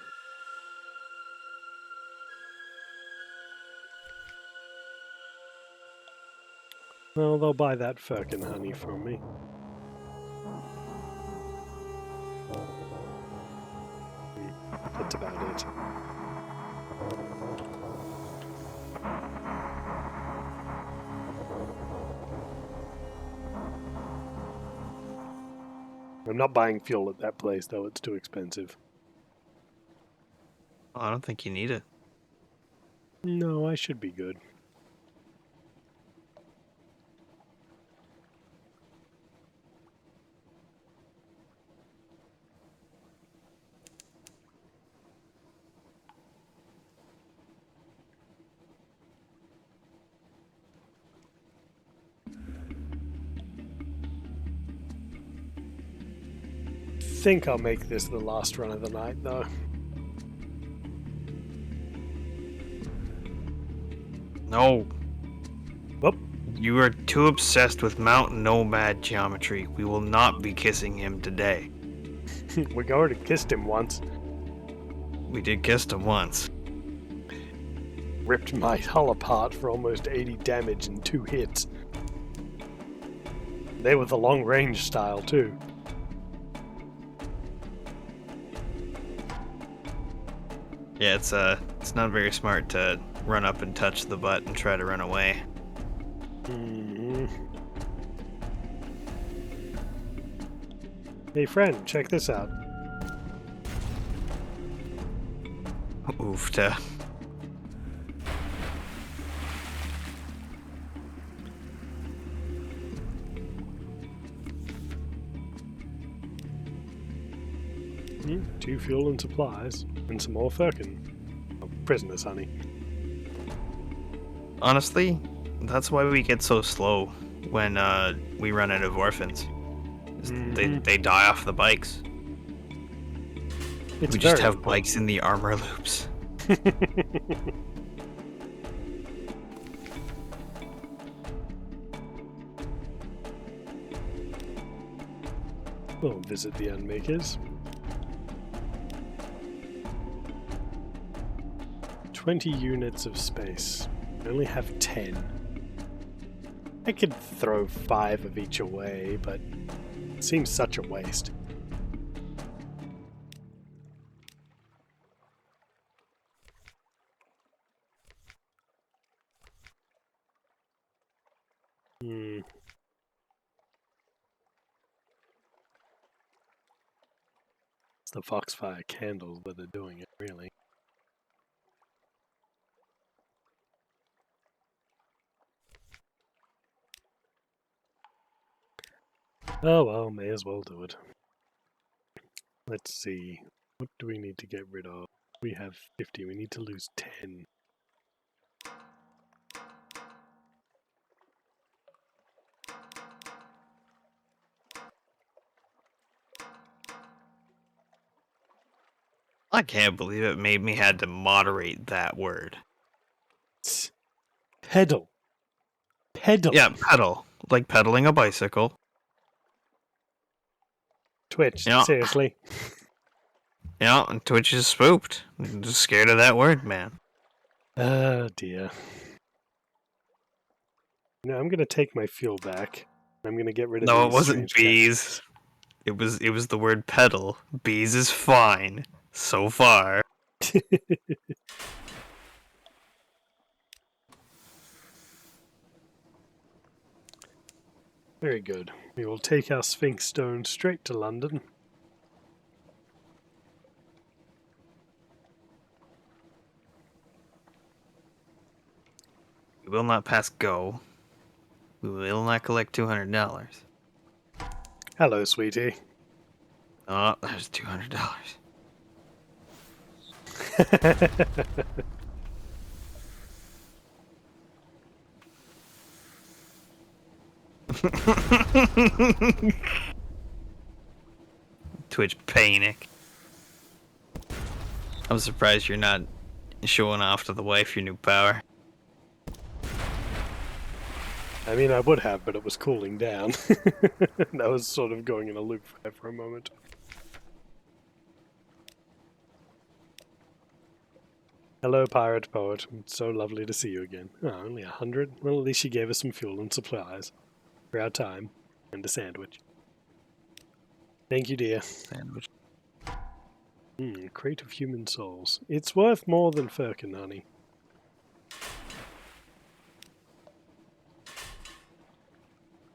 Well, they'll buy that firkin honey from me. That's about it. I'm not buying fuel at that place, though. It's too expensive. Oh, I don't think you need it. No, I should be good. I think I'll make this the last run of the night, though. No. Whoop. You are too obsessed with mountain nomad geometry. We will not be kissing him today. We already kissed him once. We did kiss him once. Ripped my hull apart for almost 80 damage in 2 hits. They were the long-range style, too. Yeah, it's not very smart to run up and touch the butt and try to run away. Mm-hmm. Hey friend, check this out. Oofta. Mm, 2 fuel and supplies, and some more firkin. Oh, prisoner's honey. Honestly, that's why we get so slow when we run out of orphans. They die off the bikes. It's we just have important. bikes in the armor loops. We'll visit the Unmakers. 20 units of space. I only have 10. I could throw 5 of each away, but it seems such a waste. It's the Foxfire candles that are doing it, really. Oh well, may as well do it. Let's see. What do we need to get rid of? We have 50. We need to lose 10. I can't believe it made me had to moderate that word. Pedal. Pedal. Yeah, pedal. Like pedaling a bicycle. Twitch, Yeah. seriously. Yeah, and Twitch is spooked. I'm just scared of that word, man. Oh dear. No, I'm gonna take my fuel back. I'm gonna get rid of No, these it wasn't strange bees. It was the word pedal. Bees is fine. So far. Very good. We will take our Sphinx stone straight to London. We will not pass go. We will not collect $200. Hello, sweetie. Oh, there's $200. Twitch panic. I'm surprised you're not showing off to the wife your new power. I mean, I would have, but it was cooling down. I was sort of going in a loop for a moment. Hello, Pirate Poet. It's so lovely to see you again. Oh, only 100? Well, at least she gave us some fuel and supplies for our time, and a sandwich. Thank you, dear. Sandwich. Crate of human souls. It's worth more than Firkin, honey.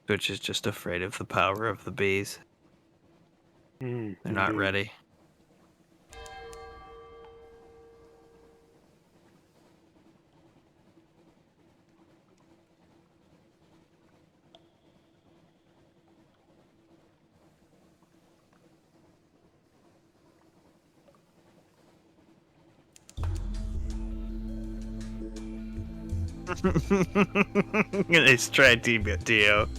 Twitch is just afraid of the power of the bees. They're not ready. Nice try, Dio.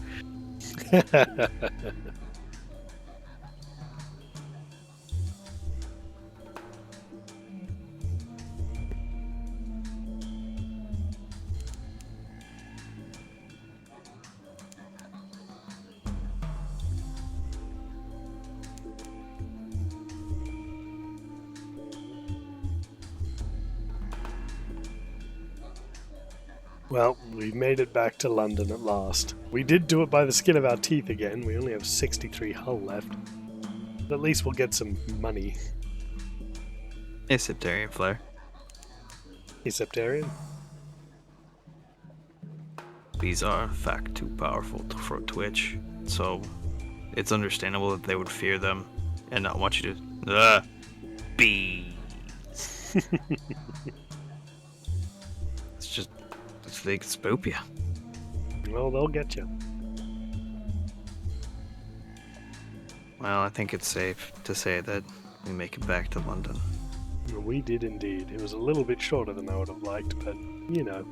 Well, we've made it back to London at last. We did do it by the skin of our teeth again. We only have 63 hull left. But at least we'll get some money. Hey, Septarian Flare. Hey, Septarian. Bees are, in fact, too powerful for Twitch, so it's understandable that they would fear them and not want you to... bees! It's just... they can spook you. Well, they'll get you. Well, I think it's safe to say that we make it back to London. We did indeed. It was a little bit shorter than I would have liked, but, you know,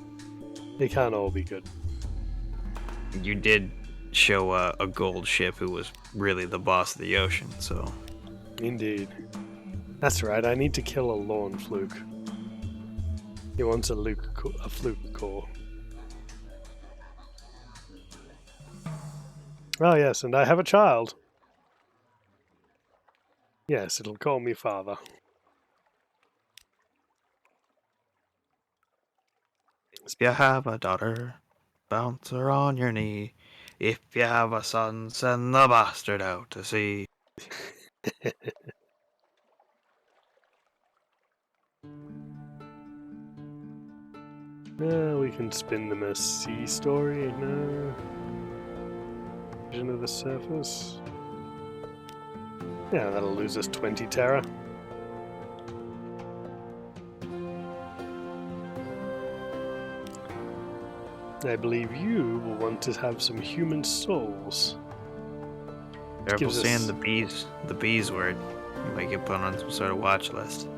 they can't all be good. You did show a gold ship who was really the boss of the ocean, so... Indeed. That's right, I need to kill a Lorn Fluke. He wants a Fluke core. Oh yes, and I have a child. Yes, it'll call me father. If you have a daughter, bounce her on your knee. If you have a son, send the bastard out to sea. We can spin them a sea story. No. Vision of the surface. Yeah, that'll lose us 20 Terra. I believe you will want to have some human souls. Careful gives saying us- the bees word. You might get put on some sort of watch list.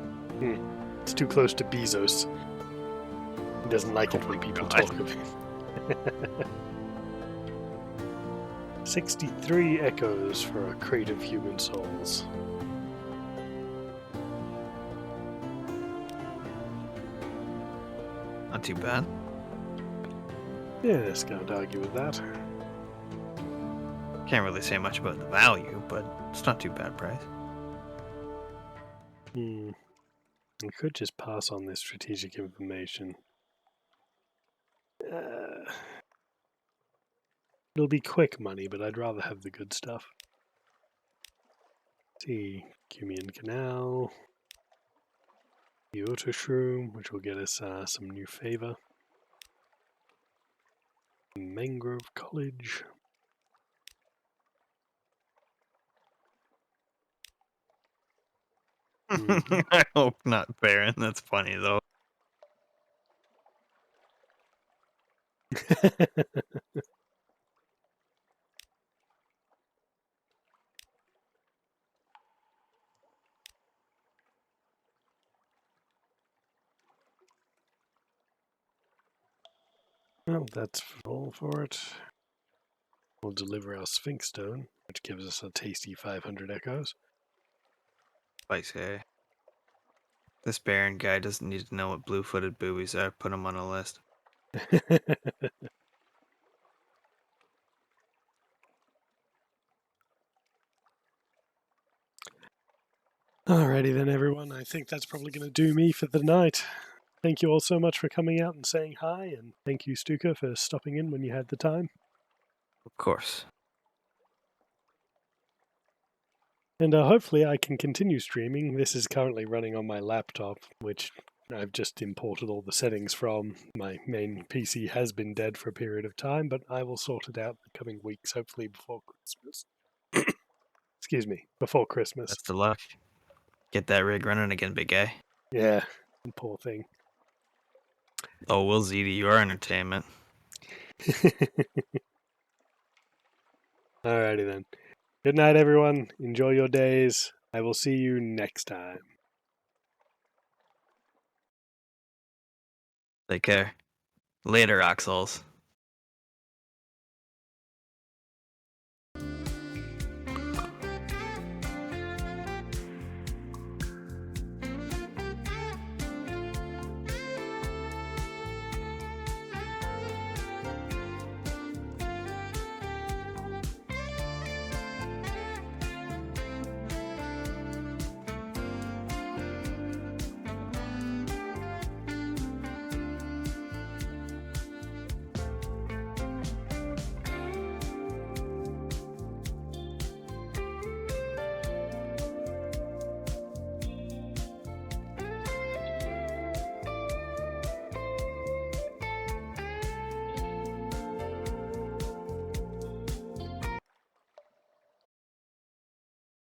It's too close to Bezos. He doesn't like it when people God. talk of him. 63 echoes for a crate of human souls. Not too bad. Yes, can't argue with that. Can't really say much about the value, but it's not too bad price. We could just pass on this strategic information. It'll be quick money, but I'd rather have the good stuff. Let's see, Cumian Canal, the Auto Shroom, which will get us some new favor. Mangrove College. I hope not, Baron. That's funny though. Well, that's all for it. We'll deliver our Sphinx Stone, which gives us a tasty 500 echoes. Spicy. This Baron guy doesn't need to know what blue-footed boobies are. Put him on a list. Alrighty then, everyone. I think that's probably going to do me for the night. Thank you all so much for coming out and saying hi, and thank you, Stukka, for stopping in when you had the time. Of course. And hopefully I can continue streaming. This is currently running on my laptop, which I've just imported all the settings from. My main PC has been dead for a period of time, but I will sort it out in the coming weeks, hopefully before Christmas. Excuse me, before Christmas. Best of luck. Get that rig running again, big guy. Yeah, poor thing. Oh, we'll Z to your entertainment. Alrighty then. Good night, everyone. Enjoy your days. I will see you next time. Take care. Later, Oxholes.